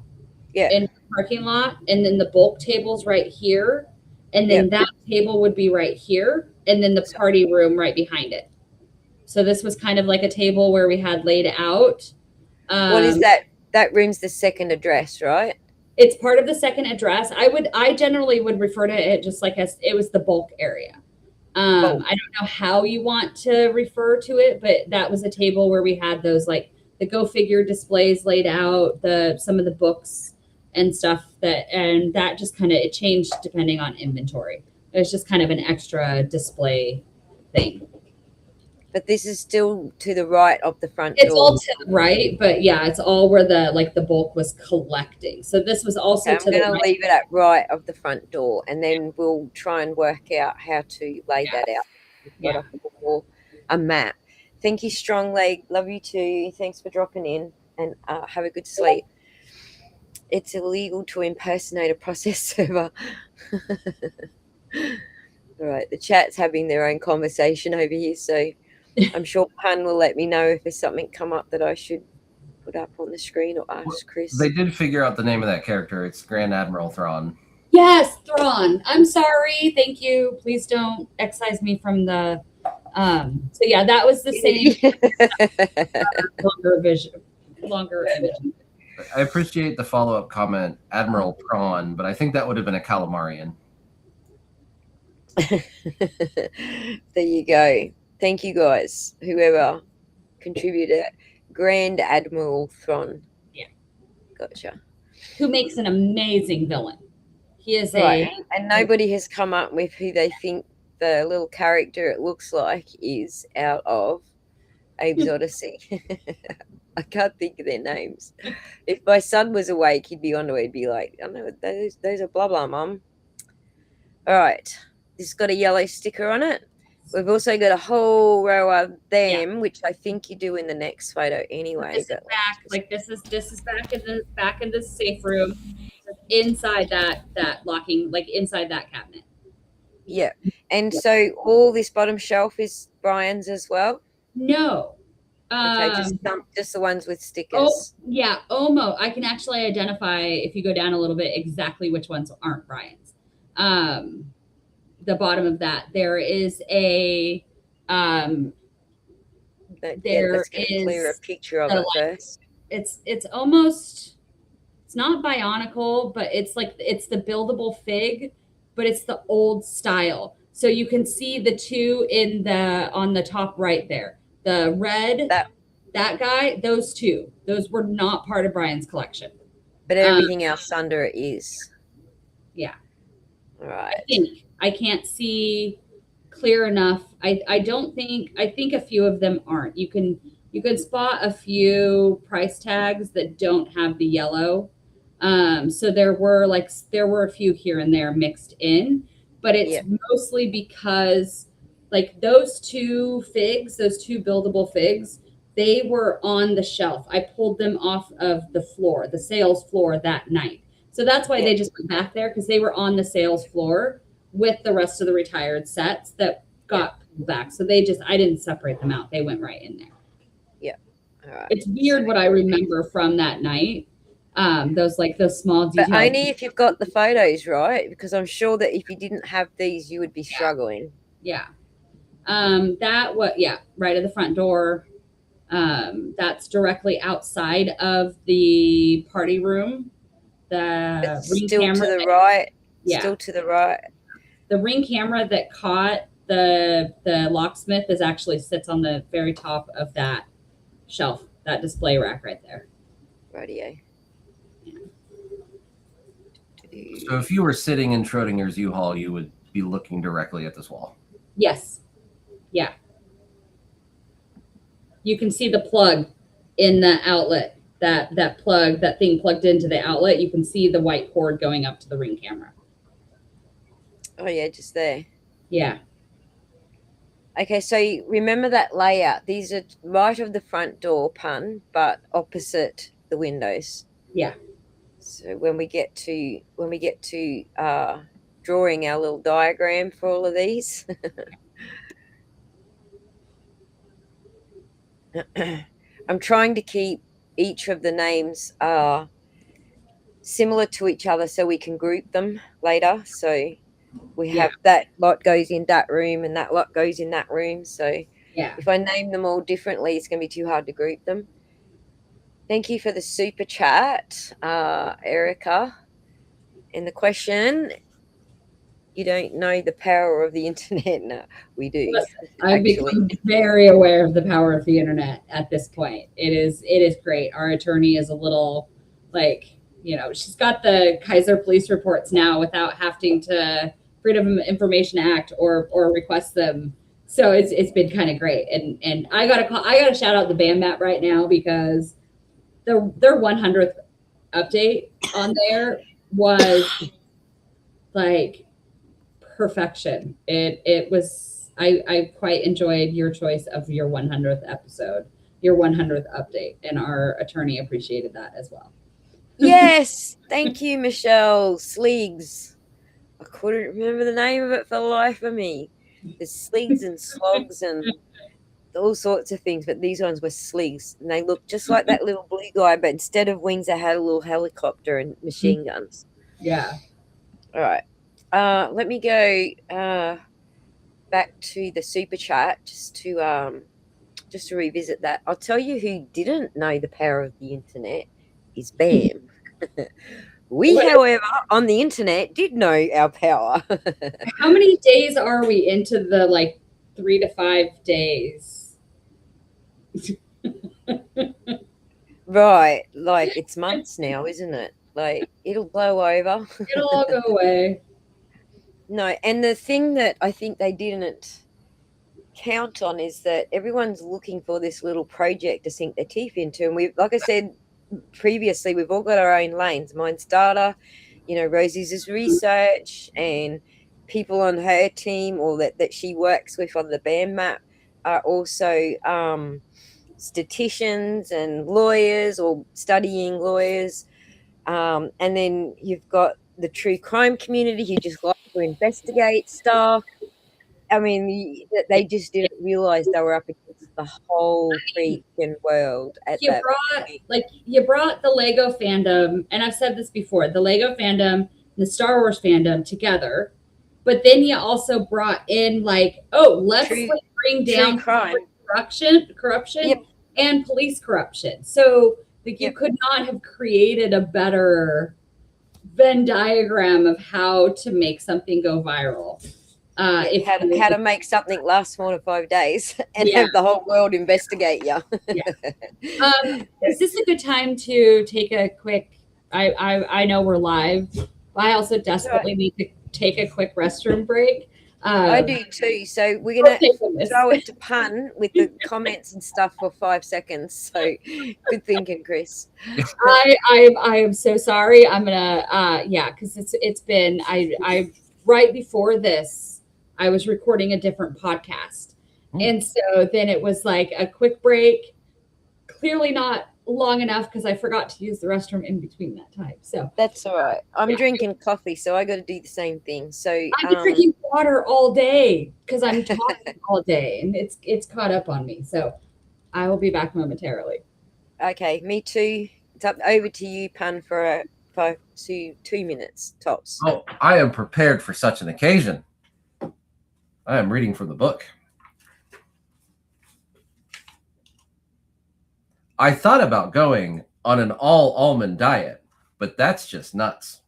in the parking lot, and then the bulk table's right here, and then that table would be right here, and then the party room right behind it. So this was kind of like a table where we had laid out. What is that? That room's the second address, right? It's part of the second address. I generally would refer to it just like as it was the bulk area. I don't know how you want to refer to it, but that was a table where we had those like the Go Figure displays laid out, some of the books and stuff and that just kind of, it changed depending on inventory. It was just kind of an extra display thing. But this is still to the right of the front door. It's all to the right, but yeah, it's all where the bulk was collecting. So this was also to the right. I'm going to leave it at right of the front door, and then we'll try and work out how to lay that out. We've got a map. Thank you, Strong Leg. Love you too. Thanks for dropping in, and have a good sleep. It's illegal to impersonate a process server. All right, the chat's having their own conversation over here, so I'm sure Pun will let me know if there's something come up that I should put up on the screen or ask Chris. They did figure out the name of that character. It's Grand Admiral Thrawn. Yes, Thrawn. I'm sorry. Thank you. Please don't excise me from the. So yeah, that was the same. Longer image. I appreciate the follow-up comment, Admiral Prawn, but I think that would have been a calamarian. There you go. Thank you guys, whoever contributed. Grand Admiral Thrawn. Yeah. Gotcha. Who makes an amazing villain. He is and nobody has come up with who they think the little character it looks like is out of Abe's Odyssey. I can't think of their names. If my son was awake, he'd be onto it. He'd be like, I know those are blah blah, Mum. All right. This has got a yellow sticker on it. We've also got a whole row of them, which I think you do in the next photo anyway. This is back. Like this is back in the safe room, inside that locking, like inside that cabinet. Yeah. And so all this bottom shelf is Brian's as well? No. Okay, just the ones with Oh, stickers. yeah, Omo. I can actually identify, if you go down a little bit, exactly which ones aren't Brian's. The bottom of that, there is a Let's get a clearer picture of it first. It's almost, it's not Bionicle, but it's like, it's the buildable fig, but it's the old style. So you can see the two on the top right there. The red, that guy, those two, those were not part of Brian's collection. But everything else under it is. Yeah. All right. I can't see clear enough. I think a few of them aren't. You can spot a few price tags that don't have the yellow. So there were a few here and there mixed in, but it's mostly because like those two buildable figs, they were on the shelf. I pulled them off of the floor, the sales floor that night. So that's why they just went back there, because they were on the sales floor with the rest of the retired sets that got pulled back. So I didn't separate them out. They went right in there. Yeah. All right. It's weird what I remember from that night. Those small details. But only if you've got the photos, right? Because I'm sure that if you didn't have these, you would be struggling. Yeah. Right at the front door. That's directly outside of the party room. The ring still camera to the right. Yeah. Still to the right. The ring camera that caught the locksmith actually sits on the very top of that shelf, that display rack right there. Radio. So if you were sitting in Schrodinger's U-Haul, you would be looking directly at this wall. Yes. Yeah. You can see the plug in the outlet. That thing plugged into the outlet. You can see the white cord going up to the ring camera. Oh yeah, just there. Yeah. Okay, so remember that layout. These are right of the front door, pun, but opposite the windows. Yeah. So when we get to drawing our little diagram for all of these. I'm trying to keep each of the names similar to each other so we can group them later. So we have that lot goes in that room and that lot goes in that room. So if I name them all differently, it's going to be too hard to group them. Thank you for the super chat, Erica. And the question, you don't know the power of the internet? No, we do. I've become very aware of the power of the internet at this point. It is great. Our attorney is a little she's got the Kaiser police reports now without having to Freedom of Information Act or request them. So it's been kind of great. And I gotta shout out the BAMMAP right now, because their 100th update on there was like perfection. It was, I quite enjoyed your choice of your 100th episode, your 100th update, and our attorney appreciated that as well. Yes, thank you, Michelle. Sleegs. I couldn't remember the name of it for the life of me. There's sleegs and slogs and all sorts of things, but these ones were sleegs, and they looked just like that little blue guy, but instead of wings, they had a little helicopter and machine guns. Yeah. All right. Let me go back to the super chat just to revisit that. I'll tell you who didn't know the power of the internet is Bam. We, however, on the internet did know our power. How many days are we into the 3 to 5 days? Right. It's months now, isn't it? It'll blow over. It'll all go away. No, and the thing that I think they didn't count on is that everyone's looking for this little project to sink their teeth into. And we've, like I said previously, we've all got our own lanes. Mine's data, Rosie's is research, and people on her team or that she works with on the BAMMAP are also statisticians and lawyers or studying lawyers. And then you've got the true crime community who just like to investigate stuff. I mean, they just didn't realize they were up against the whole freaking world at You that brought point. you brought the Lego fandom, and I've said this before, the Lego fandom and the Star Wars fandom together, but then you also brought in like, oh, let's True- like bring true down crime. corruption, Yep. and police corruption. So like you Yep. could not have created a better Venn diagram of how to make something go viral. If How to make something last 4 to 5 days and Yeah. have the whole world investigate you. Is this a good time to take a quick? I know we're live, but I also desperately need to take a quick restroom break. I do too. So we're gonna Okay, goodness. throw it to pun with the comments and stuff for 5 seconds. So good thinking, Chris. I am so sorry. I'm gonna because it's been I right before this I was recording a different podcast, and so then it was like a quick break. Clearly not long enough because I forgot to use the restroom in between that time. So That's all right. I'm drinking coffee, so I got to do the same thing. So I've been drinking water all day because I'm talking all day, and it's caught up on me. So I will be back momentarily. Okay, me too. It's up over to you, Pun, for 2 minutes tops. Oh, I am prepared for such an occasion. I am reading from the book. I thought about going on an all almond diet, but that's just nuts.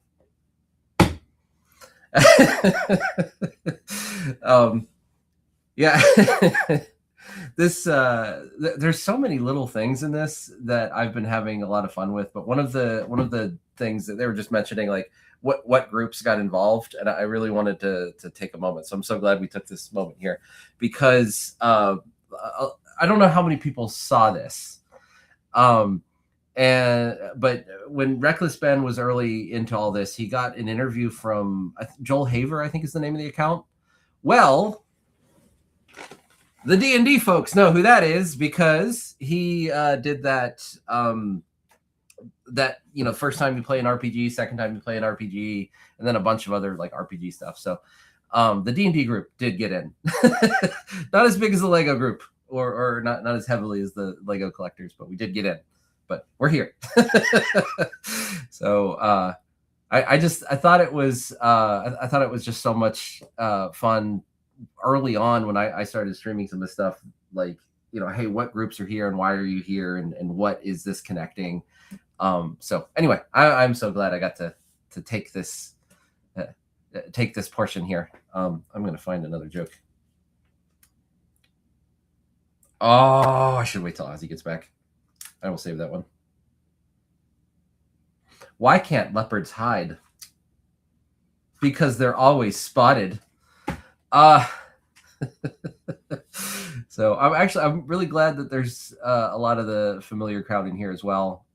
Yeah. This there's so many little things in this that I've been having a lot of fun with, but one of the things that they were just mentioning, like what groups got involved, and I really wanted to take a moment. So I'm so glad we took this moment here, because I don't know how many people saw this. But when Reckless Ben was early into all this, he got an interview from Joel Haver, I think is the name of the account. Well, the D&D folks know who that is, because he did that that, you know, first time you play an RPG, second time you play an RPG, and then a bunch of other like RPG stuff. So the D&D group did get in. Not as big as the Lego group, or not as heavily as the Lego collectors, but we did get in. But we're here. So I thought it was just so much fun early on when I started streaming some of this stuff, like, you know, hey, what groups are here and why are you here, and what is this connecting? So anyway, I'm so glad I got to take this portion here. I'm gonna find another joke. Oh, I should wait till Ozzy gets back. I will save that one. Why can't leopards hide? Because they're always spotted. So I'm really glad that there's a lot of the familiar crowd in here as well.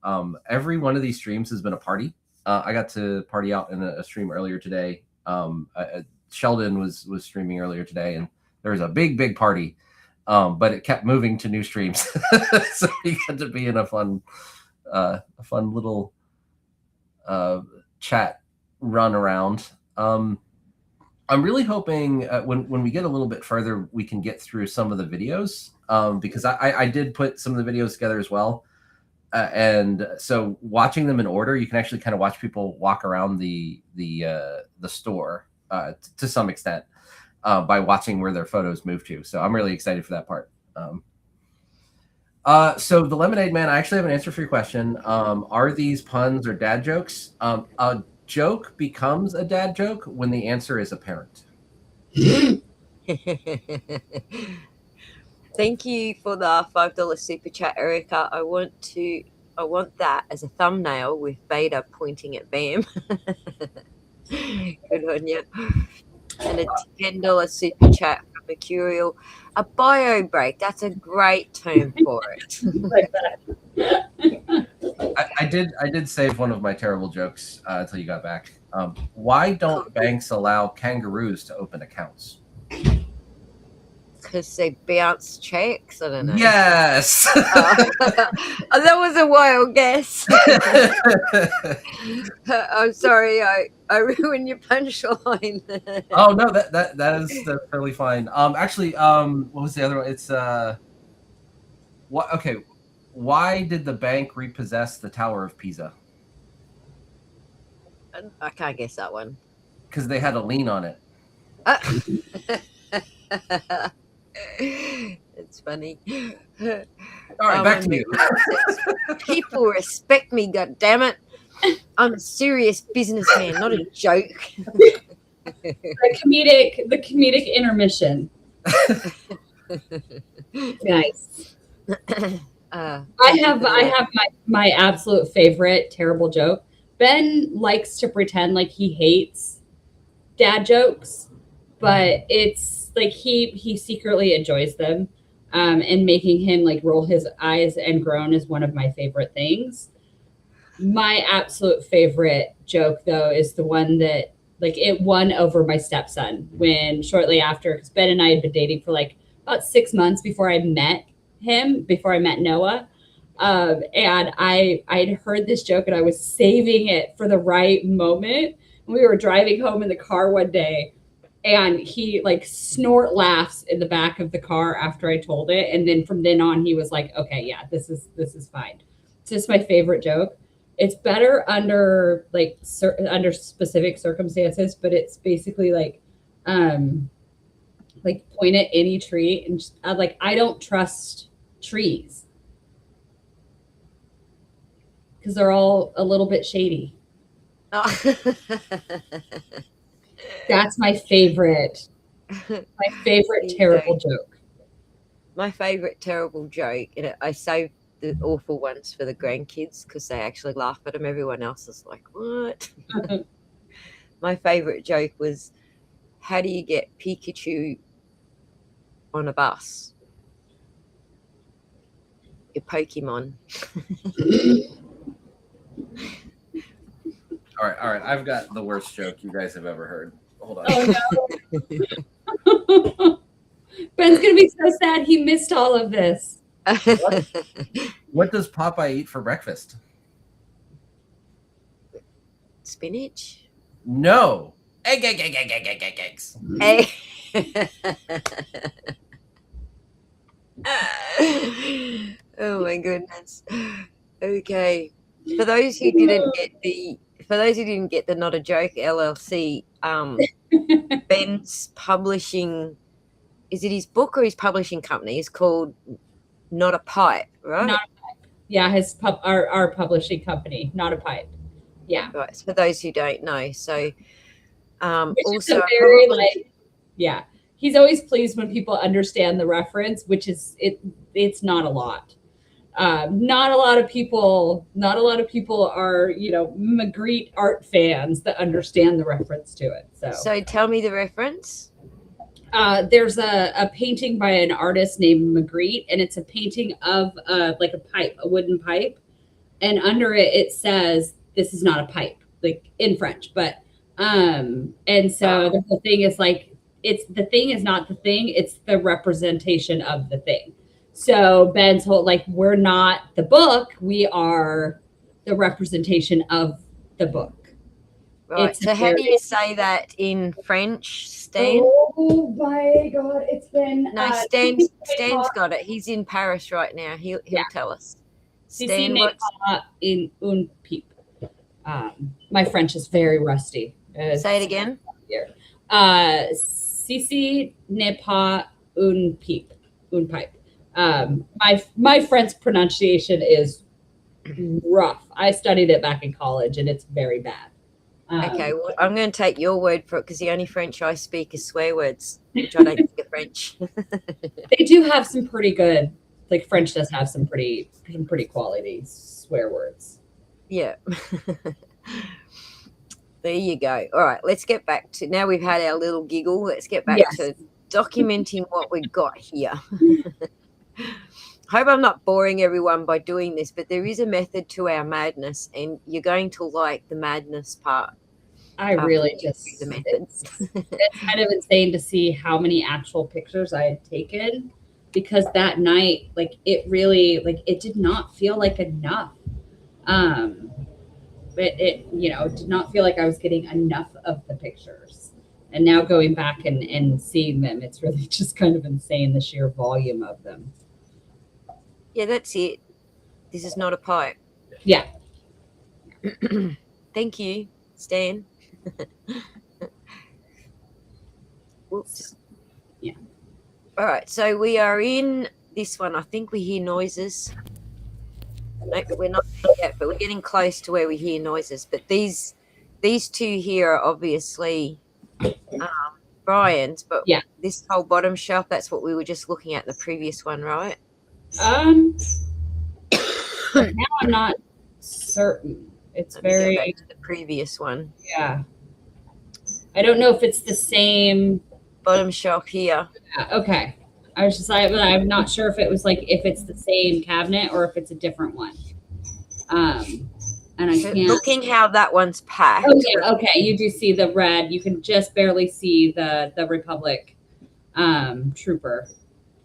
Every one of these streams has been a party. I got to party out in a stream earlier today. Sheldon was streaming earlier today, and there was a big party. But it kept moving to new streams, so we got to be in a fun little chat run around. I'm really hoping when we get a little bit further, we can get through some of the videos, because I did put some of the videos together as well. And so watching them in order, you can actually kind of watch people walk around the store to some extent by watching where their photos move to. So I'm really excited for that part. So the Lemonade Man, I actually have an answer for your question. Are these puns or dad jokes? A joke becomes a dad joke when the answer is apparent. Thank you for the $5 super chat, Erica. I want that as a thumbnail with Beta pointing at Bam. Good on you. And a $10 super chat from Mercurial. A bio break. That's a great term for it. I did save one of my terrible jokes until you got back. Why don't banks allow kangaroos to open accounts? because they bounce checks. I don't know. Yes. That was a wild guess. I'm sorry, I ruined your punchline. Oh no, that's totally fine. Actually, what was the other one? It's what? Okay, why did the bank repossess the Tower of Pisa? I can't guess that one. Because they had a lien on it. It's funny. All right, back to you. People respect me, god damn it. I'm a serious businessman, not a joke. The comedic intermission. Nice. I have my absolute favorite terrible joke. Ben likes to pretend like he hates dad jokes, but it's like he secretly enjoys them. And making him like roll his eyes and groan is one of my favorite things. My absolute favorite joke though is the one that like it won over my stepson when shortly after, because Ben and I had been dating for like about 6 months before I met Noah. And I'd heard this joke and I was saving it for the right moment. We were driving home in the car one day and he like snort laughs in the back of the car after I told it. And then from then on, he was like, okay, yeah, this is fine. It's just my favorite joke. It's better under like under specific circumstances, but it's basically like point at any tree and just, like, I don't trust trees because they're all a little bit shady. Oh. That's my favorite terrible joke. My favorite terrible joke, and I saved the awful ones for the grandkids because they actually laugh at them. Everyone else is like, what? My favorite joke was, how do you get Pikachu on a bus? Your Pokemon. All right. I've got the worst joke you guys have ever heard. Hold on. Oh no. Ben's gonna be so sad he missed all of this. What does Popeye eat for breakfast? Spinach? No. Eggs. Hey. Oh my goodness. Okay. For those who didn't get the Not a Joke LLC, Ben's publishing, is it his book or his publishing company? It's called Not a Pipe, right? Not a Pipe. Yeah, our publishing company, Not a Pipe. Yeah. Right. For those who don't know. So also very yeah. He's always pleased when people understand the reference, which is it's not a lot. Not a lot of people are, Magritte art fans that understand the reference to it. So tell me the reference. There's a painting by an artist named Magritte, and it's a painting of like a pipe, a wooden pipe, and under it says, "This is not a pipe," like in French. But and so the whole thing is like, the thing is not the thing; it's the representation of the thing. So Ben's whole, like, we're not the book, we are the representation of the book. Right. So how do you say that in French, Stan? Oh my God, it's been... No, Stan's got it. He's in Paris right now. He'll tell us. Stan, what's... in un pipe. My French is very rusty. Say it again. Ceci n'est pas un pipe. Un pipe. My French pronunciation is rough. I studied it back in college, and it's very bad. Okay, well, I'm going to take your word for it because the only French I speak is swear words, which I don't think are French. They do have some pretty good, like French does have some pretty quality swear words. Yeah. There you go. All right, let's get back to, now we've had our little giggle, let's get back to documenting what we've got here. Hope I'm not boring everyone by doing this, but there is a method to our madness, and you're going to like the madness part. I really just the methods. it's kind of insane to see how many actual pictures I had taken, because that night, like it really, like it did not feel like enough. But it, you know, did not feel like I was getting enough of the pictures. And now going back and seeing them, it's really just kind of insane, the sheer volume of them. Yeah, that's it. This is not a pipe. Yeah. Thank you, Stan. Whoops. Yeah. All right, so we are in this one. I think we hear noises. No, we're not yet, but we're getting close to where we hear noises. But these two here are obviously Brian's, but Yeah. this whole bottom shelf, that's what we were just looking at in the previous one, right? Now I'm not certain. It's Let me go very, back to the previous one. yeah. I don't know if it's the same. Bottom shelf here. Okay. I was just like, I'm not sure if it was like, if it's the same cabinet or if it's a different one. And I can't. Looking how that one's packed. Oh yeah, okay. You do see the red. You can just barely see the Republic trooper.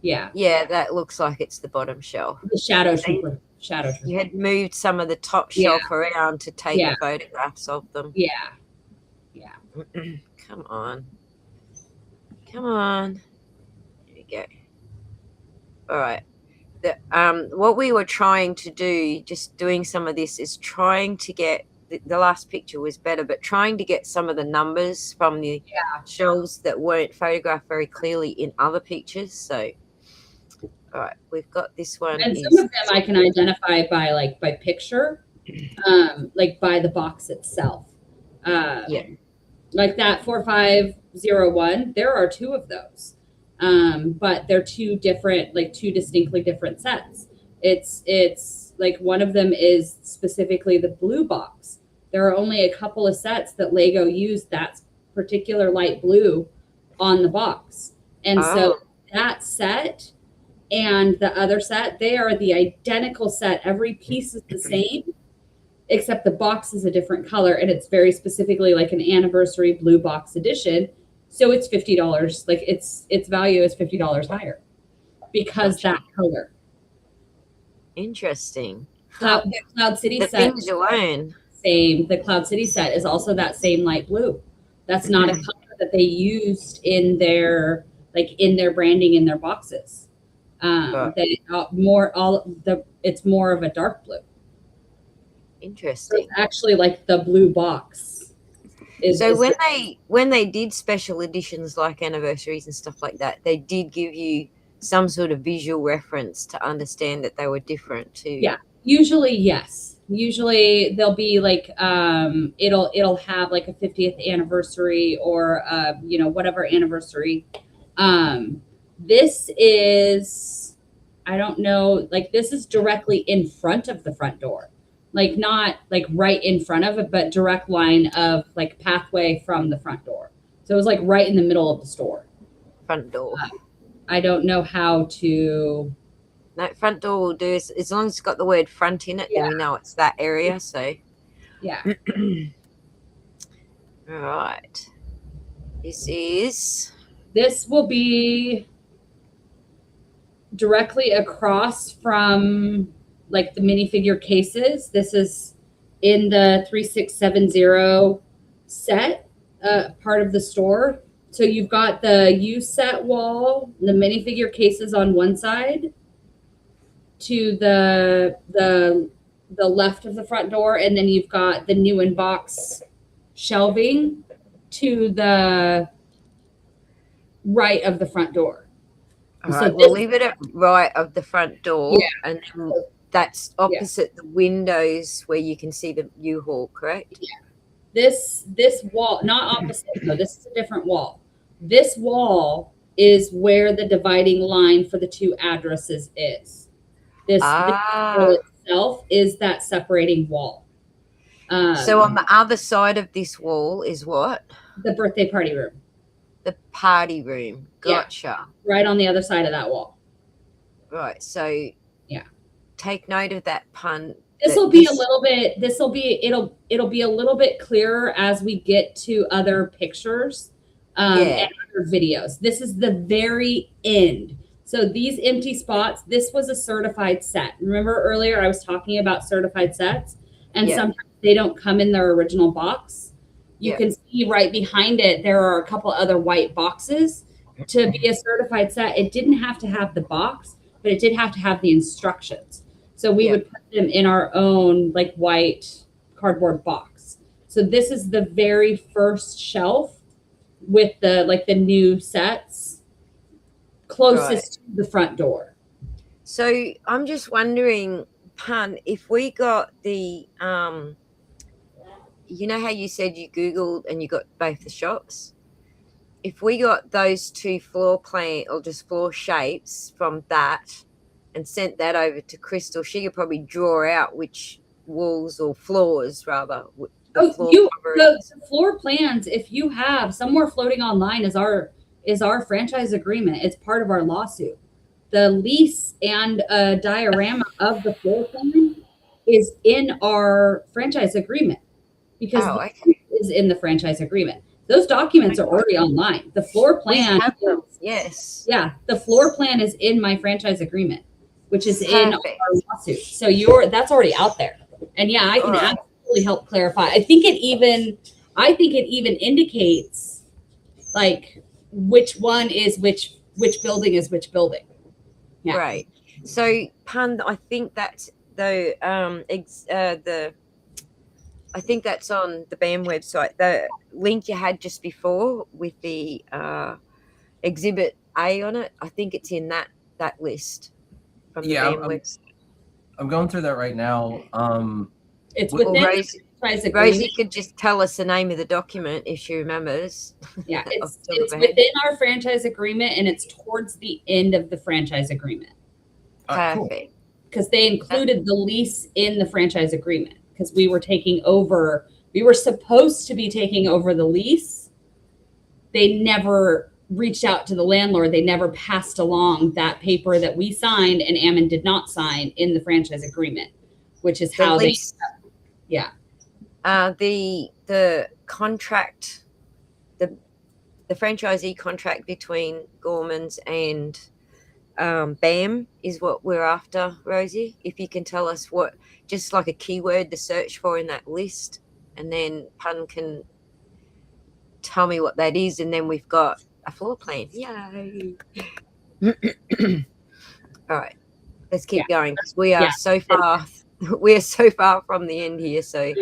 Yeah. Yeah, that looks like it's the bottom shelf. The shadow trooper. Shadow trooper. You had moved some of the top shelf around to take Yeah. photographs of them. Yeah. Yeah. Come on. Come on. Here we go. All right. What we were trying to do, just doing some of this, is trying to get the last picture was better, but trying to get some of the numbers from the shelves that weren't photographed very clearly in other pictures. So, all right, we've got this one. And some of them I can identify by picture, like by the box itself. Yeah. Like that 4501, there are two of those. But they're two distinctly different sets. It's like one of them is specifically the blue box. There are only a couple of sets that Lego used that particular light blue on the box. And so that set and the other set, they are the identical set. Every piece is the same, except the box is a different color, and it's very specifically like an anniversary blue box edition. So it's $50. Like its value is $50 higher because that color. Interesting. The Cloud City The set, things you learn. same. The Cloud City set is also that same light blue. That's not a color that they used in their branding in their boxes. It's more of a dark blue. Interesting. So it's actually like the blue box. So when they did special editions like anniversaries and stuff like that, they did give you some sort of visual reference to understand that they were different too. Yeah, usually yes. Usually they'll be like it'll have like a 50th anniversary or whatever anniversary. This is, I don't know, like this is directly in front of the front door. Like not like right in front of it, but direct line of like pathway from the front door. So it was like right in the middle of the store. Front door. I don't know how to. No, front door will do as long as it's got the word front in it, then we know it's that area. So yeah. All right. This will be directly across from like the minifigure cases. This is in the 3670 set part of the store. So you've got the U set wall, the minifigure cases on one side to the left of the front door, and then you've got the new in box shelving to the right of the front door. all right, we'll leave it at right of the front door, and then that's opposite the windows where you can see the U-Haul, correct? Yeah. This wall, not opposite, no, this is a different wall. This wall is where the dividing line for the two addresses is. This wall itself is that separating wall. So on the other side of this wall is what? The birthday party room. The party room. Gotcha. Yeah, right on the other side of that wall. Right. So take note of that pun. This will be a little bit, it'll be a little bit clearer as we get to other pictures and other videos. This is the very end. So these empty spots, this was a certified set. Remember earlier I was talking about certified sets, and sometimes they don't come in their original box. You can see right behind it, there are a couple other white boxes. To be a certified set, it didn't have to have the box, but it did have to have the instructions. So we would put them in our own like white cardboard box. So this is the very first shelf with the new sets closest to the front door. So I'm just wondering, Pun, if we got the you know how you said you Googled and you got both the shops? If we got those two floor plan or just floor shapes from that and sent that over to Crystal, she could probably draw out which walls or floors rather. The floor plans, if you have somewhere floating online is our franchise agreement. It's part of our lawsuit. The lease and a diorama of the floor plan is in our franchise agreement because it is in the franchise agreement. Those documents are already online. The floor plan, yes. Yeah, the floor plan is in my franchise agreement, which is in our lawsuit. So that's already out there. And yeah, I can absolutely help clarify. I think it even indicates like which one is which building is which building. Yeah. Right. So Pun, I think that's I think that's on the BAM website. The link you had just before with the Exhibit A on it, I think it's in that list from the BAM website. I'm going through that right now. It's within Rosie could just tell us the name of the document if she remembers. Yeah, it's within our franchise agreement, and it's towards the end of the franchise agreement. Perfect. Because they included the lease in the franchise agreement. Because we were supposed to be taking over the lease. They never reached out to the landlord. They never passed along that paper that we signed and Ammon did not sign in the franchise agreement, which is how the contract, the franchisee contract between Gorman's and BAM is what we're after, Rosie. If you can tell us what, just like a keyword to search for in that list, and then Pun can tell me what that is, and then we've got a floor plan. Yay! All right, let's keep going because we are so far. We're so far from the end here. So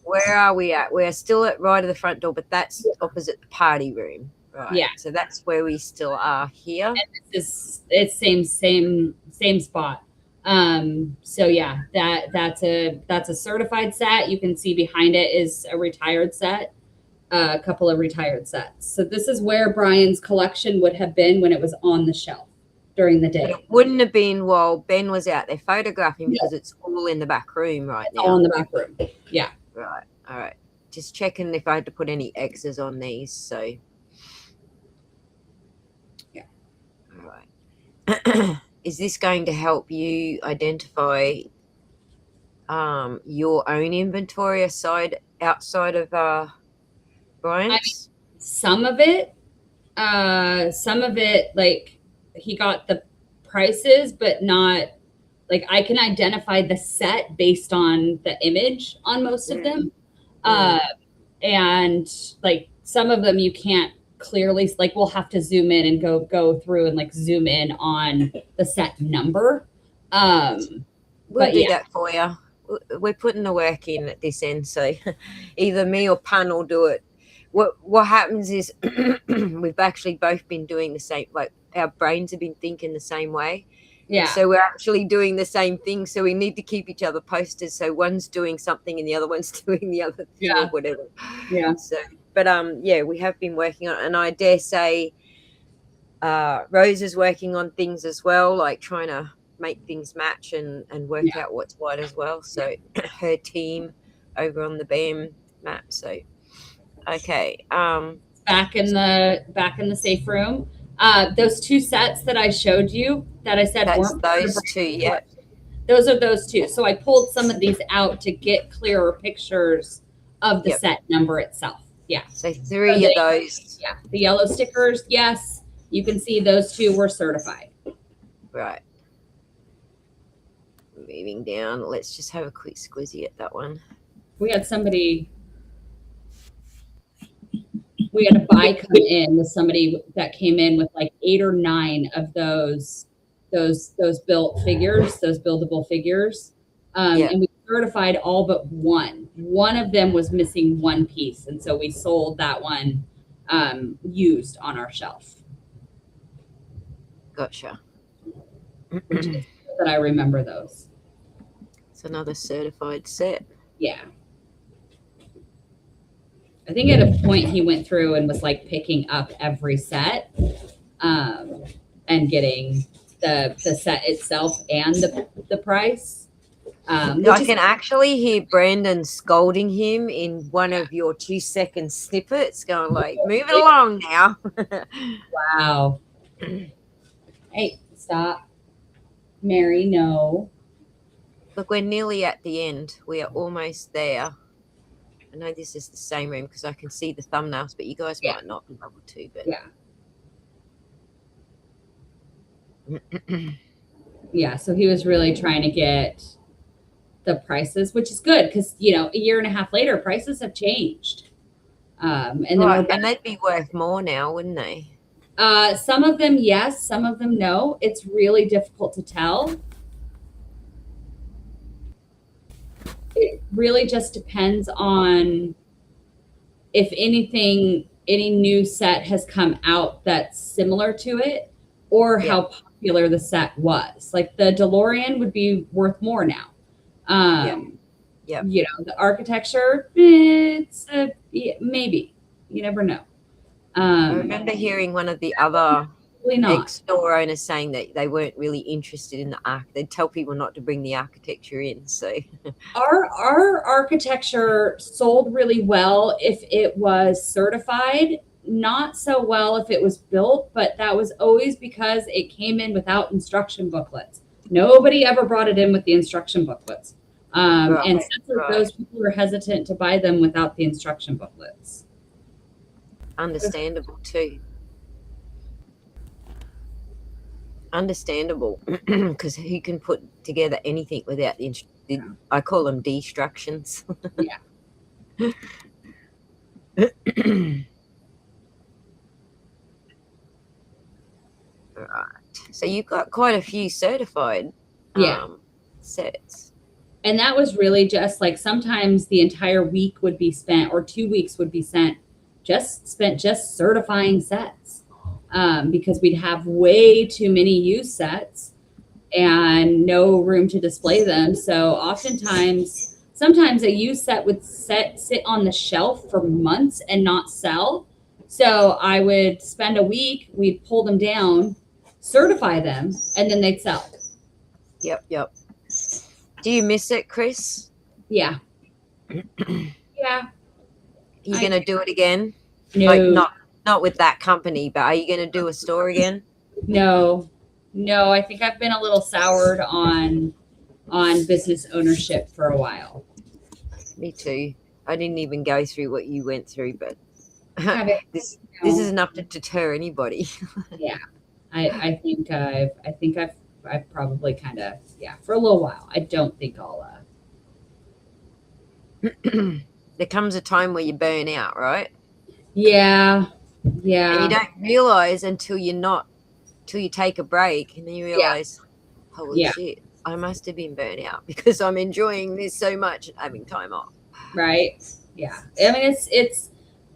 where are we at? We're still at right of the front door, but that's opposite the party room. Right. Yeah. So that's where we still are here. And it's same spot. So yeah, that's a certified set. You can see behind it is a retired set, a couple of retired sets. So this is where Brian's collection would have been when it was on the shelf during the day. But it wouldn't have been while Ben was out there photographing because it's all in the back room right now. All in the back room. Yeah. Right. All right. Just checking if I had to put any X's on these. So. Yeah. All right. Is this going to help you identify your own inventory outside of Brian's? I mean, some of it, like he got the prices, but not like I can identify the set based on the image on most of them. And like some of them you can't clearly, like we'll have to zoom in and go through and like zoom in on the set number. We'll do that for you. We're putting the work in at this end, so either me or Pun will do it. What happens is we've actually both been doing the same, like our brains have been thinking the same way. Yeah. So we're actually doing the same thing. So we need to keep each other posted. So one's doing something and the other one's doing the other thing or whatever. Yeah. So, but we have been working on it, and I dare say Rose is working on things as well, like trying to make things match and work out what's what as well. So her team over on the BAM map. So okay. Back in the safe room. Those two sets that I showed you that I said that's weren't those two, yeah. those are those two. So I pulled some of these out to get clearer pictures of the set number itself. Yeah. So 3 of those. Yeah. The yellow stickers, yes. You can see those 2 were certified. Right. Moving down. Let's just have a quick squizzy at that one. We had a buy come in with somebody that came in with like 8 or 9 of those built figures, those buildable figures. And we certified all but one. One of them was missing one piece. And so we sold that one used on our shelf. Gotcha. That I remember those. It's another certified set. Yeah. I think at a point he went through and was like picking up every set and getting the set itself and the price. I can actually hear Brandon scolding him in one of your 2-second snippets, going like, "Move it along now." Wow. Hey, stop. Mary, no. Look, we're nearly at the end. We are almost there. I know this is the same room because I can see the thumbnails, but you guys might not be able to. But yeah, so he was really trying to get the prices, which is good because, you know, a year and a half later, prices have changed. And they'd be worth more now, wouldn't they? Some of them, yes. Some of them, no. It's really difficult to tell. It really just depends on if anything, any new set has come out that's similar to it, or how popular the set was. Like the DeLorean would be worth more now. You know, the architecture, it's maybe. You never know. I remember hearing one of the other ex-store owners saying that they weren't really interested in the arc. They'd tell people not to bring the architecture in. So our architecture sold really well if it was certified, not so well if it was built, but that was always because it came in without instruction booklets. Nobody ever brought it in with the instruction booklets. And since those people were hesitant to buy them without the instruction booklets. Understandable too. Understandable, because who can put together anything without the I call them destructions. Yeah. Right. So you've got quite a few certified sets. And that was really just like sometimes the entire week would be spent, or 2 weeks would be spent just certifying sets, because we'd have way too many used sets and no room to display them. So sometimes a used set would sit on the shelf for months and not sell. So I would spend a week, we'd pull them down, certify them, and then they'd sell. Yep. Do you miss it, Chris? Yeah. Yeah. You going to do it again? No. Like not with that company, but are you going to do a store again? No, I think I've been a little soured on business ownership for a while. Me too. I didn't even go through what you went through, but this is enough to deter anybody. Yeah. I think I've probably kind of, for a little while. I don't think I'll there comes a time where you burn out, right? Yeah. And you don't realize until you take a break, and then you realize, holy shit, I must have been burnt out because I'm enjoying this so much and having time off. Right. Yeah. I mean,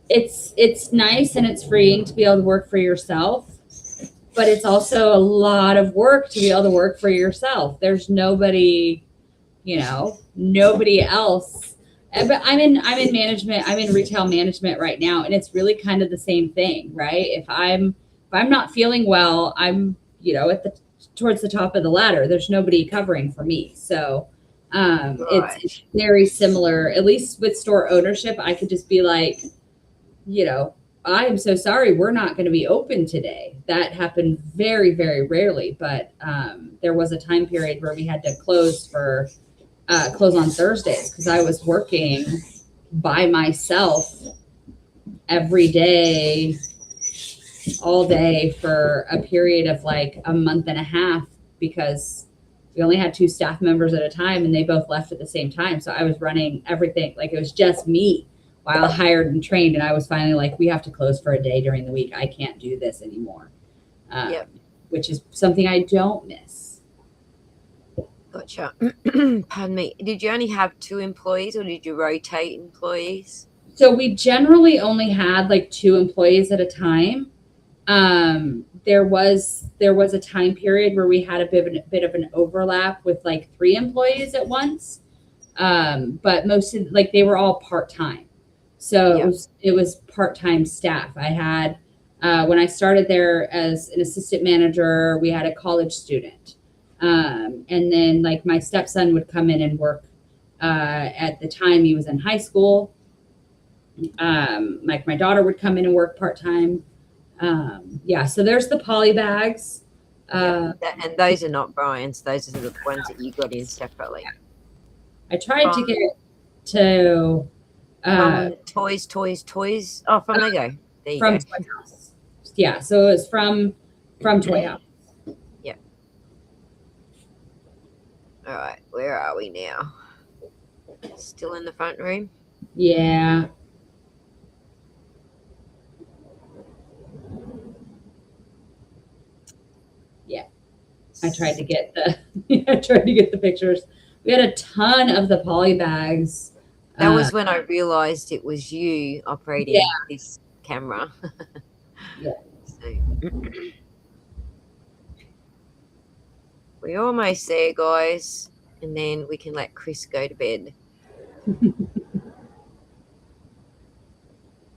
it's nice and it's freeing to be able to work for yourself, but it's also a lot of work to be able to work for yourself. There's nobody else. But I'm in management. I'm in retail management right now, and it's really kind of the same thing, right? If I'm not feeling well, I'm towards the top of the ladder. There's nobody covering for me, so it's very similar. At least with store ownership, I could just be like, I am so sorry, we're not going to be open today. That happened very, very rarely, but there was a time period where we had to close on Thursdays because I was working by myself every day, all day for a period of like a month and a half because we only had 2 staff members at a time and they both left at the same time. So I was running everything. Like it was just me while hired and trained. And I was finally like, we have to close for a day during the week. I can't do this anymore. Yep. Which is something I don't miss. Gotcha. Pardon me. Did you only have 2 employees or did you rotate employees? So we generally only had like 2 employees at a time. There was a time period where we had a bit of an overlap with like 3 employees at once. But most of like they were all part-time. So Yeah. it was part-time staff. I had when I started there as an assistant manager, we had a college student. And then like my stepson would come in and work at the time he was in high school. Like my daughter would come in and work part-time. Yeah, so there's the poly bags. And those are not Brian's. Those are the ones that you got in separately. I tried to get to From toys. Oh, from Lego. There you from go. Toy House. Yeah, so it was from Toy House. Yeah. All right, where are we now? Still in the front room? Yeah. Yeah. I tried to get the pictures. We had a ton of the poly bags. That was when I realized it was you operating this camera. Yeah. So, we're almost there, guys. And then we can let Chris go to bed.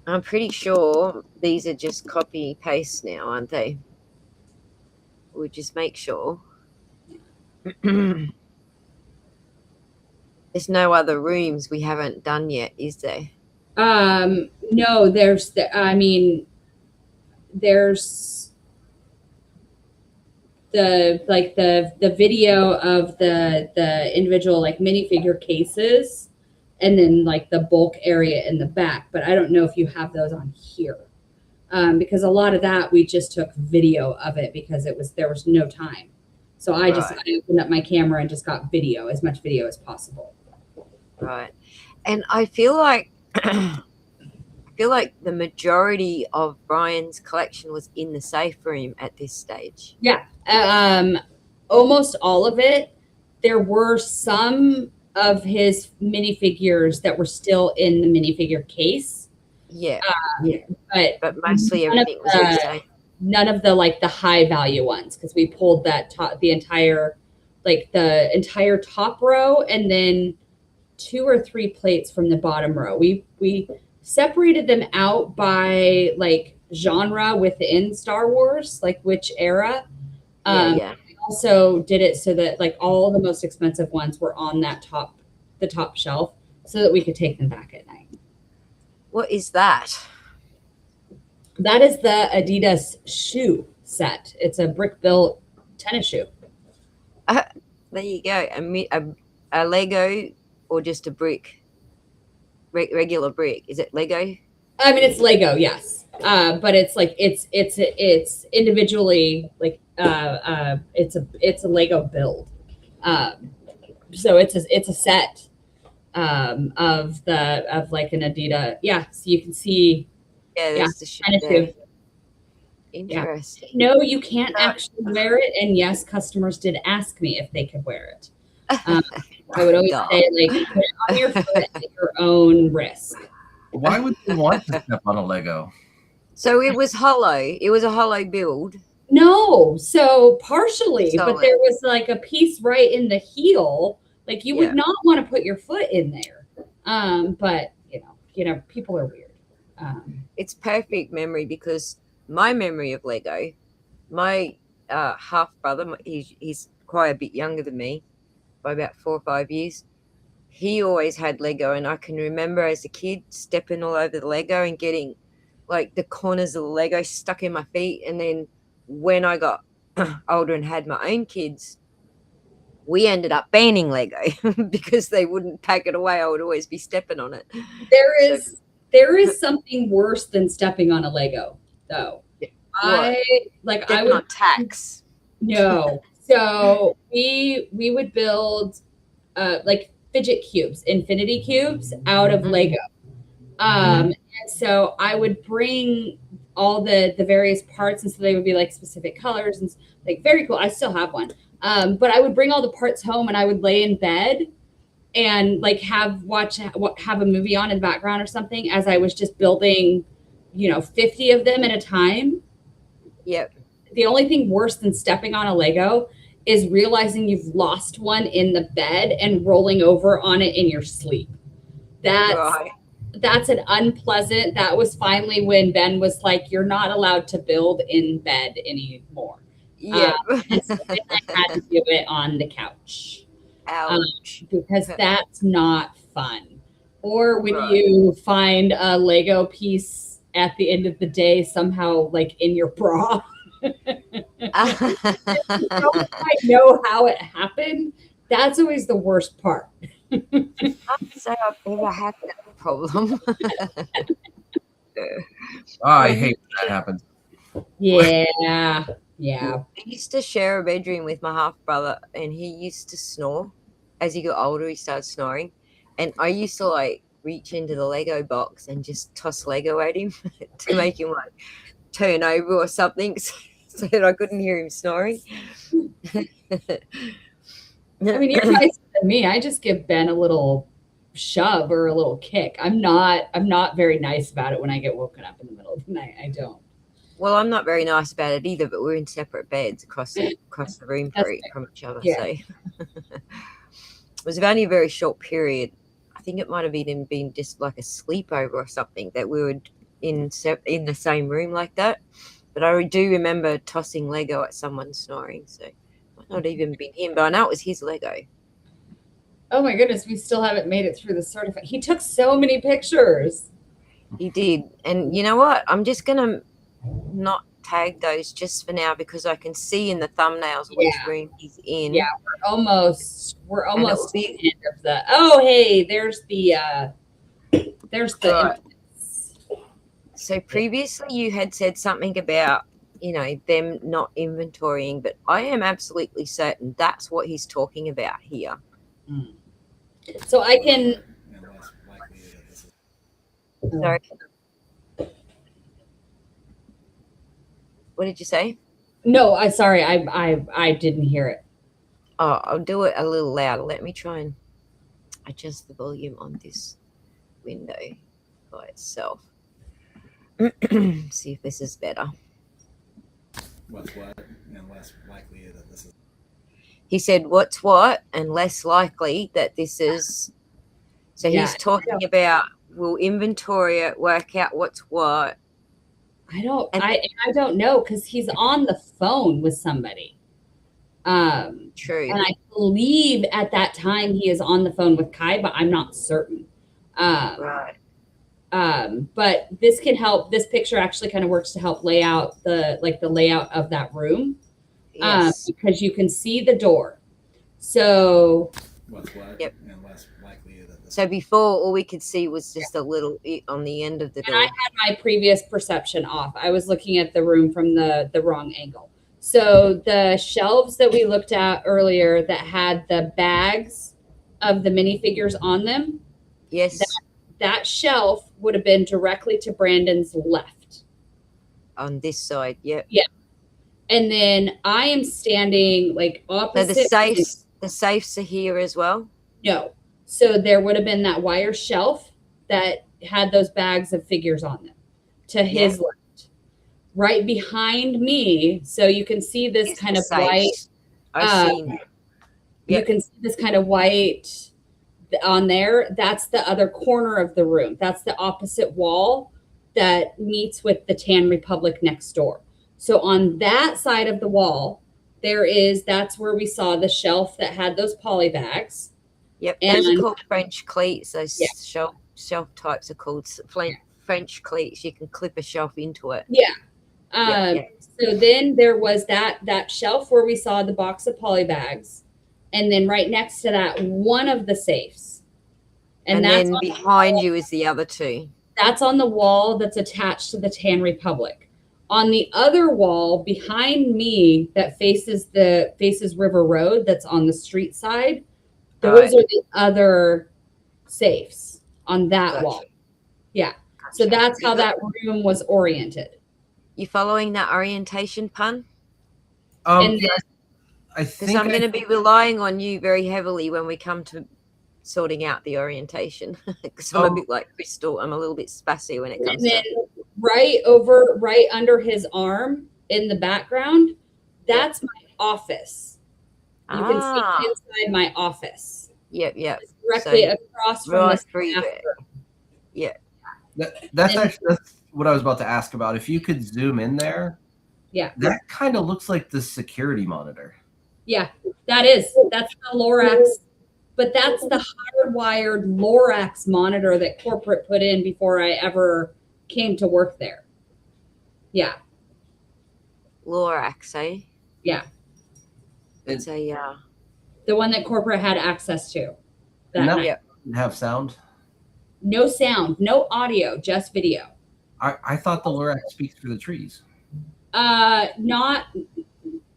I'm pretty sure these are just copy paste now, aren't they? We'll just make sure. There's no other rooms we haven't done yet, is there? No, there's the video of the individual like minifigure cases and then like the bulk area in the back, but I don't know if you have those on here. Because a lot of that we just took video of it because there was no time. So I opened up my camera and just got as much video as possible. Right. And I feel like the majority of Brian's collection was in the safe room at this stage. Yeah. Almost all of it. There were some of his minifigures that were still in the minifigure case. Yeah. But mostly everything was in the safe. None of the like the high value ones, because we pulled the entire top row and then 2 or 3 plates from the bottom row. We separated them out by like genre within Star Wars, like which era. We also did it so that like all the most expensive ones were on the top shelf so that we could take them back at night. What is that? That is the Adidas shoe set. It's a brick built tennis shoe. There you go. A Lego or just a brick? Regular brick. Is it Lego? I mean, it's Lego, yes. But it's like it's individually like it's a Lego build. So it's a set of like an Adidas. Yeah, so you can see. Yeah, there's the shoe there. Interesting. Yeah. No, you can't actually wear it. And yes, customers did ask me if they could wear it. I would always say, like, put it on your foot at your own risk. Why would you want to step on a Lego? So it was hollow. It was a hollow build. No, so partially, but there was like a piece right in the heel. Like you would not want to put your foot in there. But you know, people are weird. It's perfect memory because my memory of Lego, my half brother, he's quite a bit younger than me by about 4 or 5 years. He always had Lego, and I can remember as a kid stepping all over the Lego and getting like the corners of the Lego stuck in my feet. And then when I got older and had my own kids, we ended up banning Lego because they wouldn't pack it away. I would always be stepping on it. There is something worse than stepping on a Lego, though. What? I would not tax. No. So we would build like fidget cubes, infinity cubes out of Lego. And so I would bring all the various parts, and so they would be like specific colors and like very cool. I still have one. But I would bring all the parts home and I would lay in bed and like have a movie on in the background or something as I was just building, 50 of them at a time. Yep. The only thing worse than stepping on a Lego is realizing you've lost one in the bed and rolling over on it in your sleep. That's an unpleasant. That was finally when Ben was like, "You're not allowed to build in bed anymore." Yeah. And so then I had to do it on the couch. Ouch. Because that's not fun. Or when you find a Lego piece at the end of the day somehow like in your bra. I don't quite know how it happened. That's always the worst part. I can't say I've ever had that problem. I hate when that happens. Yeah. I used to share a bedroom with my half brother, and he used to snore. As he got older, he started snoring, and I used to like reach into the Lego box and just toss Lego at him to make him like turn over or something, so that I couldn't hear him snoring. I mean, you're nicer than me. I just give Ben a little shove or a little kick. I'm not very nice about it when I get woken up in the middle of the night. I don't. Well, I'm not very nice about it either, but we're in separate beds across the room from each other. Yeah. So it was only a very short period. I think it might have even been just like a sleepover or something that we were in the same room like that. But I do remember tossing Lego at someone snoring. So it might not even been him, but I know it was his Lego. Oh my goodness, we still haven't made it through the certificate. He took so many pictures. He did. And you know what? I'm just going to not tag those just for now because I can see in the thumbnails which room he's in. Yeah, we're almost to the end of the. Oh, hey, there's the. Right. So previously you had said something about them not inventorying, but I am absolutely certain that's what he's talking about here. So I can. Sorry. What did you say? No, I didn't hear it. Oh, I'll do it a little louder. Let me try and adjust the volume on this window by itself. See if this is better. What's what and less likely that this is. He said, "What's what and less likely that this is." So he's talking about we'll inventory it, work out what's what. I don't know because he's on the phone with somebody. True. And I believe at that time he is on the phone with Kai, but I'm not certain. Right. But this can help. This picture actually kind of works to help lay out the layout of that room. Yes. Because you can see the door. So. What's what? Yep. And less likely that this. So before, all we could see was just a little on the end of the door. And I had my previous perception off. I was looking at the room from the wrong angle. So the shelves that we looked at earlier that had the bags of the minifigures on them. Yes. That shelf would have been directly to Brandon's left. On this side, yep. Yeah. And then I am standing like opposite. So the safes are here as well? No. So there would have been that wire shelf that had those bags of figures on them to his left. Right behind me, so you can see this it's kind of white. I've seen it. You can see this kind of white on there. That's the other corner of the room. That's the opposite wall that meets with the Tan Republic next door. So on that side of the wall, that's where we saw the shelf that had those poly bags. Yep, those are called French cleats. Those shelf types are called French cleats. You can clip a shelf into it. Yeah. Yeah. So then there was that shelf where we saw the box of poly bags, and then right next to that, one of the safes. And that's then behind you is the other two. That's on the wall that's attached to the Tan Republic. On the other wall behind me that faces River Road, that's on the street side, those are the other safes on that wall. Yeah. So that's how that room was oriented. You following that orientation, Pun? And Yeah, I Because think I'm going to be relying on you very heavily when we come to sorting out the orientation. Because I'm a bit like Crystal. I'm a little bit spassy when it comes to. right under his arm in the background, that's my office. You can see inside my office. Yep. It's directly across from the staff room. Yeah. That's what I was about to ask about. If you could zoom in there, that kind of looks like the security monitor. Yeah, that's the Lorax, but that's the hardwired Lorax monitor that corporate put in before I ever came to work there. Yeah. Lorax, eh? Yeah. It's the one that corporate had access to. That have sound? No sound, no audio, just video. I thought the Lorax speaks for the trees. Not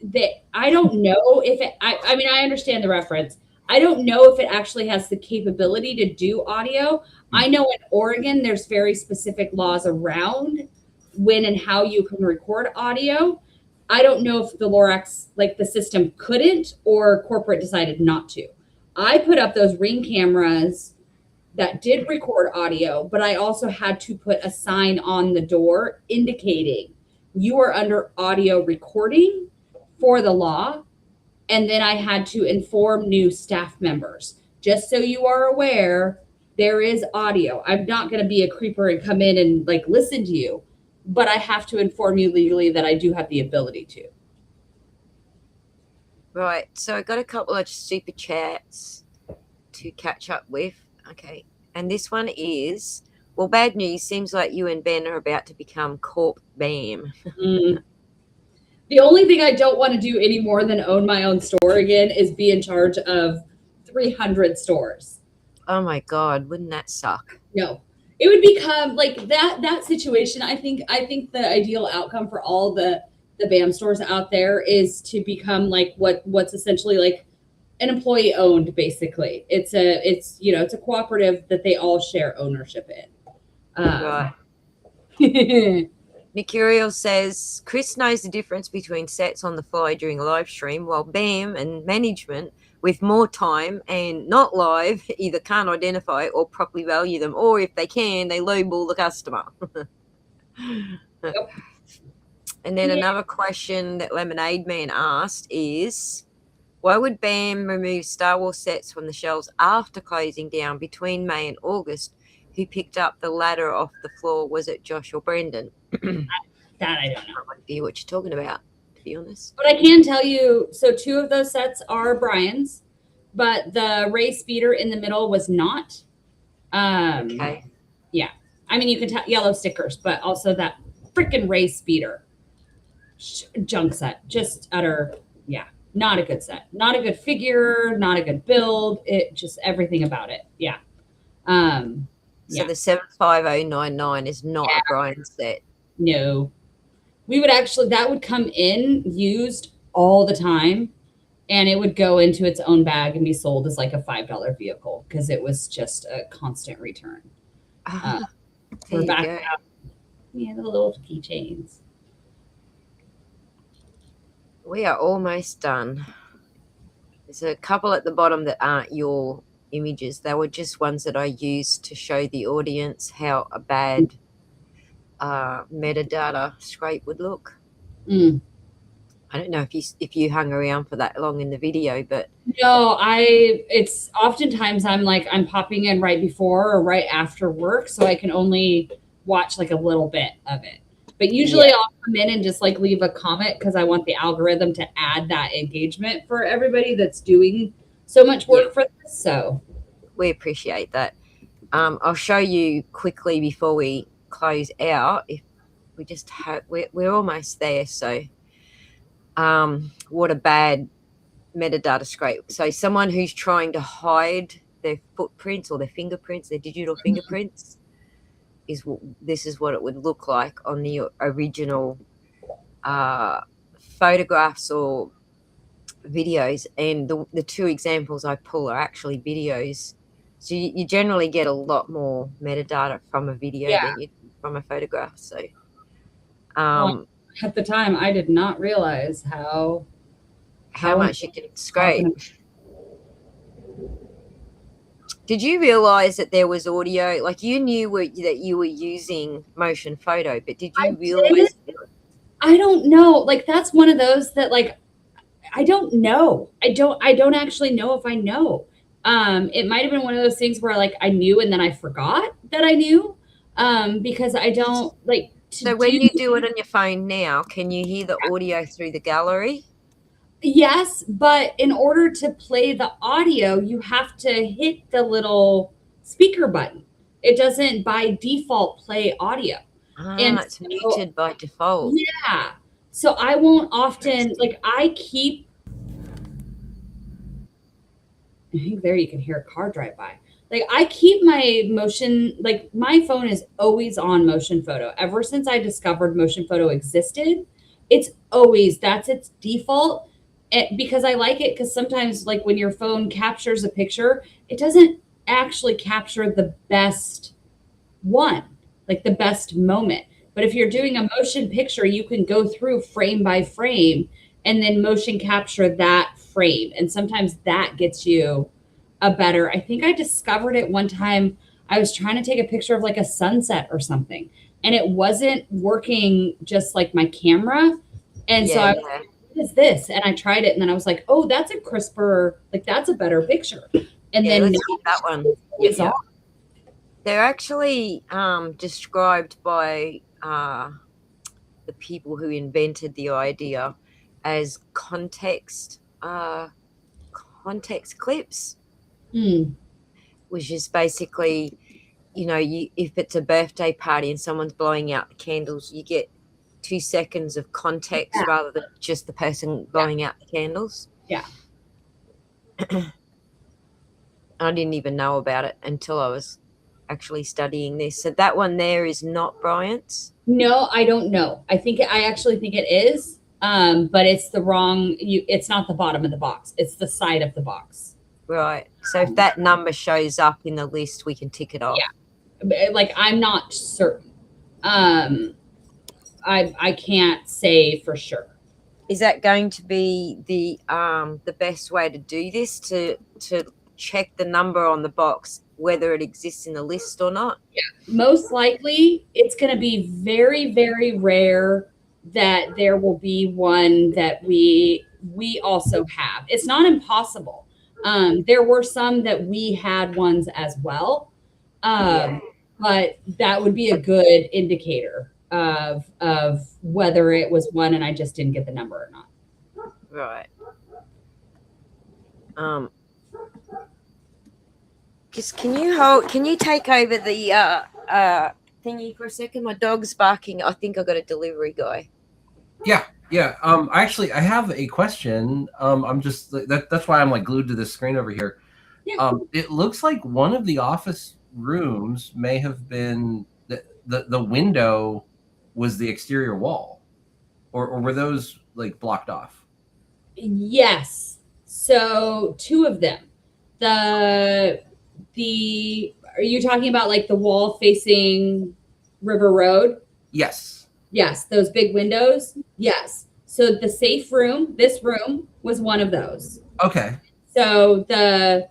that I don't know if it. I mean, I understand the reference. I don't know if it actually has the capability to do audio. I know in Oregon, there's very specific laws around when and how you can record audio. I don't know if the Lorax, like the system couldn't or corporate decided not to. I put up those Ring cameras that did record audio, but I also had to put a sign on the door indicating you are under audio recording for the law. And then I had to inform new staff members, just so you are aware, there is audio. I'm not going to be a creeper and come in and like listen to you, but I have to inform you legally that I do have the ability to. Right. So I got a couple of super chats to catch up with. Okay. And this one is, well, bad news. Seems like you and Ben are about to become Corp BAM. The only thing I don't want to do any more than own my own store again is be in charge of 300 stores. Oh my God, wouldn't that suck? No, it would become like that situation. I think the ideal outcome for all the BAM stores out there is to become like what's essentially like an employee owned, basically. It's a cooperative that they all share ownership in. Right. Mercurial says Chris knows the difference between sets on the fly during a live stream, while BAM and management with more time and not live either can't identify or properly value them, or if they can, they lowball the customer. Yep. And then another question that Lemonade Man asked is, why would BAM remove Star Wars sets from the shelves after closing down between May and August? Who picked up the ladder off the floor? Was it Josh or Brendan? That I don't know. I have no idea what you're talking about, to be honest. But I can tell you, so 2 of those sets are Brian's, but the Ray Speeder in the middle was not. Okay. Yeah. I mean, you can tell yellow stickers, but also that freaking Ray Speeder junk set. Just utter, not a good set. Not a good figure, not a good build. It just everything about it. Yeah. So the 75099 is not a Brian set. No. That would come in used all the time, and it would go into its own bag and be sold as like a $5 vehicle because it was just a constant return. We're back out. Yeah, the little keychains. We are almost done. There's a couple at the bottom that aren't your images. They were just ones that I used to show the audience how a bad metadata scrape would look. I don't know if you hung around for that long in the video, but no, it's oftentimes I'm popping in right before or right after work, so I can only watch like a little bit of it. But usually I'll come in and just like leave a comment because I want the algorithm to add that engagement for everybody that's doing so much work for this. So we appreciate that. I'll show you quickly before we close out. If we just have, we're almost there. So, what a bad metadata scrape. So someone who's trying to hide their footprints or their fingerprints, their digital fingerprints, this is what it would look like on the original photographs or videos. And the two examples I pull are actually videos. So you generally get a lot more metadata from a video than you do from a photograph. So at the time, I did not realize how much you can scrape. Did you realize that there was audio? Like, you knew that you were using motion photo, but did you realize? I don't know. Like, that's one of those that, like, I don't know. I don't actually know if I know. It might have been one of those things where, like, I knew and then I forgot that I knew, because I don't like. So when you do it on your phone now, can you hear the audio through the gallery? Yes, but in order to play the audio, you have to hit the little speaker button. It doesn't by default play audio. And it's muted by default. Yeah. So I won't often, like, I think there you can hear a car drive by. Like, I keep my motion, like, my phone is always on motion photo. Ever since I discovered motion photo existed, that's its default. Because I like it, because sometimes, like, when your phone captures a picture, it doesn't actually capture the best one, like the best moment. But if you're doing a motion picture, you can go through frame by frame and then motion capture that frame. And sometimes that gets you a better, I think I discovered it one time. I was trying to take a picture of, like, a sunset or something, and it wasn't working just like my camera. And so I was like, what is this? And I tried it, and then I was like, oh, that's a crisper, like, that's a better picture. And then let's keep that one. Yeah. They're actually described by the people who invented the idea as context clips, which is basically, if it's a birthday party and someone's blowing out the candles, you get 2 seconds of context rather than just the person blowing out the candles. Yeah. I didn't even know about it until I was actually studying this. So that one there is not Bryant's? No, I don't know. I actually think it is, but it's the wrong, it's not the bottom of the box. It's the side of the box. Right. So if that number shows up in the list, we can tick it off. Yeah. Like, I'm not certain. I can't say for sure. Is that going to be the best way to do this, to check the number on the box, whether it exists in the list or not? Yeah, most likely it's going to be very, very rare that there will be one that we also have. It's not impossible. There were some that we had ones as well, but that would be a good indicator of whether it was one and I just didn't get the number or not. Right. Just can you take over the thingy for a second? My dog's barking. I think I got a delivery guy. Yeah. Actually, I have a question. I'm just that's why I'm, like, glued to this screen over here. Yeah. It looks like one of the office rooms may have been the window was the exterior wall, or were those, like, blocked off? Yes. So 2 of them. Are you talking about, like, the wall facing River Road? Yes. Yes, those big windows. Yes. So the safe room, this room, was one of those. Okay. So the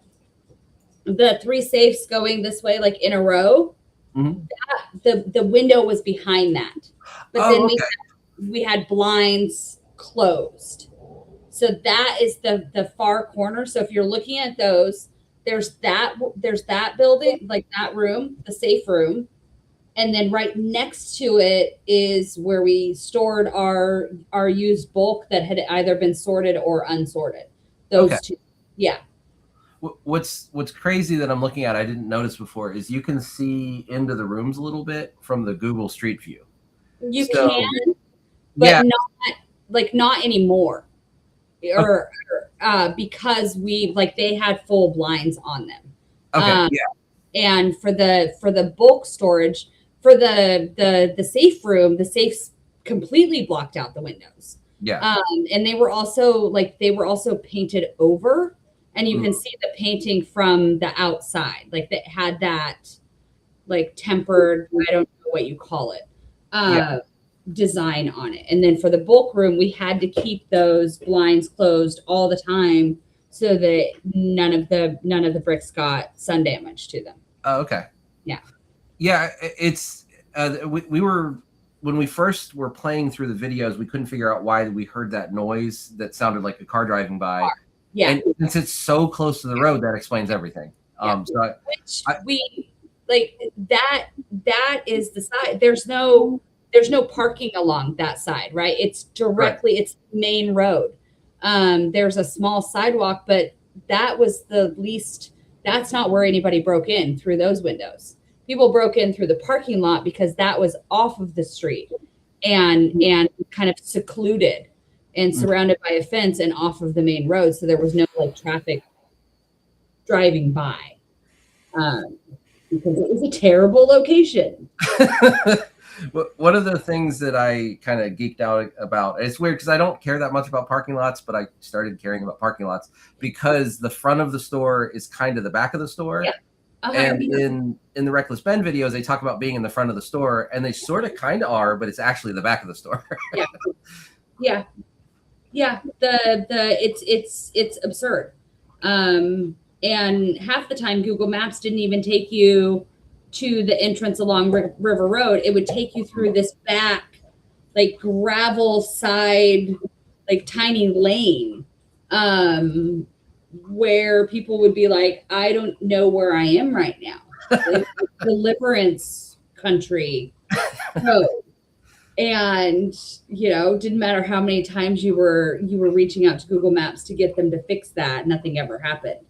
3 safes going this way, like, in a row, the window was behind that. But then we had blinds closed. So that is the far corner. So if you're looking at those, there's that building, like that room, the safe room. And then right next to it is where we stored our used bulk that had either been sorted or unsorted. Those 2. Yeah. What's crazy that I'm looking at, I didn't notice before, is you can see into the rooms a little bit from the Google Street View. You So, can, but yeah, not anymore. Or because they had full blinds on them. okay, yeah, And for the bulk storage, for the safe room, the safes completely blocked out the windows. yeah. And they were also painted over, and you can see the painting from the outside. Like that had that like tempered, I don't know what you call it, design on it. And then for the bulk room, we had to keep those blinds closed all the time so that none of the bricks got sun damage to them. Oh, okay. Yeah. It's we were, when we first were playing through the videos, we couldn't figure out why we heard that noise that sounded like a car driving by. Yeah. And since it's so close to the road, that explains everything. Yeah. So We like that is the side. There's no parking along that side, right? It's directly, it's main road. There's a small sidewalk, but that's not where anybody broke in through those windows. People broke in through the parking lot because that was off of the street and kind of secluded and surrounded by a fence and off of the main road. So there was no like traffic driving by. Because it was a terrible location. one of the things that I kind of geeked out about, it's weird because I don't care that much about parking lots, but I started caring about parking lots because the front of the store is kind of the back of the store. Yeah. And in the Reckless Ben videos, they talk about being in the front of the store, and they sort of kind of are, but it's actually the back of the store. Yeah. It's absurd. And half the time Google Maps didn't even take you to the entrance along River Road. It would take you through this back, like gravel side, like tiny lane, where people would be like, I don't know where I am right now. Like, Deliverance country road. And, didn't matter how many times you were reaching out to Google Maps to get them to fix that. Nothing ever happened.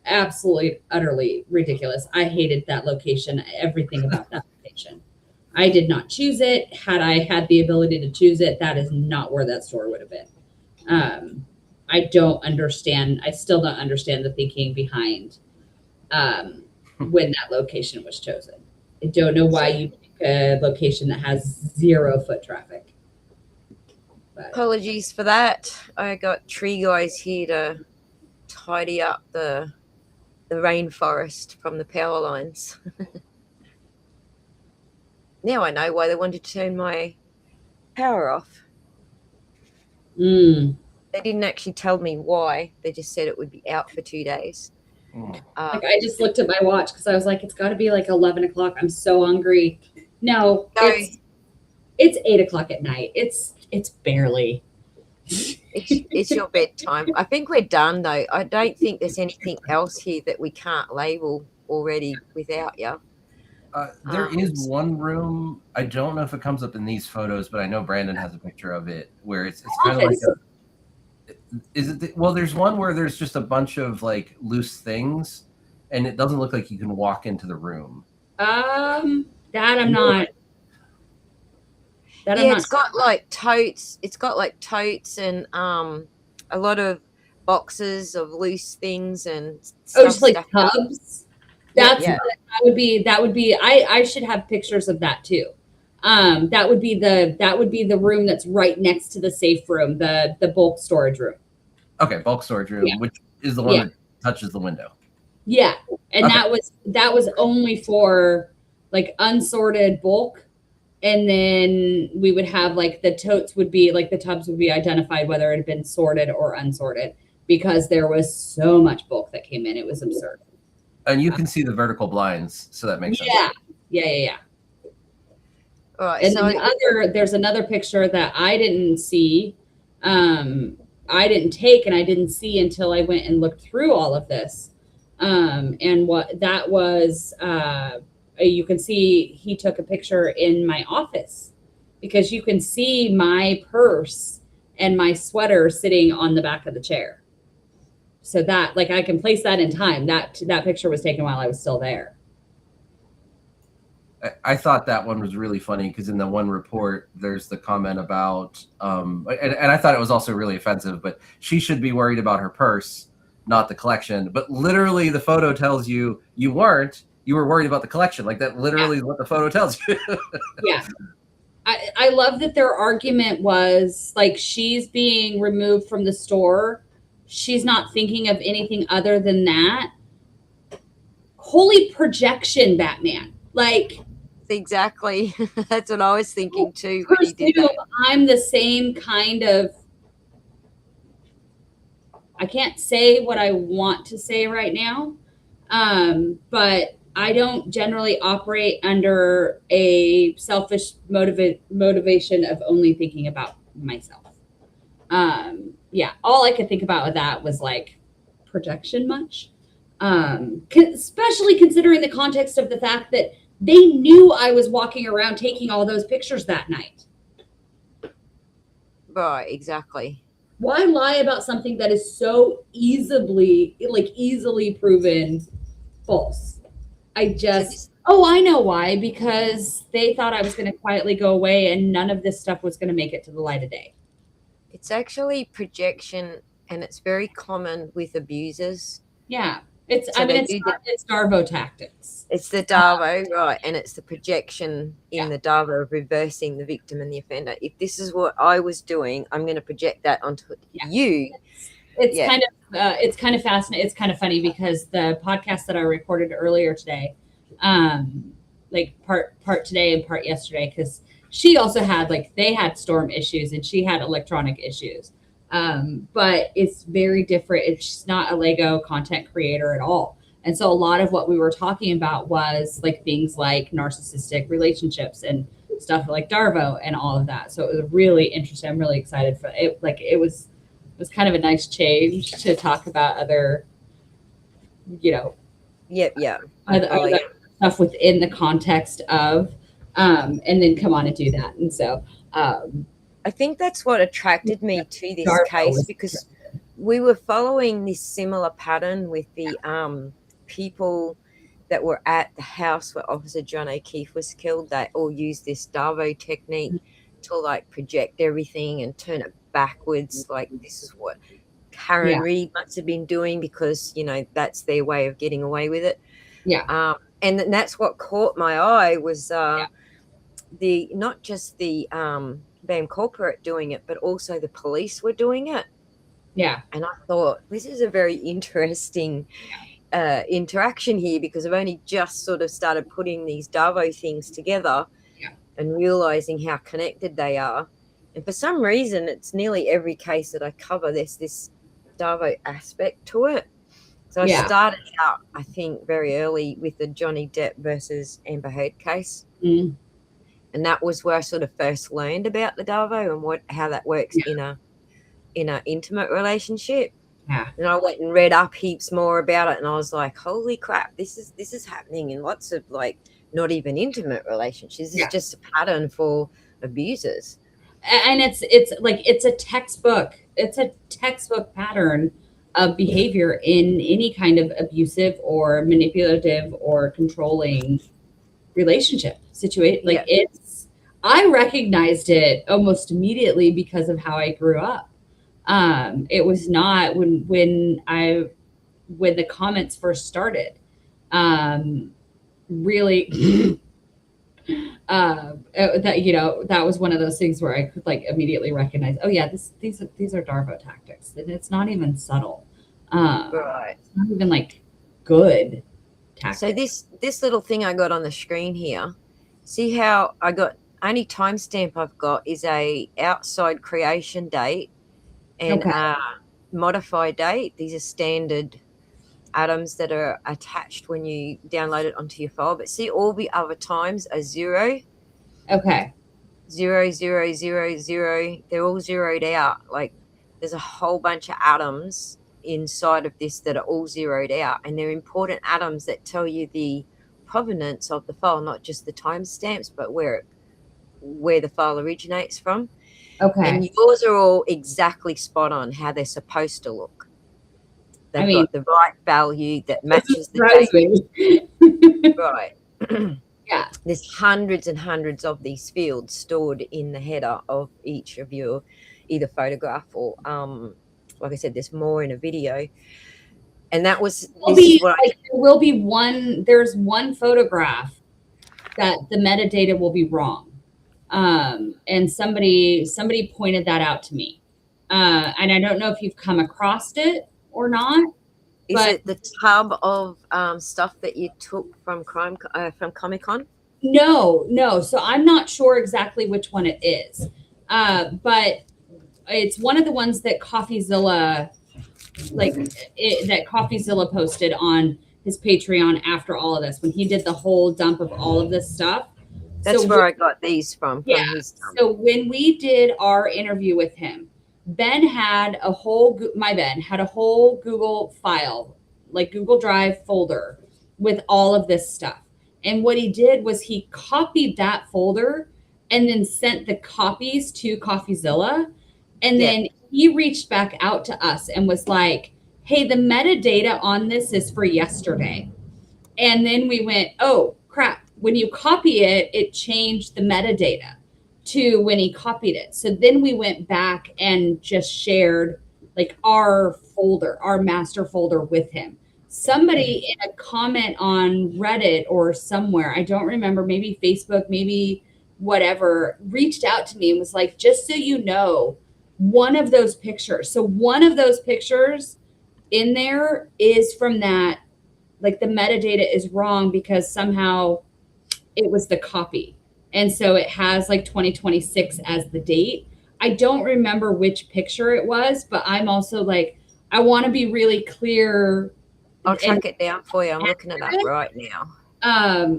Absolutely, utterly ridiculous. I hated that location, everything about that location. I did not choose it. Had I had the ability to choose it, that is not where that store would have been. I still don't understand the thinking behind when that location was chosen. I don't know why you pick a location that has 0 foot traffic. But Apologies for that. I got tree guys here to tidy up the rainforest from the power lines. Now I know why they wanted to turn my power off. They didn't actually tell me why. They just said it would be out for 2 days. I just looked at my watch because I was like, it's got to be like 11 o'clock. I'm so hungry. No, it's 8 o'clock at night. It's barely. It's your bedtime. I think we're done though. I don't think there's anything else here that we can't label already without you. There is one room. I don't know if it comes up in these photos, but I know Brandon has a picture of it where it's kind of like there's one where there's just a bunch of like loose things, and it doesn't look like you can walk into the room. That I'm not. It's got like totes. It's got like totes and a lot of boxes of loose things and stuff. Just like tubs. That would be. I should have pictures of that too. That would be the room that's right next to the safe room, the bulk storage room. Okay, bulk storage room, which is the one that touches the window. Yeah, and that was only for like unsorted bulk. And then we would have like the totes would be like the tubs would be identified whether it had been sorted or unsorted because there was so much bulk that came in. It was absurd. And you can see the vertical blinds, so that makes sense. Yeah. All right. And then there's another picture that I didn't see. I didn't take and I didn't see until I went and looked through all of this. And what that was, you can see he took a picture in my office because you can see my purse and my sweater sitting on the back of the chair. So that, like, I can place that in time. That picture was taken while I was still there. I thought that one was really funny because in the one report, there's the comment about, and I thought it was also really offensive, but she should be worried about her purse, not the collection. But literally, the photo tells you you weren't. You were worried about the collection. Like that literally is what the photo tells you. Yeah. I love that their argument was like, she's being removed from the store. She's not thinking of anything other than that. Holy projection, Batman. Like, Exactly. That's what I was thinking too when he did that. I'm the same kind of, I can't say what I want to say right now, but I don't generally operate under a selfish motivation of only thinking about myself. Yeah, all I could think about with that was like, projection much? Especially considering the context of the fact that they knew I was walking around taking all those pictures that night. Right, exactly. Why lie about something that is so easily proven false? I know why, because they thought I was going to quietly go away and none of this stuff was going to make it to the light of day. It's actually projection, and it's very common with abusers. Yeah. It's So it's Darvo tactics. It's the Darvo, right, and it's the projection in the Darvo of reversing the victim and the offender. If this is what I was doing, I'm going to project that onto you. It's kind of fascinating. It's kind of funny because the podcast that I recorded earlier today, like part today and part yesterday, because she also had, like, they had storm issues and she had electronic issues. But it's very different. She's not a Lego content creator at all. And so a lot of what we were talking about was like things like narcissistic relationships and stuff like Darvo and all of that. So it was really interesting. I'm really excited for it. Like, it was kind of a nice change to talk about other, other stuff within the context of, and then come on and do that. And so, I think that's what attracted me to this case, because we were following this similar pattern with the people that were at the house where Officer John O'Keefe was killed. They all used this Darvo technique to like project everything and turn it backwards. Like, this is what Karen Reed must have been doing because, that's their way of getting away with it. Yeah. And that's what caught my eye was not just the BAM corporate doing it, but also the police were doing it. Yeah. And I thought, this is a very interesting interaction here, because I've only just sort of started putting these Darvo things together and realizing how connected they are. And for some reason, it's nearly every case that I cover, there's this Darvo aspect to it. So I started out, I think, very early with the Johnny Depp versus Amber Heard case. Mm. And that was where I sort of first learned about the Darvo and how that works in a intimate relationship. Yeah. And I went and read up heaps more about it, and I was like, holy crap, this is happening in lots of, like, not even intimate relationships. It's just a pattern for abusers. And it's a textbook pattern of behavior in any kind of abusive or manipulative or controlling relationship situation. Like, I recognized it almost immediately because of how I grew up. It was not when the comments first started, really, that was one of those things where I could, like, immediately recognize, oh yeah, these are Darvo tactics. And it's not even subtle. Right. It's not even like good tactics. So this little thing I got on the screen here, see how I got, only timestamp I've got is a outside creation date and modify date. These are standard items that are attached when you download it onto your file. But see, all the other times are 0. Okay. 0, 0, 0, 0. They're all zeroed out. Like, there's a whole bunch of atoms inside of this that are all zeroed out, and they're important atoms that tell you the provenance of the file, not just the timestamps, but where the file originates from. Okay. And yours are all exactly spot on how they're supposed to look. they've I mean, got the right value that matches the surprise date. me. Right. Yeah. There's hundreds and hundreds of these fields stored in the header of each of your either photograph or like I said, there's more in a video. And that was Will this is be what like there will be one. There's one photograph that the metadata will be wrong, and somebody pointed that out to me, and I don't know if you've come across it or not. is But it the tub of stuff that you took from Comic-Con? no. So I'm not sure exactly which one it is, but it's one of the ones that CoffeeZilla, that CoffeeZilla posted on his Patreon after all of this, when he did the whole dump of all of this stuff. That's So where I got these from yeah. his So when we did our interview with him, Ben had a whole Google file, like Google Drive folder with all of this stuff. And what he did was he copied that folder and then sent the copies to CoffeeZilla. And then he reached back out to us and was like, hey, the metadata on this is for yesterday. And then we went, oh, crap. When you copy it, it changed the metadata to when he copied it. So then we went back and just shared like our folder, our master folder with him. Somebody in a comment on Reddit or somewhere, I don't remember, maybe Facebook, maybe whatever, reached out to me and was like, just so you know, one of those pictures. So one of those pictures in there is from that, like the metadata is wrong because somehow it was the copy. And so it has like 2026 as the date. I don't remember which picture it was, but I'm also like, I want to be really clear. I'll track it down for you. I'm looking it up right now.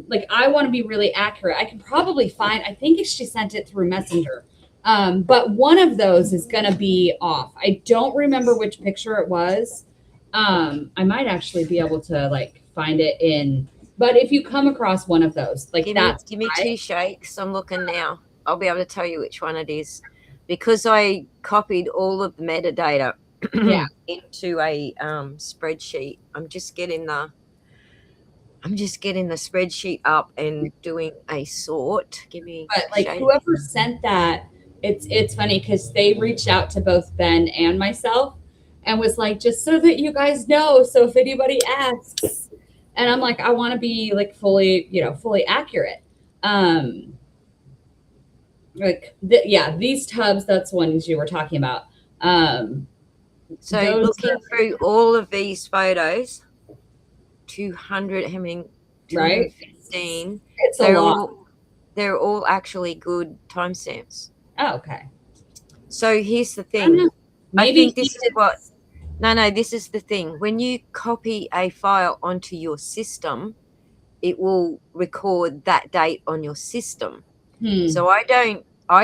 Like I want to be really accurate. I can probably find, I think she sent it through Messenger. But one of those is going to be off. I don't remember which picture it was. I might actually be able to like find it in, but if you come across one of those, like give me 2 shakes. I'm looking now. I'll be able to tell you which one it is because I copied all of the metadata into a spreadsheet. I'm just getting the spreadsheet up and doing a sort. Give me. But like whoever sent that, it's funny because they reached out to both Ben and myself and was like, just so that you guys know, so if anybody asks. And I'm like, I want to be like fully accurate. These tubs, that's ones you were talking about. So looking through all of these photos, 200, how many? 215. Right? It's a lot. They're all actually good timestamps. Oh, okay. So here's the thing. I think this is what. No, this is the thing. When you copy a file onto your system, it will record that date on your system. So I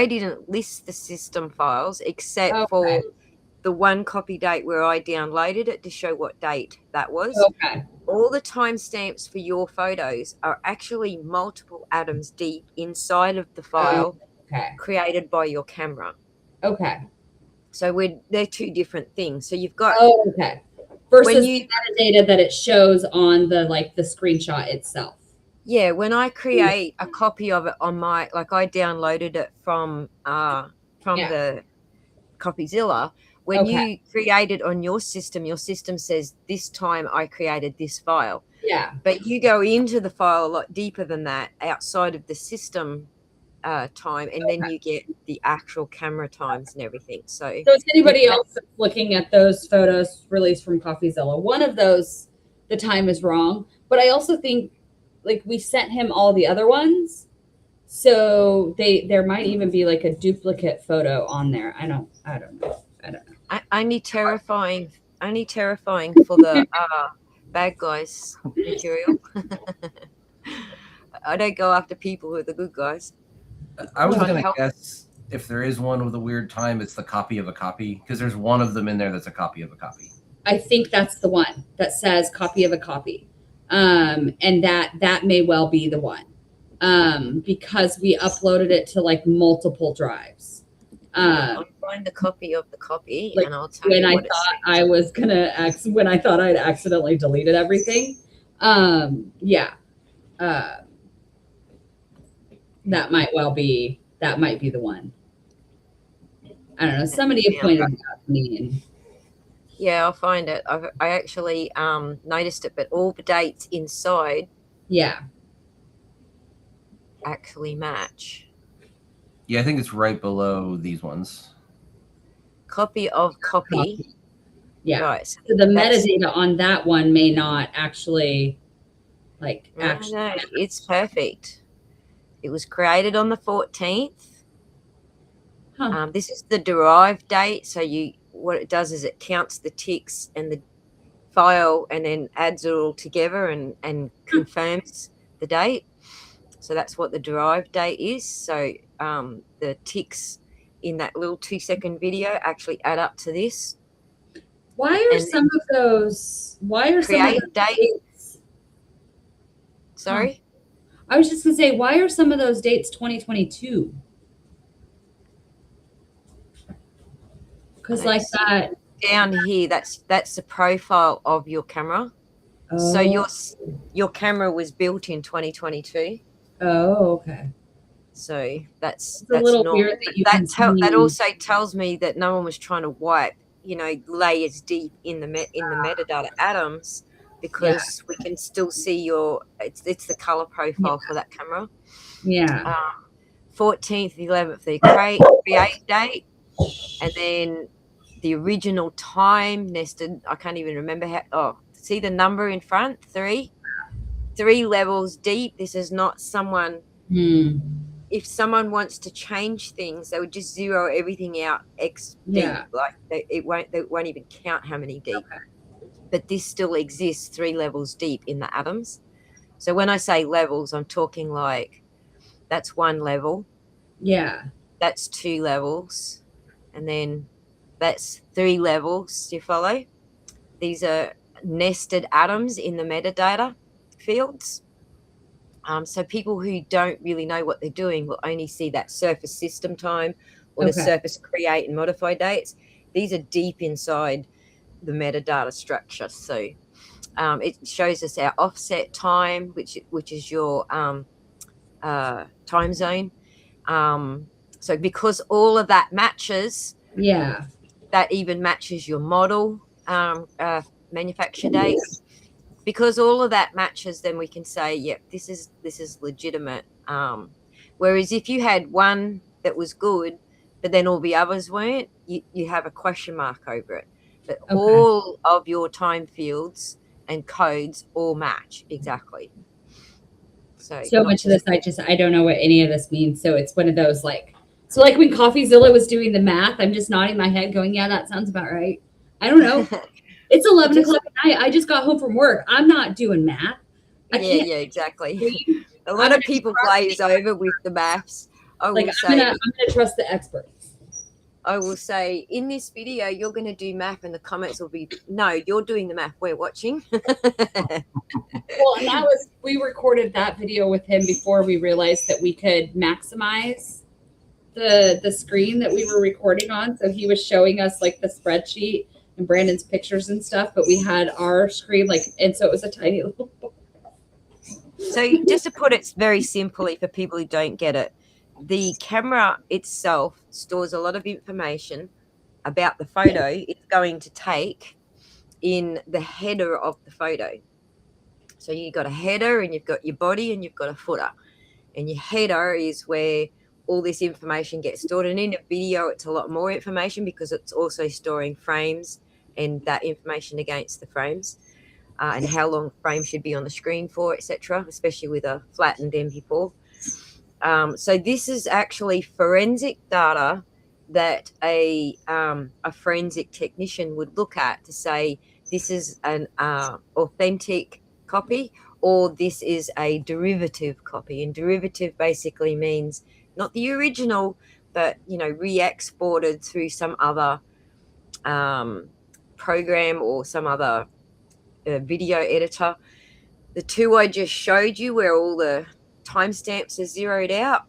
didn't list the system files except for the one copy date where I downloaded it to show what date that was. Okay. All the timestamps for your photos are actually multiple atoms deep inside of the file created by your camera. Okay. So they're two different things. So you've got versus the metadata that it shows on the screenshot itself. Yeah, when I create a copy of it on my, like I downloaded it from the CopyZilla. When you create it on your system says this time I created this file. Yeah. But you go into the file a lot deeper than that outside of the system time, and then you get the actual camera times and everything. So if anybody else is looking at those photos released from CoffeeZilla, one of those, the time is wrong. But I also think like we sent him all the other ones, so there might even be like a duplicate photo on there. I don't know. Only terrifying for the bad guys material. I don't go after people who are the good guys. I was going to guess if there is one with a weird time, it's the copy of a copy, because there's one of them in there that's a copy of a copy. I think that's the one that says copy of a copy. And that may well be the one, because we uploaded it to like multiple drives. I'll find the copy of the copy, like and I'll tell when you I what it thought says. I was gonna when I thought I'd accidentally deleted everything. Yeah. That might be the one. I don't know. Somebody had pointed it out to me, and Yeah, I'll find it. I actually noticed it, but all the dates inside yeah. actually match. Yeah, I think it's right below these ones. Copy of copy. Yeah. Right. So the metadata on that one may not actually No, it's perfect. It was created on the 14th. Huh. This is the derived date. So what it does is it counts the ticks and the file and then adds it all together and confirms the date. So that's what the derived date is. So the ticks in that little 2-second video actually add up to this. Why are some of those dates? Sorry? I was just gonna say, why are some of those dates 2022? Because like that down here, that's the profile of your camera. Oh. So your camera was built in 2022. Oh, okay. So that's a little normal. weird that you can That also tells me that no one was trying to wipe, layers deep in the metadata atoms, because we can still see it's the color profile for that camera. Yeah. 14th, 11th, the create date, and then the original time nested. I can't even remember how. Oh, see the number in front, 3 levels deep. This is not someone. If someone wants to change things, they would just zero everything out deep. Like they won't even count how many deep. Okay. But this still exists 3 levels deep in the atoms. So when I say levels, I'm talking like that's 1 level. Yeah. That's 2 levels. And then that's 3 levels. Do you follow? These are nested atoms in the metadata fields. So people who don't really know what they're doing will only see that surface system time or the surface create and modify dates. These are deep inside the metadata structure. So it shows us our offset time, which is your time zone. So because all of that matches, that even matches your model manufacture date. Because all of that matches, then we can say, yep, this is legitimate. Whereas if you had one that was good, but then all the others weren't, you have a question mark over it. But all of your time fields and codes all match exactly. So much of this, I don't know what any of this means. So it's one of those like when CoffeeZilla was doing the math, I'm just nodding my head going, yeah, that sounds about right. I don't know. It's 11 o'clock at night. I just got home from work. I'm not doing math. Yeah, exactly. A lot of people glaze over with the maths. I'm gonna trust the experts. I will say in this video, you're going to do math, and the comments will be, no, you're doing the math. We're watching. Well, and we recorded that video with him before we realized that we could maximize the screen that we were recording on. So he was showing us like the spreadsheet and Brandon's pictures and stuff, but we had our screen and so it was a tiny little. So just to put it very simply for people who don't get it, the camera itself stores a lot of information about the photo it's going to take in the header of the photo. So you've got a header and you've got your body and you've got a footer. And your header is where all this information gets stored. And in a video, it's a lot more information because it's also storing frames and that information against the frames and how long frame should be on the screen for, etc., especially with a flattened MP4. So this is actually forensic data that a forensic technician would look at to say this is an authentic copy or this is a derivative copy. And derivative basically means not the original, but re-exported through some other program or some other video editor. The two I just showed you where all the timestamps are zeroed out,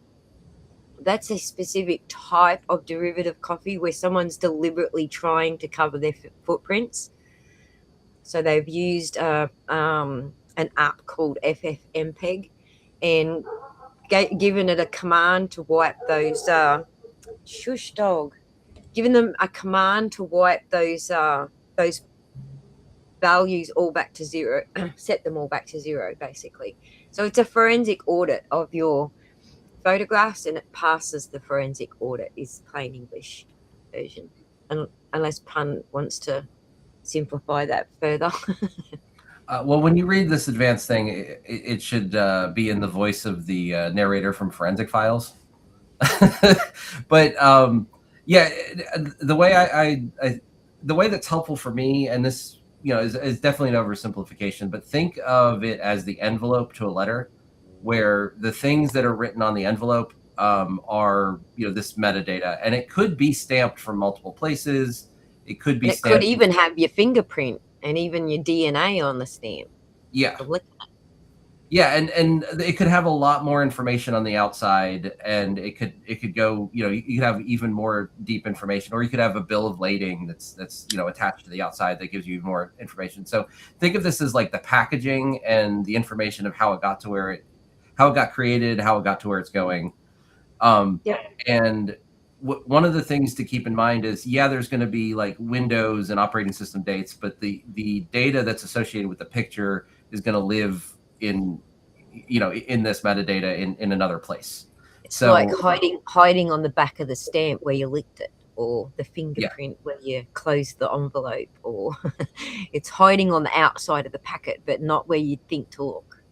that's a specific type of derivative coffee where someone's deliberately trying to cover their footprints. So they've used an app called FFmpeg and given it a command to wipe those shush dog, giving them a command to wipe those values all back to zero, set them all back to zero, basically. So it's a forensic audit of your photographs, and it passes the forensic audit, is plain English version. Unless Pun wants to simplify that further. Well, when you read this advanced thing, it should be in the voice of the narrator from Forensic Files. But yeah, the way the way that's helpful for me, and this is definitely an oversimplification, but think of it as the envelope to a letter, where the things that are written on the envelope are this metadata, and it could be stamped from multiple places. It could be. It could even have your fingerprint and even your DNA on the stamp. Yeah. Yeah, and it could have a lot more information on the outside, and it could go, you could have even more deep information, or you could have a bill of lading that's attached to the outside that gives you more information. So think of this as like the packaging and the information of how it got to how it got created, how it got to where it's going. And one of the things to keep in mind is, there's going to be like Windows and operating system dates, but the data that's associated with the picture is going to live in this metadata in another place. It's like hiding on the back of the stamp where you licked it, or the fingerprint where you closed the envelope, or it's hiding on the outside of the packet, but not where you'd think to look.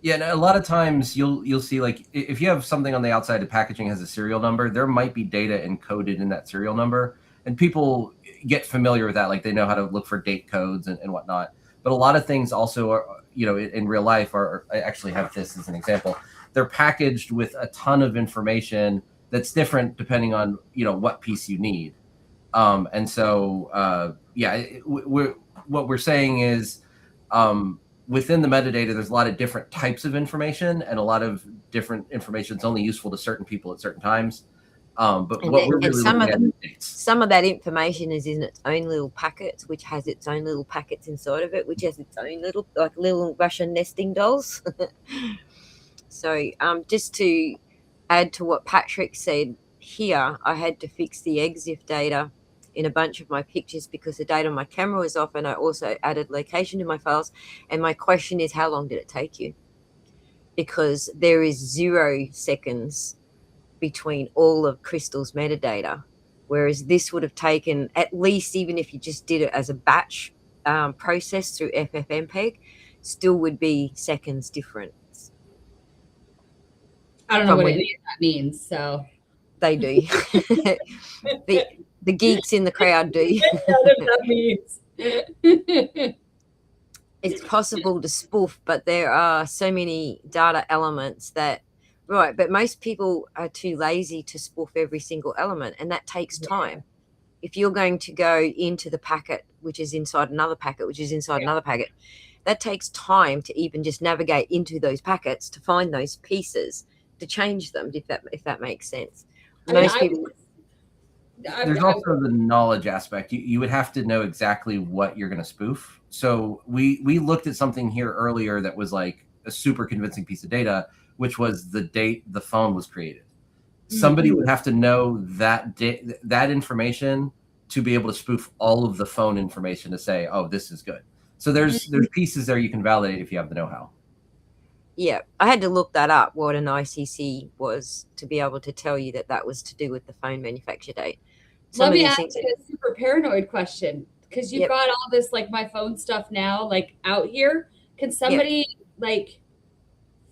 Yeah, and a lot of times you'll see, like, if you have something on the outside of packaging has a serial number, there might be data encoded in that serial number, and people get familiar with that, like they know how to look for date codes and whatnot. But a lot of things also are, in real life are, I actually have this as an example. They're packaged with a ton of information that's different depending on, what piece you need. And so, what we're saying is, within the metadata, there's a lot of different types of information, and a lot of different information is only useful to certain people at certain times. But what we're really looking at is some of that information is in its own little packets, which has its own little packets inside of it, which has its own little Russian nesting dolls. So just to add to what Patrick said here, I had to fix the EXIF data in a bunch of my pictures because the data on my camera was off, and I also added location to my files. And my question is, how long did it take you? Because there is 0 seconds between all of Crystal's metadata, whereas this would have taken, at least, even if you just did it as a batch process through FFmpeg, still would be seconds difference. I don't know what any of that means, so they do. the geeks in the crowd do. That means. It's possible to spoof, but there are so many data elements that, right, but most people are too lazy to spoof every single element, and that takes time. If you're going to go into the packet, which is inside another packet, which is inside another packet, that takes time to even just navigate into those packets to find those pieces, to change them, if that makes sense. Most people. There's also the knowledge aspect. You would have to know exactly what you're going to spoof. So we looked at something here earlier that was like a super convincing piece of data, which was the date the phone was created. Somebody would have to know that information to be able to spoof all of the phone information to say, oh, this is good. So there's pieces there you can validate if you have the know-how. Yeah, I had to look that up, what an ICC was, to be able to tell you that was to do with the phone manufacture date. Let me ask you a super paranoid question, because you've got all this, like, my phone stuff now, like, out here. Can somebody like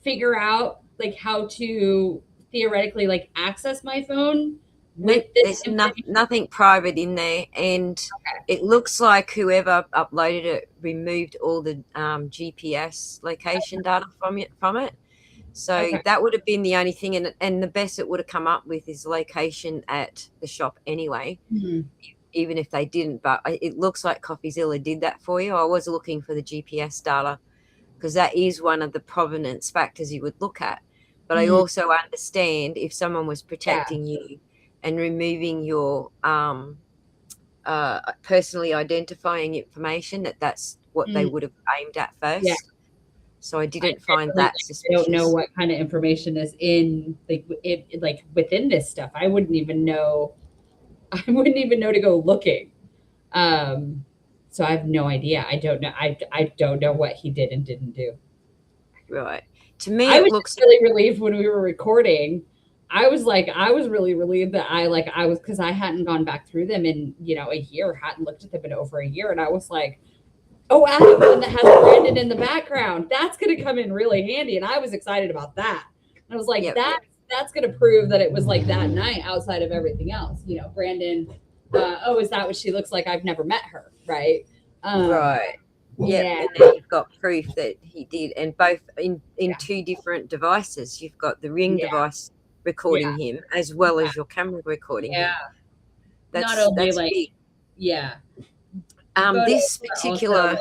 figure out like how to theoretically like access my phone with this? There's nothing private in there, and it looks like whoever uploaded it removed all the GPS location data from it. So that would have been the only thing, and the best it would have come up with is location at the shop anyway, even if they didn't. But it looks like CoffeeZilla did that for you. I was looking for the GPS data because that is one of the provenance factors you would look at. but I also understand if someone was protecting you and removing your personally identifying information, that's what they would have aimed at first. Yeah. So I didn't find that suspicious. I don't know what kind of information is in like within this stuff. I wouldn't even know. I wouldn't even know to go looking. So I have no idea. I don't know. I don't know what he did and didn't do. Right. To me, I it was looks really relieved when we were recording. I was really relieved that I was, because I hadn't gone back through them in, a year, hadn't looked at them in over a year. And I was like, oh, I have one that has Brandon in the background. That's going to come in really handy. And I was excited about that. And I was like, that's going to prove that it was like that night outside of everything else. Brandon, oh, is that what she looks like? I've never met her. Right. Right. Yeah. And now you've got proof that he did. And both in two different devices. You've got the Ring device recording him as well as your camera recording him. That's, not only that's like, big. This particular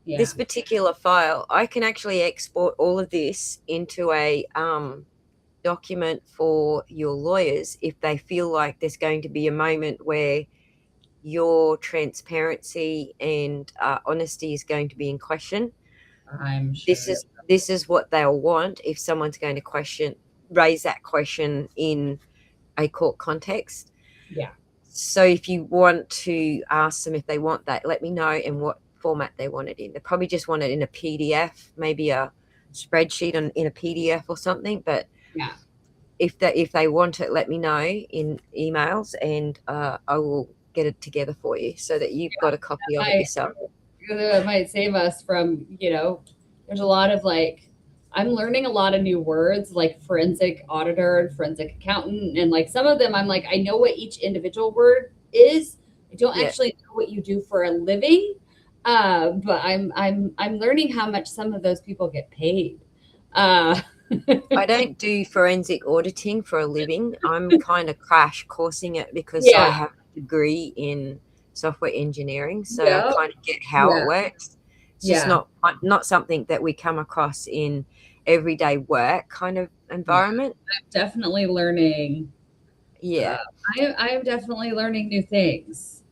this particular file, I can actually export all of this into a document for your lawyers if they feel like there's going to be a moment where your transparency and honesty is going to be in question. I'm sure this is what they'll want if someone's going to raise that question in a court context. Yeah. So if you want to ask them if they want that, let me know in what format they want it in. They probably just want it in a PDF, maybe a spreadsheet in a PDF or something. But if they want it, let me know in emails, and I will get it together for you so that you've got a copy of it yourself. It might save us from, there's a lot of I'm learning a lot of new words like forensic auditor and forensic accountant. And some of them I'm like, I know what each individual word is. I don't actually know what you do for a living. But I'm learning how much some of those people get paid. I don't do forensic auditing for a living. I'm kind of crash coursing it because I have a degree in software engineering. So I kind of get how it works. It's just not something that we come across in everyday work kind of environment. I'm definitely learning. I am definitely learning new things.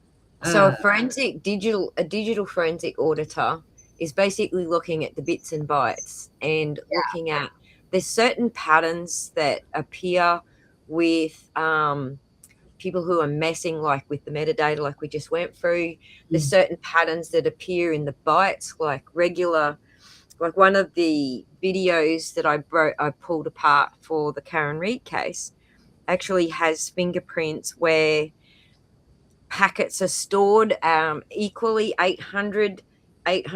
So a digital forensic auditor is basically looking at the bits and bytes and looking at, there's certain patterns that appear with people who are messing with the metadata like we just went through. There's certain patterns that appear in the bytes, like one of the videos that I pulled apart for the Karen Reed case actually has fingerprints where packets are stored equally 800, let's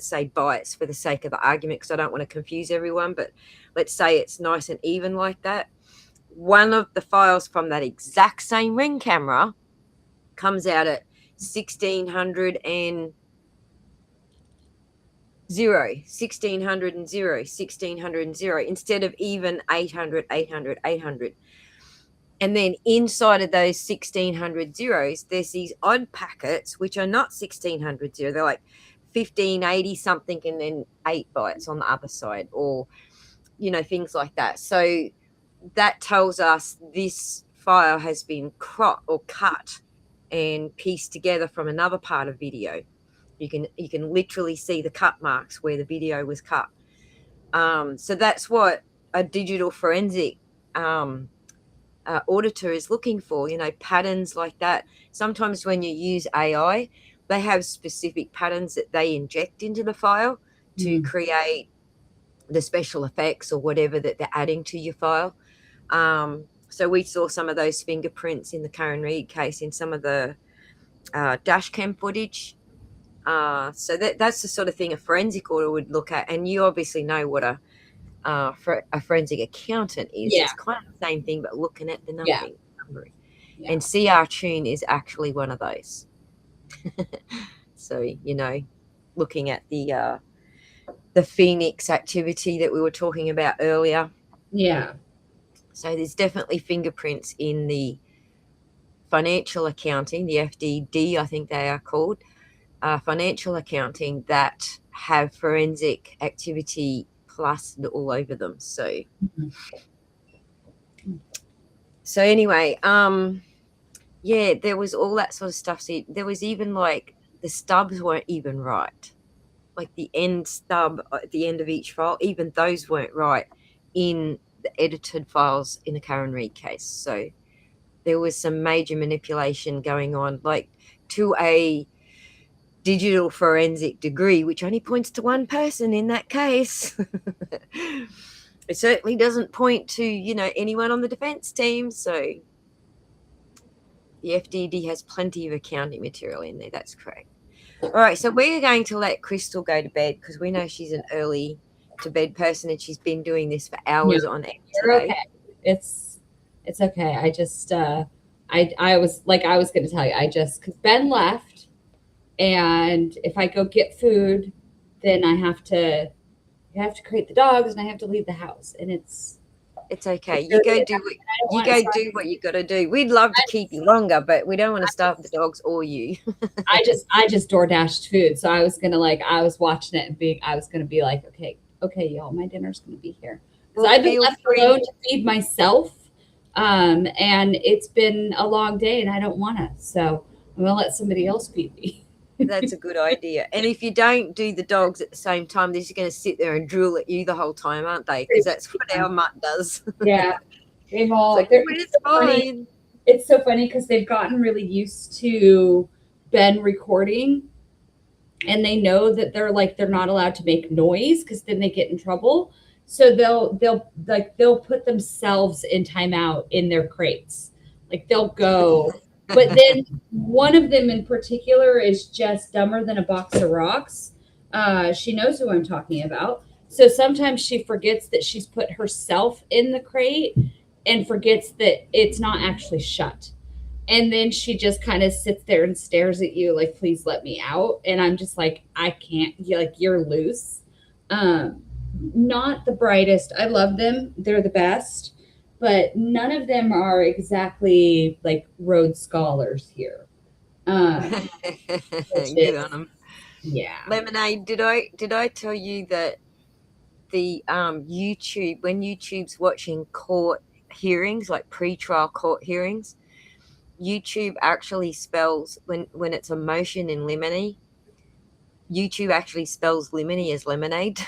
say bytes for the sake of the argument, because I don't want to confuse everyone, but let's say it's nice and even like that. One of the files from that exact same Ring camera comes out at 1600 and 0, 1600 and 0, 1600 and 0, instead of even 800, 800, 800. And then inside of those 1600 zeros, there's these odd packets, which are not 1600 zero. They're like 1580 something and then 8 bytes on the other side, or, things like that. So that tells us this file has been cropped or cut and pieced together from another part of video. You can literally see the cut marks where the video was cut. So that's what a digital forensic auditor is looking for, patterns like that. Sometimes when you use AI, they have specific patterns that they inject into the file to create the special effects or whatever that they're adding to your file. So we saw some of those fingerprints in the Karen Reed case in some of the dash cam footage. So that's the sort of thing a forensic auditor would look at. And you obviously know what a forensic accountant is. It's kind of the same thing, but looking at the numbering. And CR Tune is actually one of those. So, looking at the Phoenix activity that we were talking about earlier. Yeah. So there's definitely fingerprints in the financial accounting, the FDD, I think they are called, financial accounting, that have forensic activity plastered all over them. So, Mhm. so anyway, yeah, there was all that sort of stuff. So there was even like the stubs weren't even right. Like the end stub at the end of each file, even those weren't right in the edited files in the Karen Reed case. So there was some major manipulation going on, like to a digital forensic degree, which only points to one person in that case. It certainly doesn't point to, anyone on the defense team. So the FDD has plenty of accounting material in there. That's correct. All right, so we're going to let Crystal go to bed because we know she's an early to bed person and she's been doing this for hours on end You're today. okay. It's okay. I just I was going to tell you, because Ben left, and if I go get food, then I have to create the dogs and I have to leave the house, and it's okay. You go do what you got to do. We'd love to keep you longer, but we don't want to starve the dogs or you. I just door dashed food, so I was gonna I was watching it and I was gonna be like, okay, y'all, my dinner's gonna be here because I've been left alone to feed myself, and it's been a long day and I don't want to, so I'm gonna let somebody else feed me. That's a good idea. And if you don't do the dogs at the same time, they're just going to sit there and drool at you the whole time, aren't they? Because that's what our mutt does. Yeah, they've all. It's fine. It's so funny because they've gotten really used to Ben recording, and they know that they're not allowed to make noise because then they get in trouble. So they'll put themselves in timeout in their crates. Like they'll go, but then one of them in particular is just dumber than a box of rocks. She knows who I'm talking about. So sometimes she forgets that she's put herself in the crate and forgets that it's not actually shut. And then she just kind of sits there and stares at you like, please let me out. And I'm just like, I can't. You're loose. Not the brightest. I love them. They're the best. But none of them are exactly like Rhodes Scholars here. Good on them. Yeah. Lemonade, did I tell you that the YouTube, when YouTube's watching court hearings, like pre-trial court hearings, YouTube actually spells when it's a motion in limine, YouTube actually spells limine as lemonade.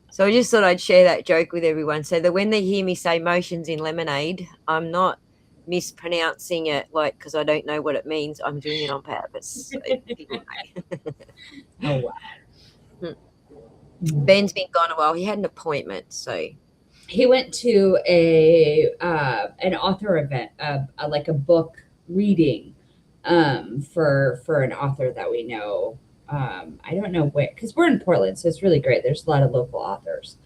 So I just thought I'd share that joke with everyone so that when they hear me say motions in lemonade, I'm not mispronouncing it because I don't know what it means. I'm doing it on purpose. So Oh, wow. Ben's been gone a while. He had an appointment, so he went to an author event, like a book reading, for an author that we know. I don't know where, because we're in Portland, so it's really great. There's a lot of local authors.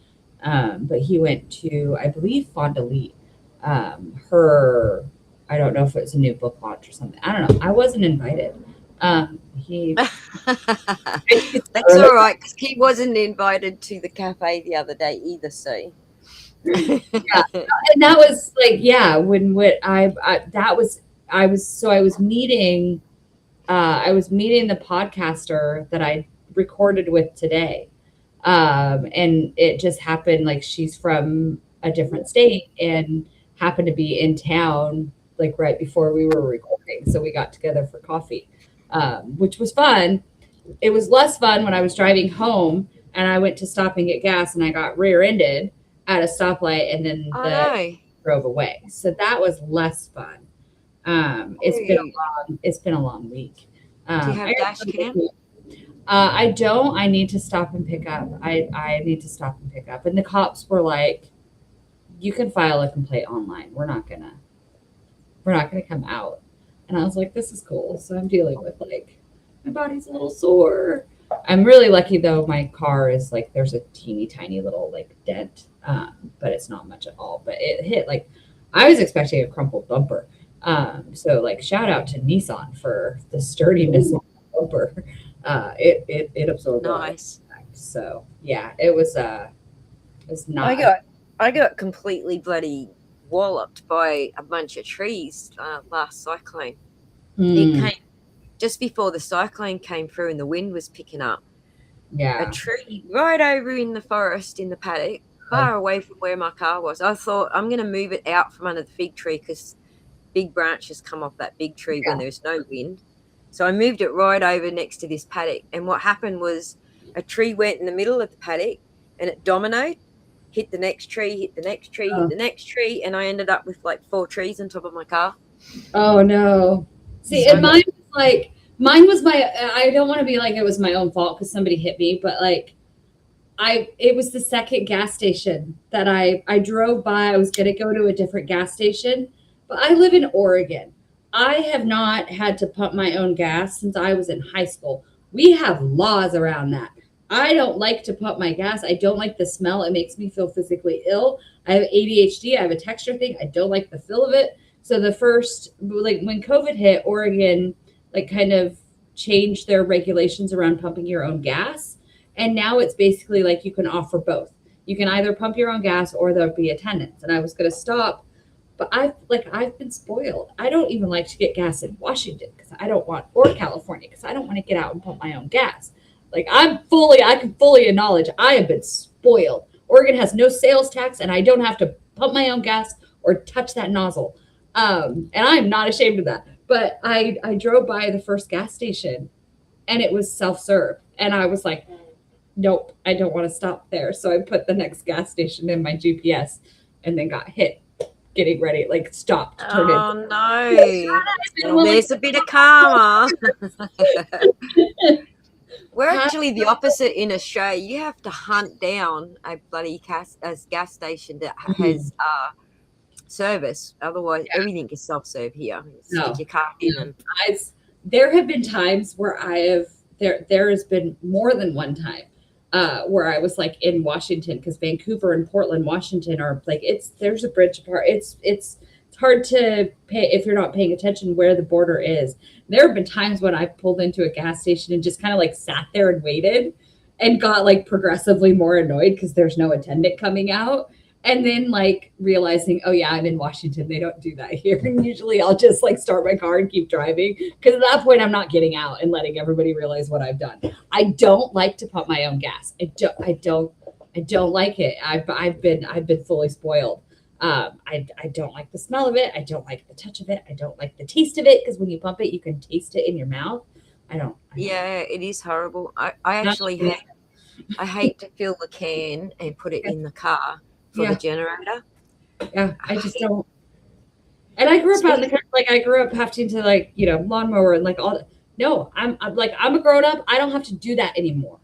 But he went to, I believe, Fond du Lis. I don't know if it was a new book launch or something. I don't know. I wasn't invited. That's all right, because he wasn't invited to the cafe the other day either. So yeah, and that was I was meeting the podcaster that I recorded with today, and it just happened like she's from a different state and happened to be in town like right before we were recording, so we got together for coffee, which was fun. It was less fun when I was driving home and I went to stop and get gas and I got rear-ended at a stoplight and then drove away. So that was less fun. It's been a long week. Do you have dash cam? I don't. I need to stop and pick up. I need to stop and pick up. And the cops were like, you can file a complaint online. We're not gonna come out. And I was like, this is cool. So I'm dealing with my body's a little sore. I'm really lucky though. My car is there's a teeny tiny little dent, but it's not much at all. But it hit I was expecting a crumpled bumper. So shout out to Nissan for the sturdiness of the bumper. It absorbed. Nice. So yeah, it was not. I got completely bloody walloped by a bunch of trees last cyclone. It came just before the cyclone came through and the wind was picking up. Yeah. a tree right over in the forest in the paddock, far away from where my car was. I thought I'm going to move it out from under the fig tree because big branches come off that big tree when there's no wind. So I moved it right over next to this paddock. And what happened was a tree went in the middle of the paddock and it dominoed, hit the next tree, hit the next tree, hit the next tree. And I ended up with like 4 trees on top of my car. Oh no. See, So and mine was my, I don't want to be like it was my own fault because somebody hit me, but like it was the second gas station that I drove by. I was going to go to a different gas station, but I live in Oregon. I have not had to pump my own gas since I was in high school. We have laws around that. I don't like to pump my gas. I don't like the smell. It makes me feel physically ill. I have ADHD. I have a texture thing. I don't like the feel of it. So the first, like when COVID hit, Oregon like kind of changed their regulations around pumping your own gas. And now it's basically like you can offer both. You can either pump your own gas or there'll be attendants. And I was going to stop, but I've been spoiled. I don't even like to get gas in Washington because I don't want, or California because I don't want to get out and pump my own gas. Like I can fully acknowledge I have been spoiled. Oregon has no sales tax and I don't have to pump my own gas or touch that nozzle. And I'm not ashamed of that. But I drove by the first gas station and it was self-serve. And I was like, nope, I don't want to stop there. So I put the next gas station in my GPS and then got hit getting ready, like stopped. Oh no. Well, there's a bit of karma. We're actually the opposite in Australia. You have to hunt down a bloody gas station that has service. Otherwise, everything is self-serve here. Stick your card in. And there have been times where there has been more than one time where I was like in Washington because Vancouver and Portland, Washington are like there's a bridge apart. It's hard to pay if you're not paying attention where the border is. There have been times when I pulled into a gas station and just kind of like sat there and waited and got like progressively more annoyed because there's no attendant coming out. And then like realizing, oh yeah, I'm in Washington. They don't do that here. And usually I'll just like start my car and keep driving. Because at that point I'm not getting out and letting everybody realize what I've done. I don't like to pump my own gas. I don't like it. I've been fully spoiled. I don't like the smell of it. I don't like the touch of it. I don't like the taste of it. Because when you pump it, you can taste it in your mouth. Yeah, it is horrible. I actually I hate to fill the can and put it in the car for the generator. Yeah, I just don't. And I grew up out in the country. Like I grew up having to like, lawnmower and like all that. No, I'm a grown up. I don't have to do that anymore.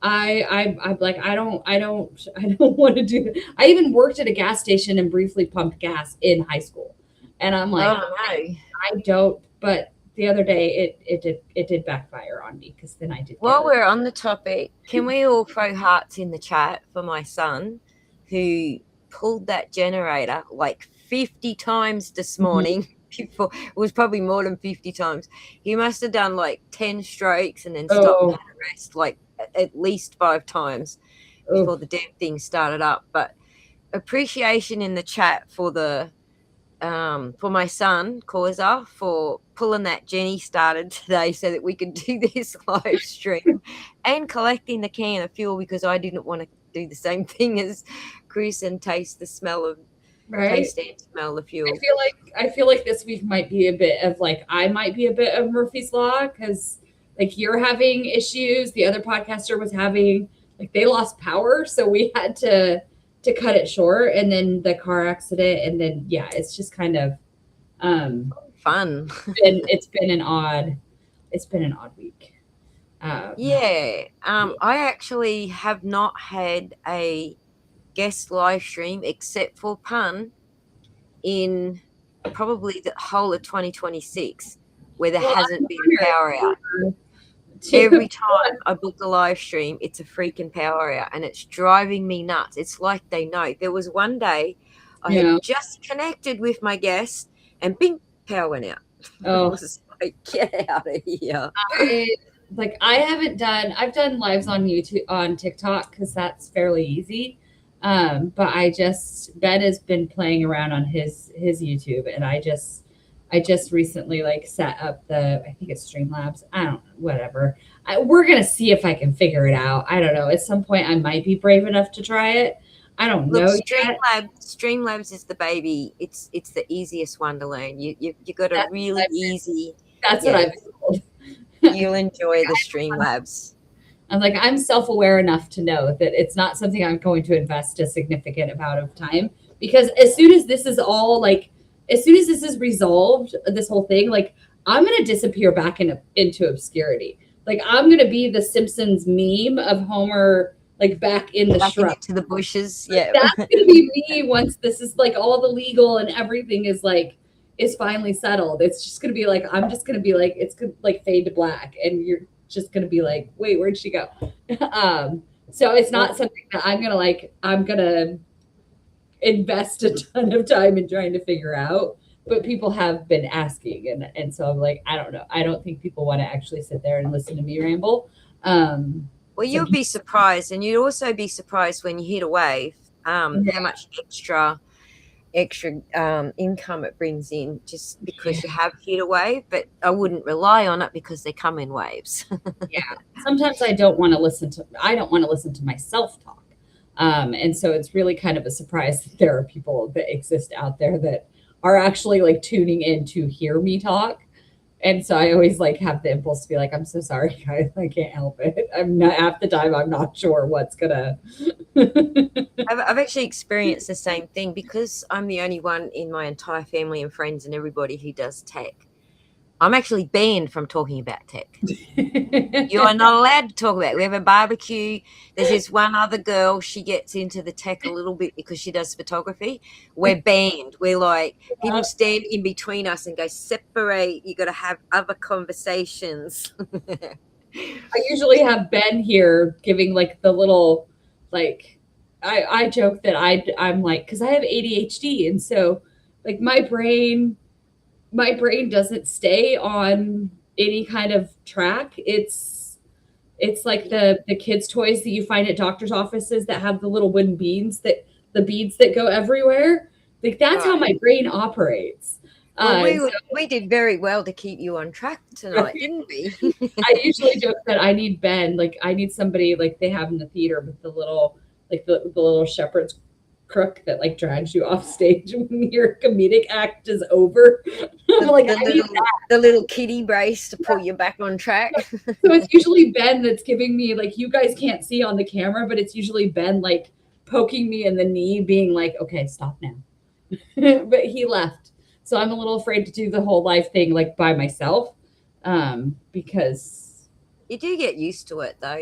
I'm like, I don't want to do that. I even worked at a gas station and briefly pumped gas in high school. And I'm like, I don't, but the other day it did backfire on me because then I did. While we're on the topic, can we all throw hearts in the chat for my son who pulled that generator like 50 times this morning? Before it was probably more than 50 times. He must have done like 10 strokes and then stopped and had a rest like at least 5 times before the damn thing started up. But appreciation in the chat for the for my son Causa for pulling that Jenny started today so that we could do this live stream and collecting the can of fuel because I didn't want to do the same thing as Chris and taste the smell of taste and smell the fuel. I feel like this week might be a bit of like I might be a bit of Murphy's Law because like you're having issues. The other podcaster was having like they lost power, so we had to cut it short, and then the car accident, and then it's just kind of fun. It's been an odd week. I actually have not had a guest live stream except for Pun in probably the whole of 2026 where there hasn't been a power out. Every time I book a live stream, it's a freaking power out and it's driving me nuts. It's like they know. There was one day I had just connected with my guest and bing, power went out. I was like, get out of here. I've done lives on YouTube, on TikTok, because that's fairly easy. But Ben has been playing around on his YouTube, and I just recently like set up I think it's Streamlabs. I don't know, whatever. We're gonna see if I can figure it out. I don't know. At some point, I might be brave enough to try it. I don't Look, know yet. Streamlabs is the baby. It's the easiest one to learn. You got a That's really easy. That's Yeah, what I've told. you'll enjoy the Streamlabs. I'm like, I'm self-aware enough to know that it's not something I'm going to invest a significant amount of time, because as soon as this is all like, as soon as this is resolved, this whole thing, like I'm going to disappear back into obscurity. Like I'm going to be the Simpsons meme of Homer, like back in the Back shrub. into the bushes. Yeah. That's going to be me once this is like all the legal and everything is like, is finally settled. It's just going to be like, I'm just going to be like, it's going to like fade to black and you're just going to be like, wait, where'd she go? So it's not something that I'm going to invest a ton of time in trying to figure out, but people have been asking. And so I'm like, I don't know. I don't think people want to actually sit there and listen to me ramble. Well, you'll be surprised, and you'd also be surprised when you hit a wave, how much extra income it brings in just because you have hit a wave. But I wouldn't rely on it because they come in waves. Yeah. Sometimes I don't want to listen to myself talk. And so it's really kind of a surprise that there are people that exist out there that are actually like tuning in to hear me talk. And so I always like have the impulse to be like, I'm so sorry, guys. I can't help it. I'm not, half the time I'm not sure what's gonna. I've actually experienced the same thing because I'm the only one in my entire family and friends and everybody who does tech. I'm actually banned from talking about tech. You are not allowed to talk about it. We have a barbecue. There's this one other girl. She gets into the tech a little bit because she does photography. We're banned. We're like, people stand in between us and go, separate. You got to have other conversations. I usually have Ben here giving like the little, like, I joke that I'm like, because I have ADHD. And so like my brain doesn't stay on any kind of track. It's like the kids' toys that you find at doctor's offices that have the little wooden beads that go everywhere. Like that's how my brain operates. Well, we did very well to keep you on track tonight, didn't we? I usually joke that I need Ben, like I need somebody like they have in the theater with the little like the little shepherd's crook that like drags you off stage when your comedic act is over. The little kitty brace to pull you back on track. So it's usually Ben that's giving me, like, you guys can't see on the camera, but it's usually Ben like poking me in the knee, being like, okay, stop now. But he left. So I'm a little afraid to do the whole live thing like by myself, because you do get used to it though.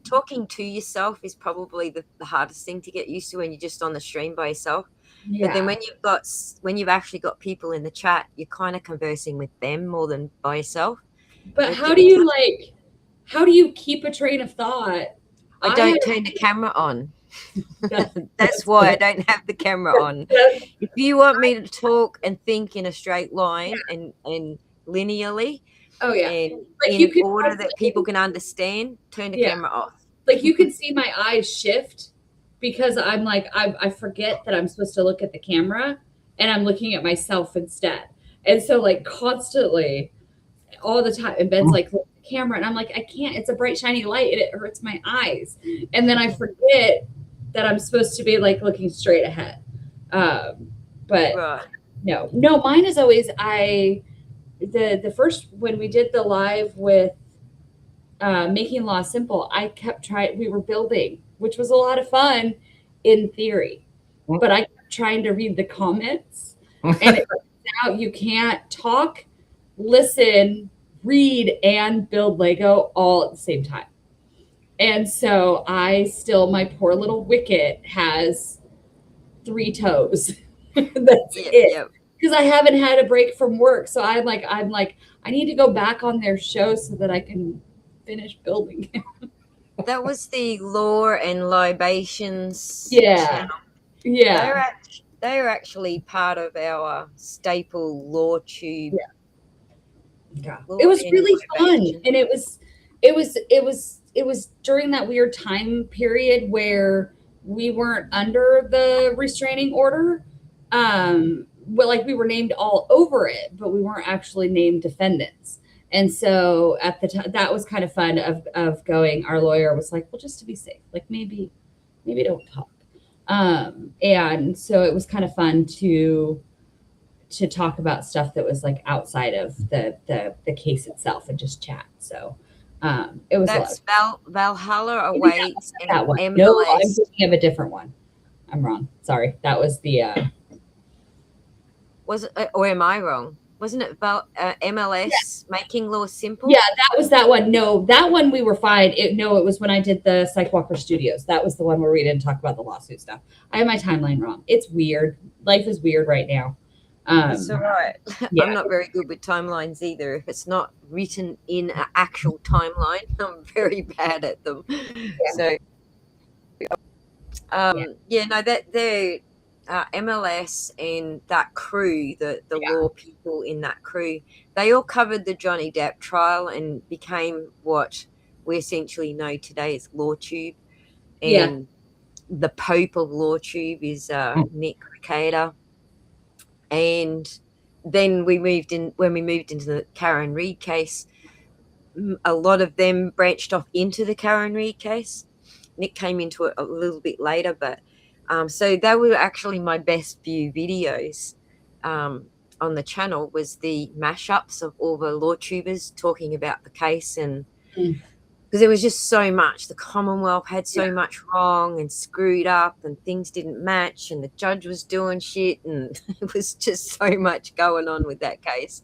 Talking to yourself is probably the hardest thing to get used to when you're just on the stream by yourself. Yeah. But then when you've actually got people in the chat, you're kind of conversing with them more than by yourself. But how do you keep a train of thought? I don't turn the camera on. That's why I don't have the camera on. If you want me to talk and think in a straight line and linearly, and like in order that people can understand, turn the camera off. Like you can see my eyes shift because I'm like, I forget that I'm supposed to look at the camera and I'm looking at myself instead. And so like constantly all the time, and Ben's like, look at the camera, and I'm like, I can't, it's a bright shiny light and it hurts my eyes. And then I forget that I'm supposed to be like looking straight ahead. But no, mine is always, the first, when we did the live with Making Law Simple, I kept trying, we were building, which was a lot of fun in theory, but I kept trying to read the comments and it turns out you can't talk, listen, read, and build Lego all at the same time. And so my poor little Wicket has 3 toes. That's it. Yep. Because I haven't had a break from work. So I'm like, I need to go back on their show so that I can finish building. That was the Lore and Libations. Yeah. Channel. Yeah. They're actually part of our staple Lore Tube. Yeah. It was really fun. And it was during that weird time period where we weren't under the restraining order. we were named all over it, but we weren't actually named defendants. And so at the time, that was kind of fun of going. Our lawyer was like, well, just to be safe, like maybe don't talk. And so it was kind of fun to talk about stuff that was like outside of the case itself and just chat. So it was That's Valhalla maybe Awaits that and one. MLS. No, I'm thinking of a different one. I'm wrong. Sorry. That was the Was it, or am I wrong? Wasn't it about MLS Making Law Simple? yeah, that was that one. No, that one we were fine. It was when I did the Psychwalker Studios. That was the one where we didn't talk about the lawsuit stuff. I have my timeline wrong. It's weird. Life is weird right now. That's all right. Yeah. I'm not very good with timelines either. If it's not written in an actual timeline, I'm very bad at them. So, that they're MLS and that crew, the law people in that crew, they all covered the Johnny Depp trial and became what we essentially know today as LawTube. And the Pope of LawTube is Nick Recader. And then when we moved into the Karen Reed case, a lot of them branched off into the Karen Reed case. Nick came into it a little bit later, but so they were actually my best view videos on the channel, was the mashups of all the LawTubers talking about the case, and because there was just so much. The Commonwealth had so much wrong and screwed up, and things didn't match, and the judge was doing shit, and it was just so much going on with that case.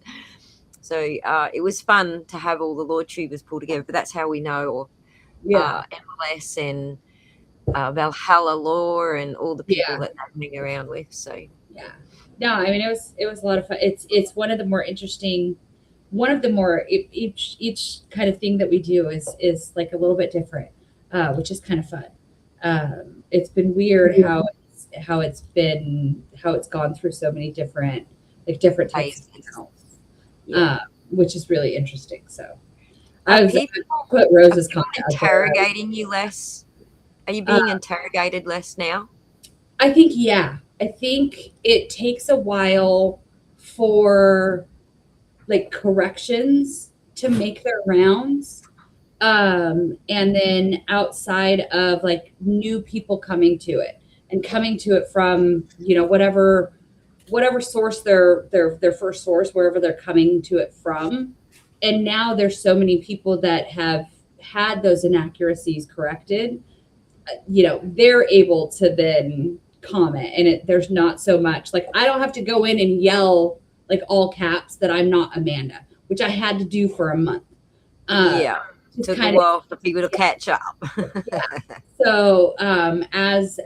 So it was fun to have all the LawTubers pull together, but that's how we know MLS and Valhalla Law and all the people that they hang around with. So no, I mean it was a lot of fun. It's one of the more interesting. One of the more each kind of thing that we do is like a little bit different, which is kind of fun. It's been weird how it's gone through so many different types of channels, which is really interesting. So I was put Rose's comment interrogating you less. Are you being interrogated less now? I think it takes a while for like corrections to make their rounds. And then outside of like new people coming to it from, whatever source their first source, wherever they're coming to it from. And now there's so many people that have had those inaccuracies corrected, they're able to then comment, and there's not so much like I don't have to go in and yell like all caps that I'm not Amanda, which I had to do for a month. Took a while for people to catch up. So as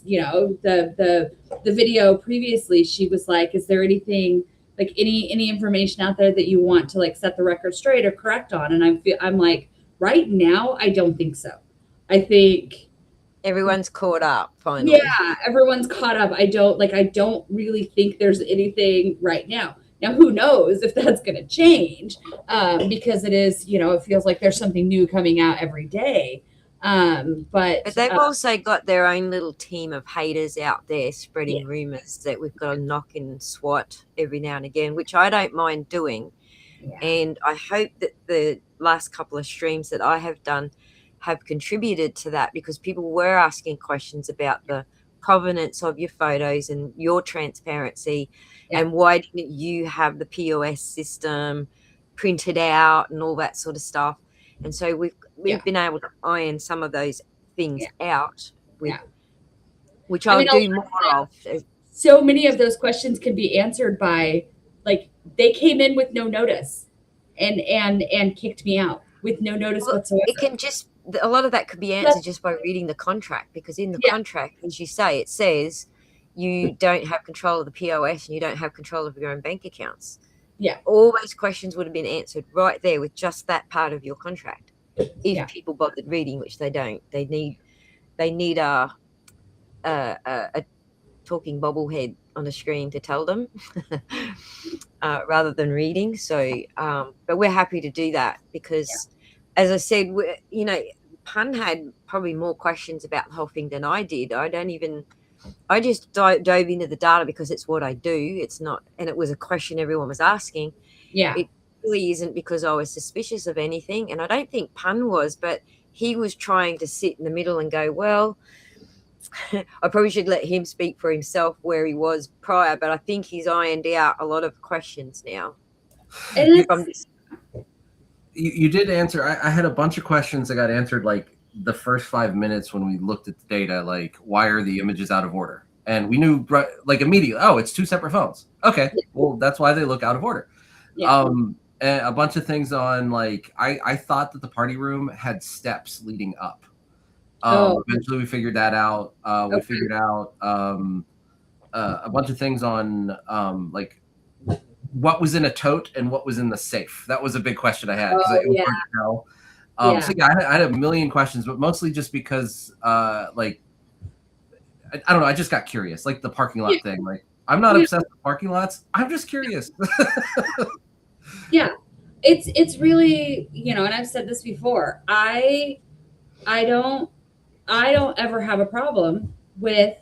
the video previously, she was like, is there anything like any information out there that you want to like set the record straight or correct on? And I'm like, right now I don't think so. I think everyone's caught up finally. Yeah, everyone's caught up. I don't really think there's anything right now. Now, who knows if that's going to change, because it is, it feels like there's something new coming out every day. But they've also got their own little team of haters out there spreading rumors that we've got to knock and swat every now and again, which I don't mind doing. Yeah. And I hope that the last couple of streams that I have done have contributed to that, because people were asking questions about the provenance of your photos and your transparency, and why didn't you have the POS system printed out and all that sort of stuff. And so we've been able to iron some of those things out, which I'll do more of. So many of those questions can be answered by like they came in with no notice and kicked me out with no notice whatsoever. It can just a lot of that could be answered just by reading the contract, because in the contract, as you say, it says you don't have control of the POS and you don't have control of your own bank accounts. Yeah. All those questions would have been answered right there with just that part of your contract. If people bothered reading, which they don't. They need a talking bobblehead on the screen to tell them rather than reading. So but we're happy to do that, because as I said, Pun had probably more questions about the whole thing than I did. I don't even I just dove into the data because it's what I do. It's not, and it was a question everyone was asking. Yeah. It really isn't because I was suspicious of anything, and I don't think Pun was, but he was trying to sit in the middle and go, well, I probably should let him speak for himself where he was prior, but I think he's ironed out a lot of questions now. And You did answer. I had a bunch of questions that got answered like the first 5 minutes when we looked at the data, like why are the images out of order? And we knew like immediately, oh, it's two separate phones. Okay, well, that's why they look out of order. Yeah. And a bunch of things on like I thought that the party room had steps leading up. Eventually we figured that out. We figured out a bunch of things on like what was in a tote and what was in the safe. That was a big question I had because it was hard to tell. So yeah, I had a million questions, but mostly just because like I don't know, I just got curious, like the parking lot thing. Like I'm not obsessed with parking lots. I'm just curious. Yeah, it's really, you know, and I've said this before. I don't ever have a problem with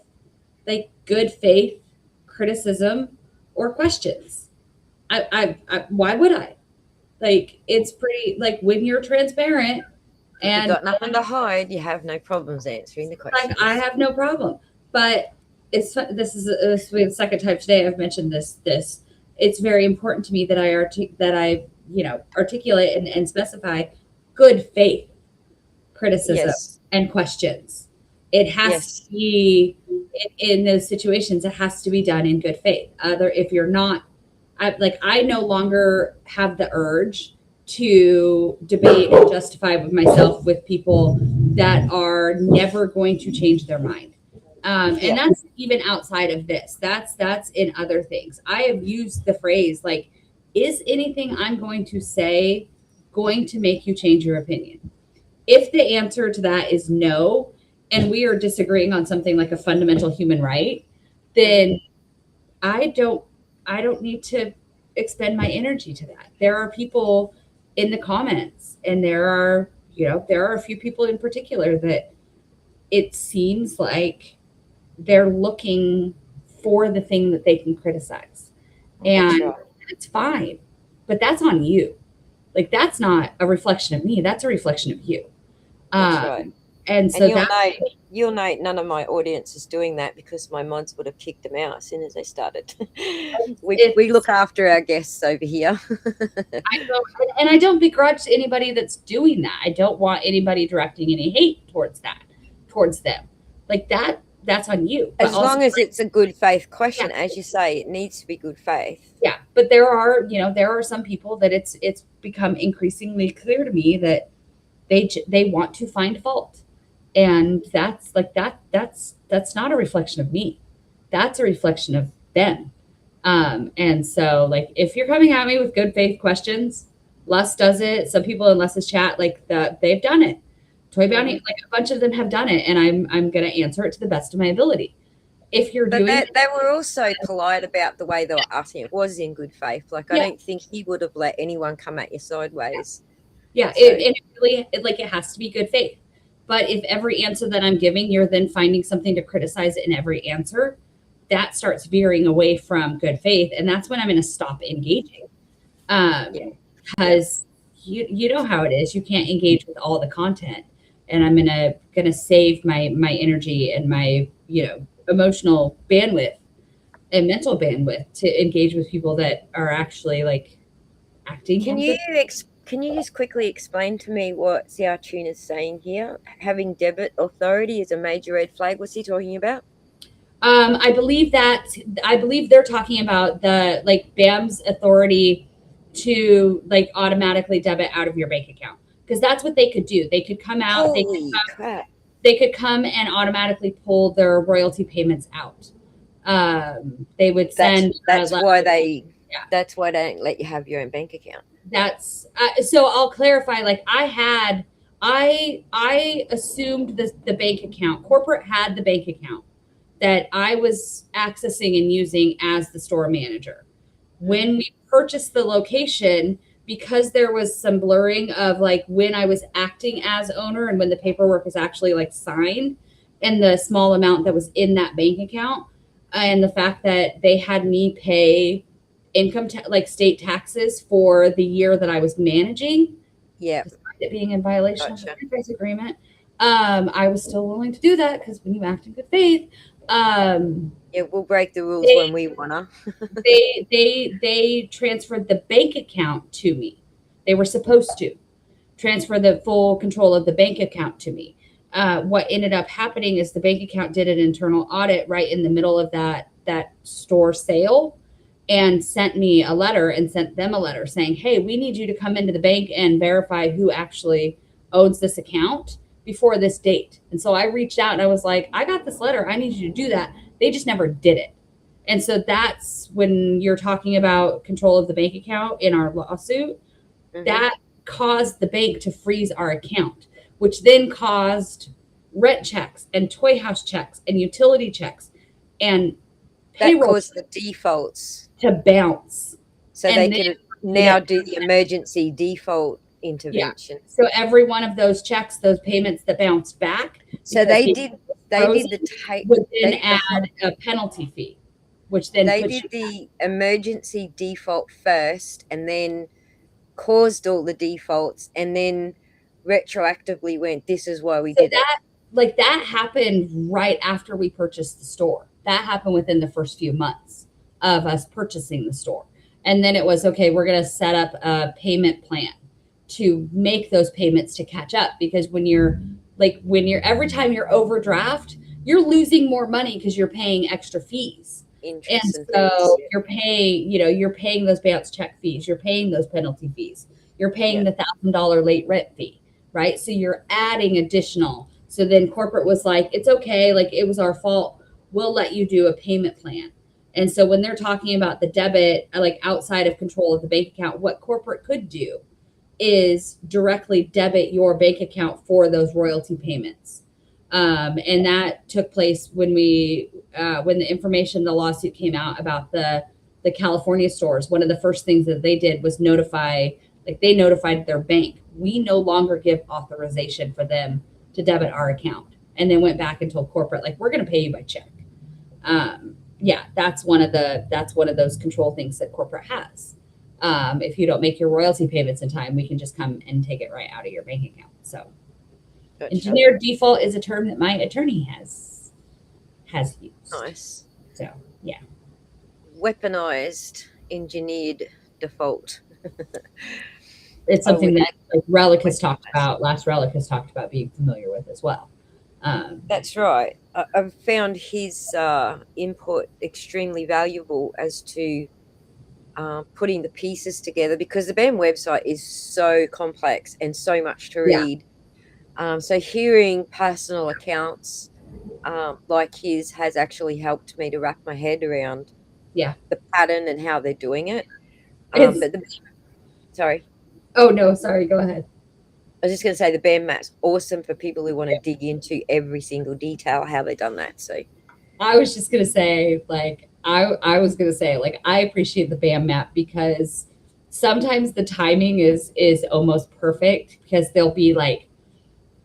like good faith criticism or questions. I why would I? Like it's pretty, like when you're transparent and you've got nothing to hide, you have no problems answering the questions. like I have no problem. But this is the second time today I've mentioned this. It's very important to me that I you know, articulate and specify good faith criticism and questions. It has to be in those situations. It has to be done in good faith. If you're not, I no longer have the urge to debate and justify with myself with people that are never going to change their mind. And that's even outside of this. That's in other things. I have used the phrase like, is anything I'm going to say going to make you change your opinion? If the answer to that is no, and we are disagreeing on something like a fundamental human right, then I don't need to expend my energy to that. There are people in the comments, and there are a few people in particular that it seems like they're looking for the thing that they can criticize. And it's fine, but that's on you. Like that's not a reflection of me. That's a reflection of you. That's right. And so you'll know none of my audience is doing that because my mods would have kicked them out as soon as they started. we look after our guests over here. I don't begrudge anybody that's doing that. I don't want anybody directing any hate towards them. Like that's on you. As long as it's a good faith question, as you say, it needs to be good faith. Yeah, but there are some people that it's become increasingly clear to me that they want to find fault. And that's not a reflection of me. That's a reflection of them. And so like if you're coming at me with good faith questions, Les does it. Some people in Les's chat, like they've done it. Toy Bounty, like a bunch of them have done it, and I'm gonna answer it to the best of my ability. If you're doing it, they were also polite about the way they were asking. It was in good faith. Like I don't think he would have let anyone come at you sideways. Yeah, it really it has to be good faith. But if every answer that I'm giving, you're then finding something to criticize in every answer, that starts veering away from good faith, and that's when I'm going to stop engaging. Because you know how it is. You can't engage with all the content, and I'm gonna save my energy and my emotional bandwidth and mental bandwidth to engage with people that are actually like acting. Can you just quickly explain to me what Xiaochun is saying here? Having debit authority is a major red flag. What's he talking about? I believe they're talking about the like BAM's authority to like automatically debit out of your bank account, because that's what they could do. They could come out. They could come and automatically pull their royalty payments out. They would send. That's why they don't let you have your own bank account. That's so I'll clarify. Like I assumed the bank account. Corporate had the bank account that I was accessing and using as the store manager. When we purchased the location, because there was some blurring of like when I was acting as owner and when the paperwork was actually like signed, and the small amount that was in that bank account, and the fact that they had me pay like state taxes for the year that I was managing, Yeah. despite it being in violation of the Gotcha. franchise agreement. I was still willing to do that because when you act in good faith, Yeah, we'll break the rules They- when we wanna. they transferred the bank account to me. They were supposed to transfer the full control of the bank account to me. What ended up happening is the bank account did an internal audit right in the middle of that store sale, and sent me a letter and sent them a letter saying, hey, we need you to come into the bank and verify who actually owns this account before this date. And so I reached out and I was like, I got this letter. I need you to do that. They just never did it. And so that's when you're talking about control of the bank account in our lawsuit, that caused the bank to freeze our account, which then caused rent checks and toy house checks and utility checks and That payroll caused the defaults. to bounce. So And they then- could now do the emergency default intervention. So every one of those checks, those payments that bounced back, So because they did the would then they- add a penalty fee, which then they puts did the emergency default first and then caused all the defaults and then retroactively went, this is why we so did that like that happened right after we purchased the store. That happened within the first few months of us purchasing the store. And then it was, okay, we're going to set up a payment plan to make those payments to catch up, because when you're every time you're overdraft, you're losing more money because you're paying extra fees. it. And Interest and so fees. you're paying those bounce check fees, you're paying those penalty fees, you're paying the $1,000 late rent fee, right? So you're adding additional. So then corporate was like, it's okay, like it was our fault. We'll let you do a payment plan. And so when they're talking about the debit, like outside of control of the bank account, what corporate could do is directly debit your bank account for those royalty payments. And that took place when the information, the lawsuit came out about the California stores. One of the first things that they did was notified their bank. We no longer give authorization for them to debit our account. And then went back and told corporate, like, we're going to pay you by check. That's one of those control things that corporate has. If you don't make your royalty payments in time, we can just come and take it right out of your bank account. So Gotcha. engineered default is a term that my attorney has used. Nice. So yeah. Weaponized engineered default. It's something we- that like Relic has talked about. Last Relic has talked about being familiar with as well. That's right. I've found his input extremely valuable as to putting the pieces together, because the BAM website is so complex and so much to read. So hearing personal accounts like his has actually helped me to wrap my head around the pattern and how they're doing it. Sorry. Oh no, sorry. Go ahead. I was just going to say the BAM map's awesome for people who want to dig into every single detail how they've done that. So I was just going to say, like, I was going to say, like, I appreciate the BAM map because sometimes the timing is almost perfect, because they'll be like,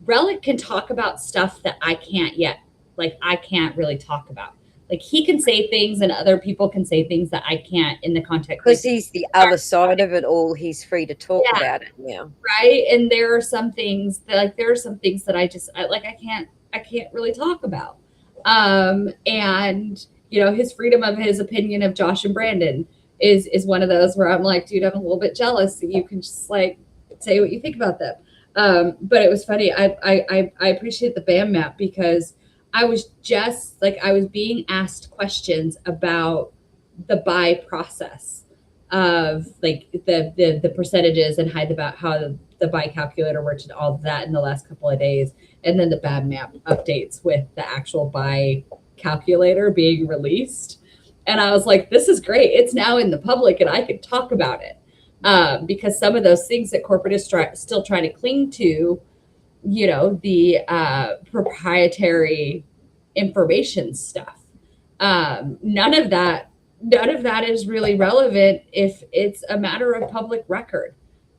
Relic can talk about stuff that I can't yet. Like, I can't really talk about. Like, he can say things and other people can say things that I can't in the context. because he's the other side of it all, he's free to talk about it now. Right. And there are some things that I can't really talk about. And his freedom of his opinion of Josh and Brandon is one of those where I'm like, dude, I'm a little bit jealous that you can just like say what you think about them. But it was funny. I appreciate the BAM map because I was being asked questions about the buy process of like the percentages and about how the buy calculator works and all of that in the last couple of days. And then the BAM map updates with the actual buy calculator being released. And I was like, this is great. It's now in the public and I can talk about it. Because some of those things that corporate is still trying to cling to, the proprietary information stuff. None of that is really relevant if it's a matter of public record.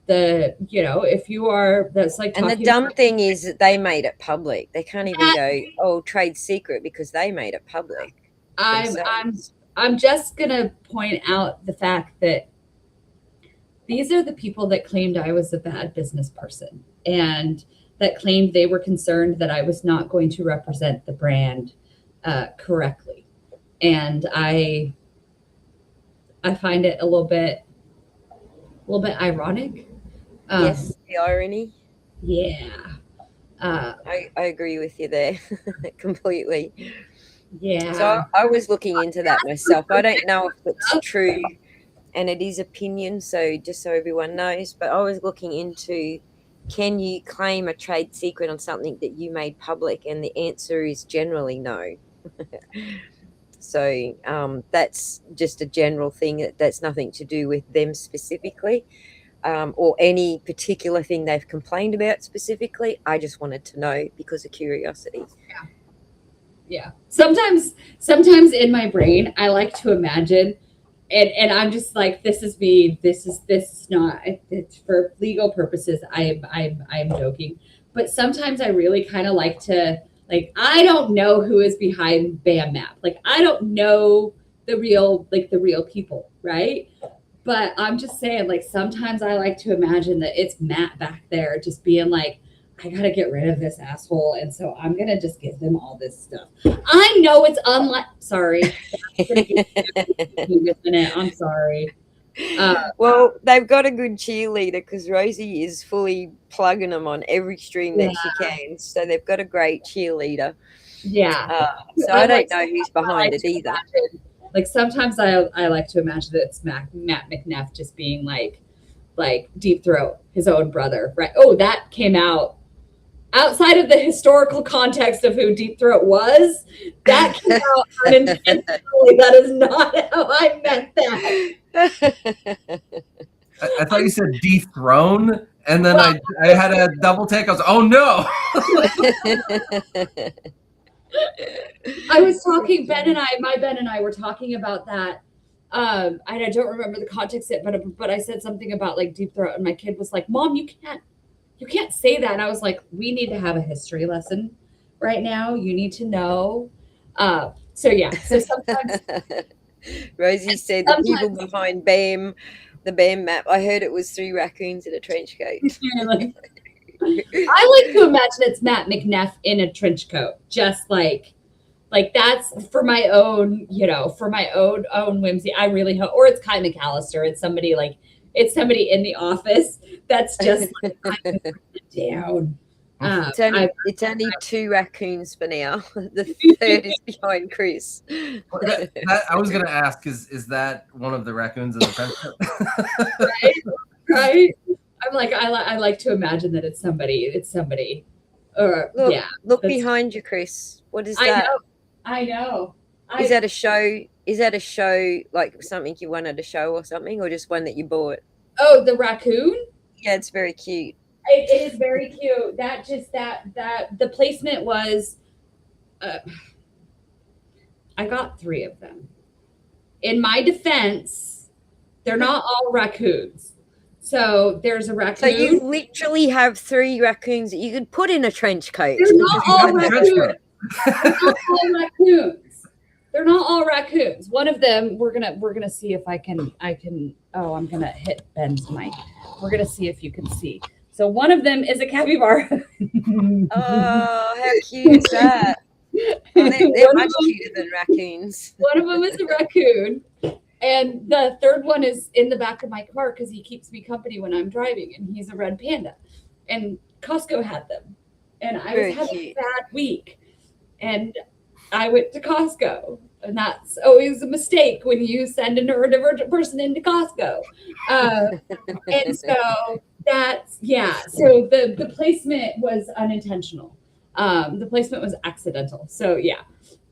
if you are, that's like And the talking dumb about thing is that they made it public. They can't even that. go, oh, trade secret, because they made it public I'm themselves. I'm just gonna point out the fact that these are the people that claimed I was a bad business person and that claimed they were concerned that I was not going to represent the brand correctly. And I find it a little bit ironic. Yes, the irony. Yeah. I agree with you there completely. Yeah. So I was looking into that myself. I don't know if it's true, and it is opinion, so just so everyone knows, but I was looking into, can you claim a trade secret on something that you made public? And the answer is generally no. So that's just a general thing. That's nothing to do with them specifically, or any particular thing they've complained about specifically. I just wanted to know because of curiosity. Yeah. Sometimes in my brain, I like to imagine, and I'm just like, this is me. This is not. It's for legal purposes. I'm joking, but sometimes I really kind of like to, like, I don't know who is behind BAM Map. Like, I don't know the real people, right? But I'm just saying, like, sometimes I like to imagine that it's Matt back there just being like, I gotta get rid of this asshole, and so I'm gonna just give them all this stuff. I know it's sorry. I'm sorry. Well, they've got a good cheerleader because Rosie is fully plugging them on every stream that she can. So they've got a great cheerleader. Yeah. So I don't know who's behind it either. Like, sometimes I like to imagine that it's Matt McNeff just being like Deep Throat, his own brother, right? Oh, that came out outside of the historical context of who Deep Throat was. That came out unintentionally. That is not how I meant that. I thought you said dethrone, and then I had a double take. I was, oh no. I was talking, Ben and I were talking about that. And I don't remember the context yet, but I said something about like Deep Throat, and my kid was like, Mom, you can't say that. And I was like, we need to have a history lesson right now. You need to know. So yeah. So sometimes Rosie said the people behind the BAM Map, I heard it was 3 raccoons in a trench coat. I like to imagine it's Matt McNeff in a trench coat, just like that's for my own, own whimsy. I really hope, or it's Kai McAllister. It's somebody in the office that's just like, I'm down. It's only 2 raccoons for now. The third is behind Chris. I was going to ask, is that one of the raccoons in the friendship? Right. I'm like, I like to imagine that it's somebody. Or Look behind you, Chris. What is that? I know. Is that a show? Is that a show, like something you wanted to show or something, or just one that you bought? Oh, the raccoon? Yeah, it's very cute. It is very cute. That the placement was, I got 3 of them. In my defense, they're not all raccoons. So there's a raccoon. So you literally have 3 raccoons that you could put in a trench coat. They're not all raccoons. They're not all raccoons. One of them, we're gonna see if I can. Oh, I'm gonna hit Ben's mic. We're gonna see if you can see. So one of them is a capybara. Oh, how cute is that? Oh, they're much cuter than raccoons. One of them is a raccoon, and the third one is in the back of my car because he keeps me company when I'm driving, and he's a red panda. And Costco had them, and I was having a bad week, and I went to Costco, and that's always a mistake when you send a neurodivergent person into Costco. And so that's, so the placement was unintentional. The placement was accidental. So yeah,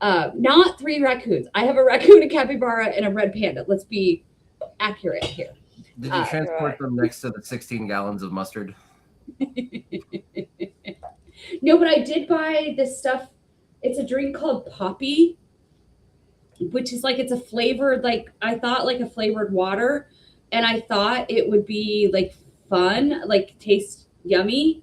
not 3 raccoons. I have a raccoon, a capybara, and a red panda. Let's be accurate here. Did you transport them next to the 16 gallons of mustard? No, but I did buy this stuff. It's a drink called Poppy, which is like, it's a flavored, like, I thought like a flavored water, and I thought it would be like fun, like tastes yummy,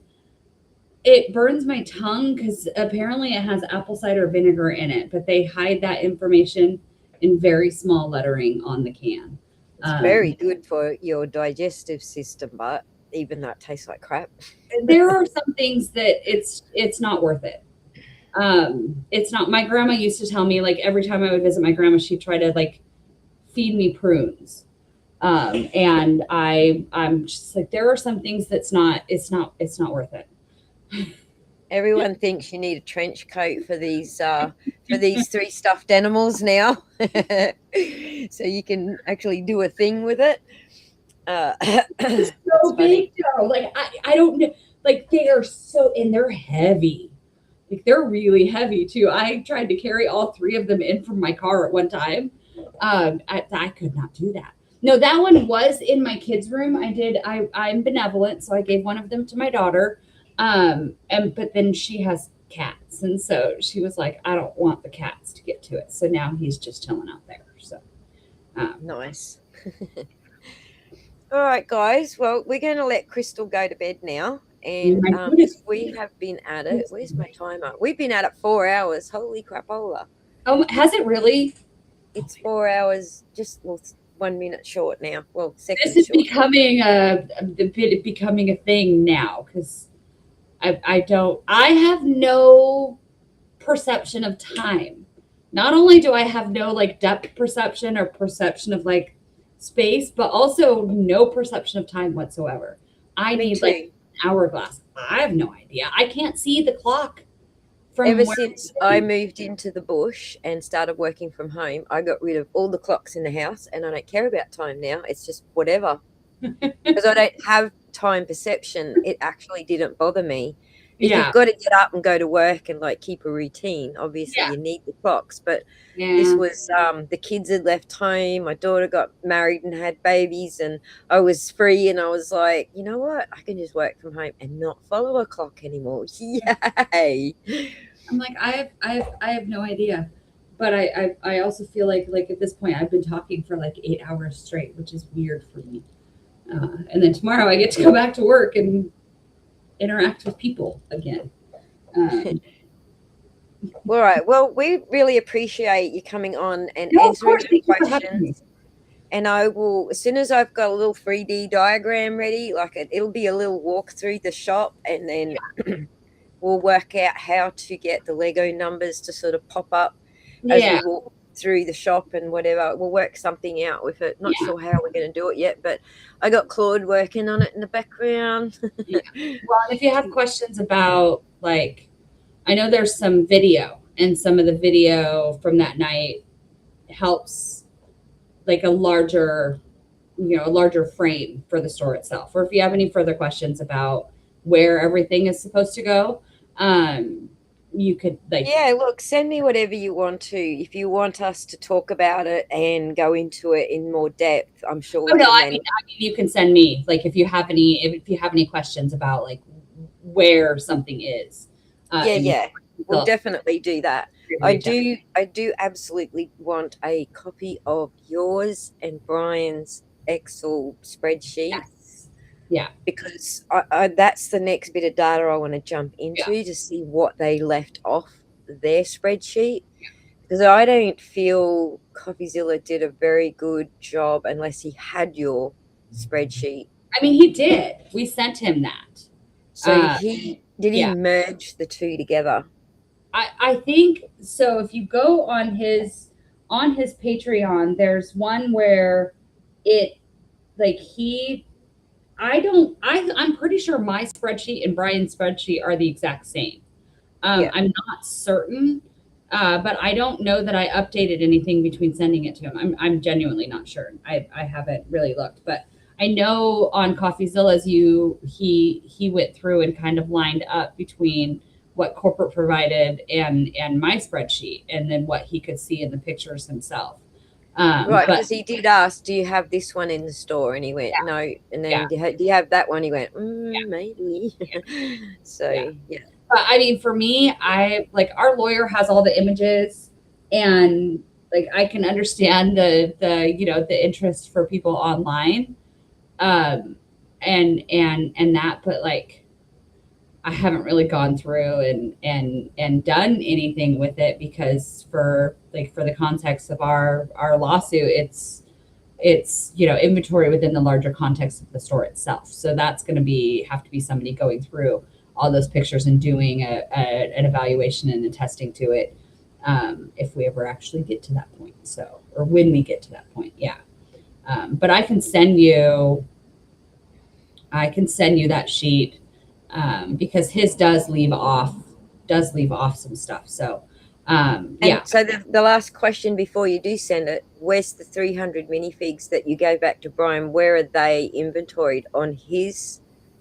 it burns my tongue because apparently it has apple cider vinegar in it, but they hide that information in very small lettering on the can. It's very good for your digestive system, but even that tastes like crap. There are some things that it's not worth it. It's not. My grandma used to tell me, like, every time I would visit my grandma, she'd try to like feed me prunes. And I'm just like, there are some things it's not worth it. Everyone thinks you need a trench coat for these 3 stuffed animals now, so you can actually do a thing with it. It's so big though. Like I don't know. Like they are so, and they're heavy. Like they're really heavy too. I tried to carry all 3 of them in from my car at one time. I could not do that. No, that one was in my kids' room. I'm benevolent, so I gave one of them to my daughter. But then she has cats, and so she was like, I don't want the cats to get to it. So now he's just chilling out there. So nice. All right, guys. Well, we're going to let Crystal go to bed now. And we have been at it. Where's my timer? We've been at it 4 hours. Holy crapola. Oh, has it really? It's 4 hours, just 1 minute short now. Well, this is becoming becoming a thing now, because I have no perception of time. Not only do I have no like depth perception or perception of like space, but also no perception of time whatsoever. I need like an hourglass. I have no idea. I can't see the clock. Ever since I moved into the bush and started working from home, I got rid of all the clocks in the house, and I don't care about time now. It's just whatever. Because I don't have time perception. It actually didn't bother me. If you've got to get up and go to work and like keep a routine, obviously you need the clocks. But this was the kids had left home. My daughter got married and had babies, and I was free, and I was like, you know what? I can just work from home and not follow a clock anymore. Yay. I'm like, I have no idea. But I also feel like at this point I've been talking for like 8 hours straight, which is weird for me. And then tomorrow I get to go back to work and interact with people again. All right. Well, we really appreciate you coming on and answering questions. And I will, as soon as I've got a little 3D diagram ready, like it'll be a little walk through the shop, and then we'll work out how to get the Lego numbers to sort of pop up as we walk through the shop and whatever. We'll work something out with it. Not sure how we're going to do it yet, but I got Claude working on it in the background. Well, if you have questions about, like, I know there's some video, and some of the video from that night helps like a larger frame for the store itself. Or if you have any further questions about where everything is supposed to go, you could look, send me whatever you want to. If you want us to talk about it and go into it in more depth, I'm sure I mean you can send me, like, if you have any questions about like where something is. We'll definitely do that. I do absolutely want a copy of yours and Brian's Excel spreadsheet. Yeah, because I that's the next bit of data I want to jump into to see what they left off their spreadsheet. Because I don't feel CoffeeZilla did a very good job unless he had your spreadsheet. I mean, he did. We sent him that. So he merge the two together? I think so. If you go on his Patreon, there's one where it like I'm pretty sure my spreadsheet and Brian's spreadsheet are the exact same. I'm not certain, but I don't know that I updated anything between sending it to him. I'm genuinely not sure. I haven't really looked, but I know on CoffeeZilla's he went through and kind of lined up between what corporate provided and my spreadsheet, and then what he could see in the pictures himself. Right, because he did ask, do you have this one in the store? And he went, no. And then do you have that one? He went, maybe. So, But I mean, for me, I like, our lawyer has all the images, and like I can understand the interest for people online. and that, but like I haven't really gone through and done anything with it, because for the context of our lawsuit, it's inventory within the larger context of the store itself. So that's going to have to be somebody going through all those pictures and doing an evaluation and a testing to it, if we ever actually get to that point. So, or when we get to that point, yeah. But I can send you that sheet, because his does leave off some stuff. So, yeah. And so the last question before you do send it, where's the 300 minifigs that you gave back to Brian? Where are they inventoried on his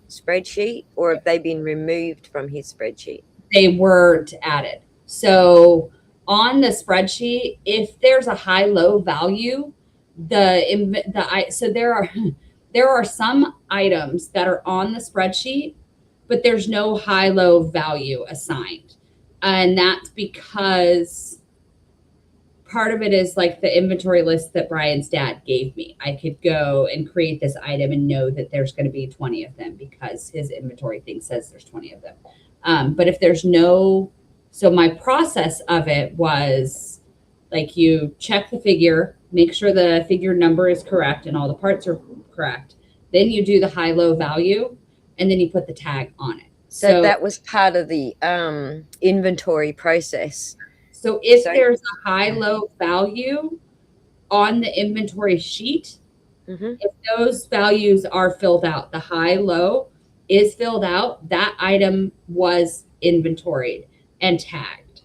spreadsheet, or have they been removed from his spreadsheet? They weren't added. So on the spreadsheet, if there's a high-low value, so there are some items that are on the spreadsheet, but there's no high-low value assigned. And that's because part of it is like the inventory list that Brian's dad gave me. I could go and create this item and know that there's going to be 20 of them because his inventory thing says there's 20 of them. But if there's so my process of it was like, you check the figure, make sure the figure number is correct and all the parts are correct. Then you do the high-low value, and then you put the tag on it. So that was part of the inventory process. So if there's a high-low value on the inventory sheet, if those values are filled out, the high-low is filled out, that item was inventoried and tagged.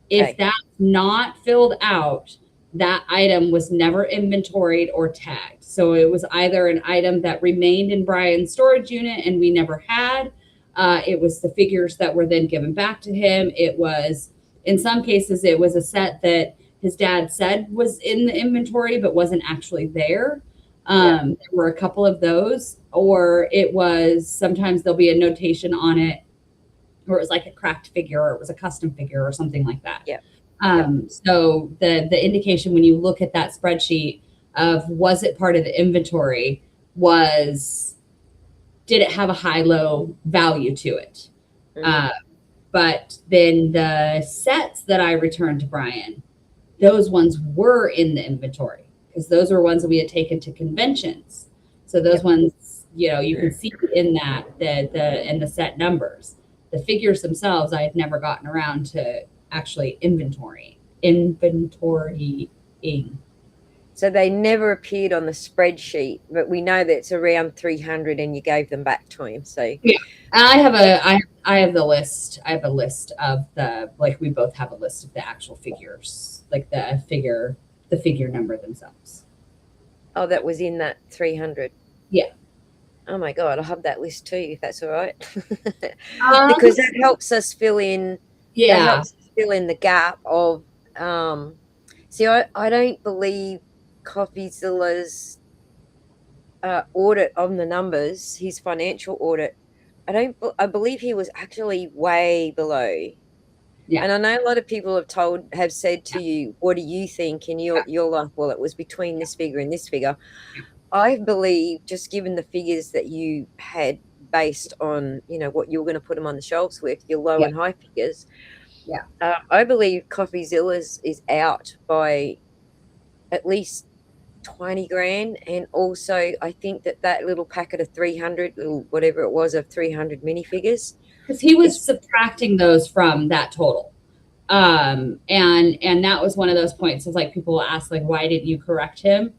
If that's not filled out, that item was never inventoried or tagged. So it was either an item that remained in Brian's storage unit and we never had. It was the figures that were then given back to him. It was, in some cases, it was a set that his dad said was in the inventory but wasn't actually there. There were a couple of those. Or it was, sometimes there'll be a notation on it, or it was like a cracked figure, or it was a custom figure or something like that. So the indication when you look at that spreadsheet of was it part of the inventory was, did it have a high-low value to it? But then the sets that I returned to Brian, those ones were in the inventory, because those were ones that we had taken to conventions. So those ones, you can see in that and the set numbers. The figures themselves, I had never gotten around to actually inventorying. So they never appeared on the spreadsheet, but we know that it's around 300 and you gave them back to him. So yeah, I have the list. I have a list of we both have a list of the actual figures, like the figure number themselves. Oh, that was in that 300. Yeah. Oh my God, I'll have that list too, if that's all right. Because that helps us fill in. Yeah. That helps us fill in the gap of. See, I don't believe CoffeeZilla's audit on the numbers, his financial audit. I believe he was actually way below. Yeah. And I know a lot of people have said to you, what do you think? And you're like, well, it was between this figure and this figure. I believe, just given the figures that you had based on, what you were going to put them on the shelves with, your low and high figures. Yeah. I believe CoffeeZilla's is out by at least 20 grand. And also I think that little packet of 300, or whatever it was, of 300 minifigures. Because he was subtracting those from that total. And that was one of those points. It's like people will ask, like, why didn't you correct him?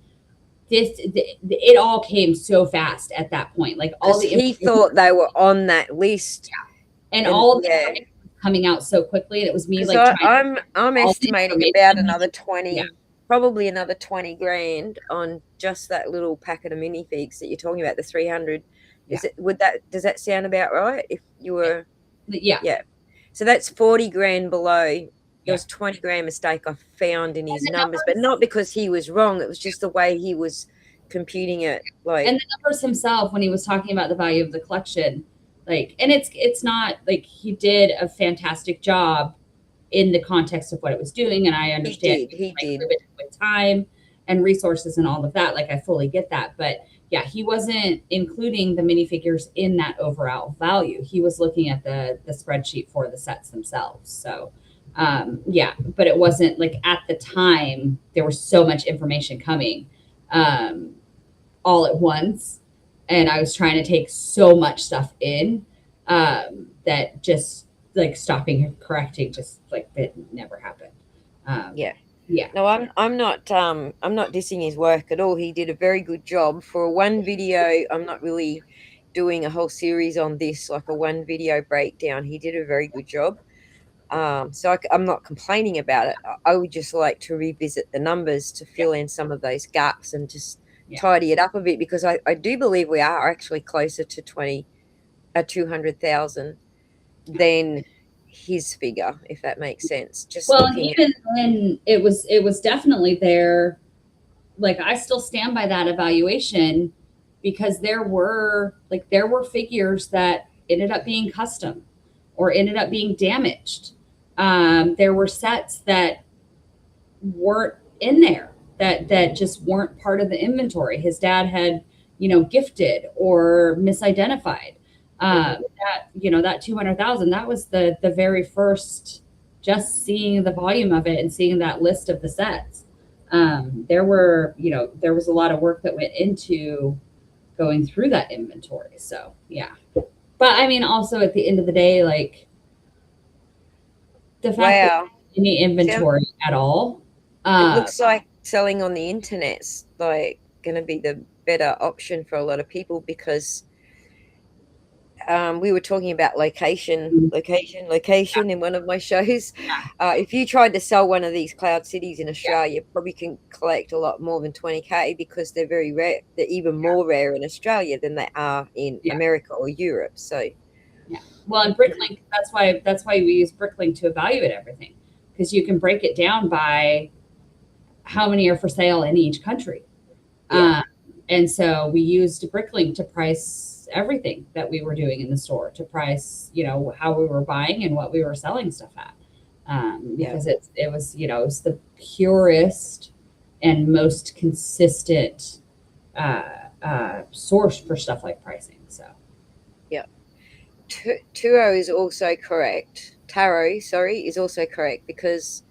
It all came so fast at that point. Like he thought they were on that list. Yeah. And all the coming out so quickly, and it was me like I'm estimating about another 20, probably another 20 grand on just that little packet of minifigs that you're talking about, the 300. Does that sound about right? If you were so that's 40 grand below. There was 20 grand mistake I found in his numbers, but not because he was wrong. It was just the way he was computing it. And the numbers himself, when he was talking about the value of the collection, and it's not like he did a fantastic job in the context of what it was doing. And I understand he did with time and resources and all of that. Like, I fully get that. But yeah, he wasn't including the minifigures in that overall value. He was looking at the spreadsheet for the sets themselves. So yeah, but it wasn't like at the time there was so much information coming all at once, and I was trying to take so much stuff in that just like stopping and correcting just like that never happened. Yeah. Yeah. No, I'm not dissing his work at all. He did a very good job for one video. I'm not really doing a whole series on this, like a one video breakdown. He did a very good job. So I'm not complaining about it. I would just like to revisit the numbers to fill in some of those gaps and just tidy it up a bit, because I do believe we are actually closer to 200,000 than his figure, if that makes sense. Just well, looking even when it was definitely there. Like I still stand by that evaluation, because there were figures that ended up being custom or ended up being damaged. There were sets that weren't in there that just weren't part of the inventory. His dad had, gifted or misidentified. That, that 200,000, that was the very first, just seeing the volume of it and seeing that list of the sets. There was a lot of work that went into going through that inventory. So yeah, but I mean, also at the end of the day, like the fact that any inventory at all. It looks like selling on the internet's like going to be the better option for a lot of people, because we were talking about location in one of my shows. If you tried to sell one of these cloud cities in Australia, you probably can collect a lot more than 20K, because they're very rare. They're even more rare in Australia than they are in America or Europe. So well, and Bricklink, that's why we use Bricklink to evaluate everything, because you can break it down by how many are for sale in each country. And so we used Bricklink to price everything that we were doing in the store, to price, how we were buying and what we were selling stuff at. Because it was the purest and most consistent source for stuff like pricing. So Taro is also correct. Taro, sorry, is also correct, because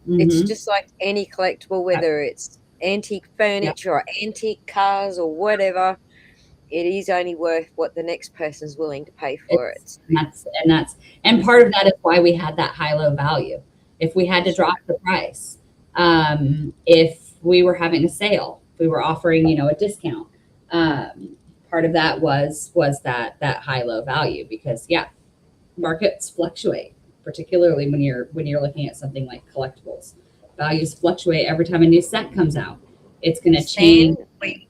it's just like any collectible, whether it's antique furniture or antique cars or whatever. It is only worth what the next person's willing to pay for it. And part of that is why we had that high-low value. If we had to drop the price, if we were having a sale, if we were offering, a discount, part of that was that high-low value, because markets fluctuate, particularly when you're looking at something like collectibles. Values fluctuate every time a new set comes out. It's going to change.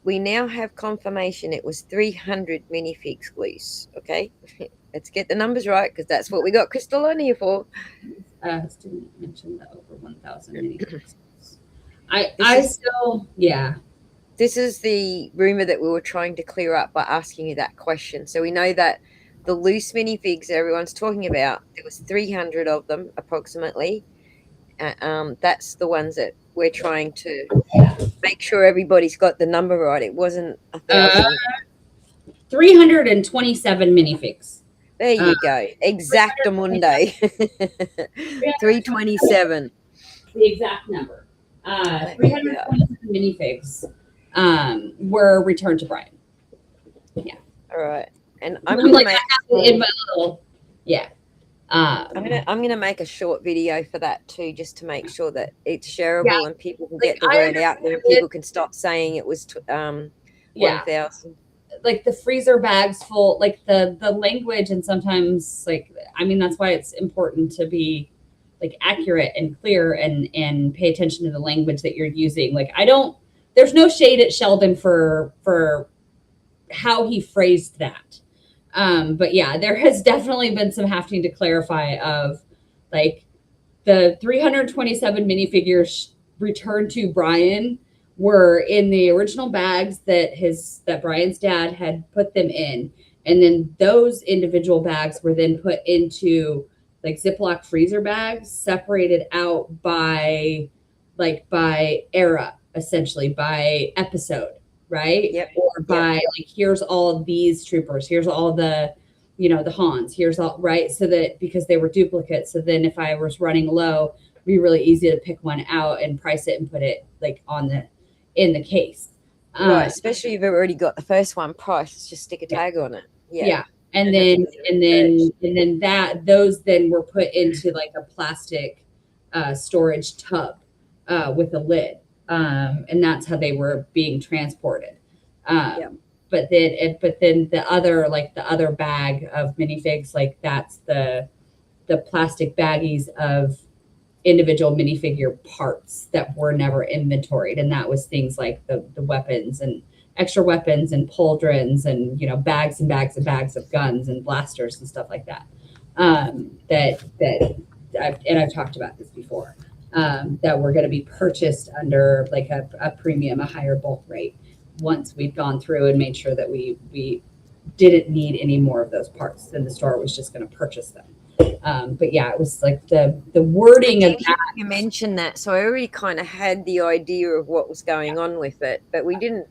We now have confirmation it was 300 minifigs loose. Okay, let's get the numbers right, because that's what we got Crystal on here for. Didn't mention the over 1,000 minifigs. This is the rumor that we were trying to clear up by asking you that question. So we know that the loose minifigs everyone's talking about, there was 300 of them approximately. That's the ones that we're trying to make sure everybody's got the number right. It wasn't 1,000. 327 minifigs. There you go. Exactamundo. 327. The exact number. 327 minifigs were returned to Brian. Yeah. All right. And I'm gonna make I'm gonna make a short video for that too, just to make sure that it's shareable and people can get the word out there, and people can stop saying it was 1,000. Like the freezer bags full, like the language, and sometimes that's why it's important to be like accurate and clear and pay attention to the language that you're using. Like there's no shade at Sheldon for how he phrased that. But there has definitely been some having to clarify of like the 327 minifigures returned to Brian were in the original bags that Brian's dad had put them in. And then those individual bags were then put into like Ziploc freezer bags, separated out by era, essentially by episode, right? Yep. Or by like, here's all of these troopers, here's all the, you know, the Hans, here's all, right? So that, because they were duplicates. So then if I was running low, it'd be really easy to pick one out and price it and put it like on the, in the case. Right, especially if you've already got the first one priced, just stick a tag on it. Yeah. And then that, those then were put into like a plastic storage tub with a lid. And that's how they were being transported. But then the other, like the other bag of minifigs, like that's the plastic baggies of individual minifigure parts that were never inventoried. And that was things like the weapons and extra weapons and pauldrons and, you know, bags and bags and bags of guns and blasters and stuff like that. I've talked about this before, that were going to be purchased under like a premium, a higher bulk rate, once we've gone through and made sure that we didn't need any more of those parts, then the store was just going to purchase them. But yeah, it was like the wording of that. You mentioned that, so I already kind of had the idea of what was going on with it, but we didn't.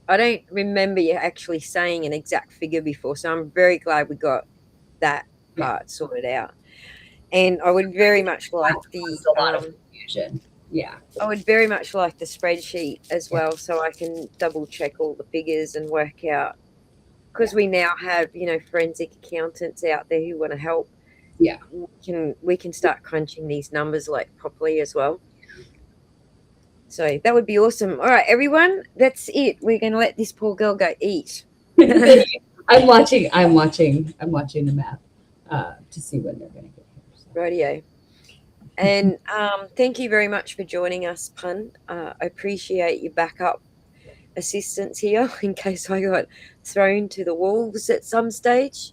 I don't remember you actually saying an exact figure before, so I'm very glad we got that part sorted out. And I would very much like a lot of confusion. Yeah, I would very much like the spreadsheet as well, so I can double check all the figures and work out, because we now have, you know, forensic accountants out there who want to help. Yeah, we can start crunching these numbers like properly as well. So that would be awesome. All right, everyone, that's it. We're going to let this poor girl go eat. I'm watching the map to see when they're going to get here. So. Radio. And thank you very much for joining us, Pun. I appreciate your backup assistance here in case I got thrown to the wolves at some stage.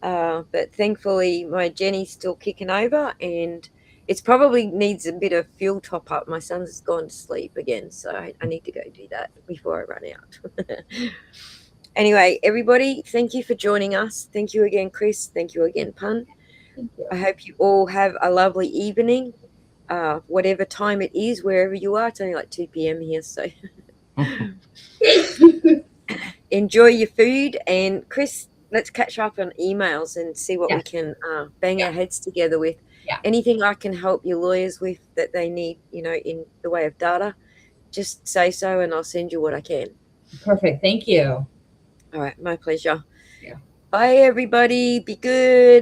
But thankfully, my Jenny's still kicking over, and it's probably needs a bit of fuel top up. My son's gone to sleep again, so I need to go do that before I run out. Anyway, everybody, thank you for joining us. Thank you again, Chris. Thank you again, Pun. Thank you. I hope you all have a lovely evening, whatever time it is, wherever you are. It's only like 2 p.m. here, so enjoy your food. And Chris, let's catch up on emails and see what we can bang our heads together with. Anything I can help your lawyers with that they need, you know, in the way of data, just say so and I'll send you what I can. Perfect. Thank you. All right. My pleasure. Yeah. Bye, everybody. Be good.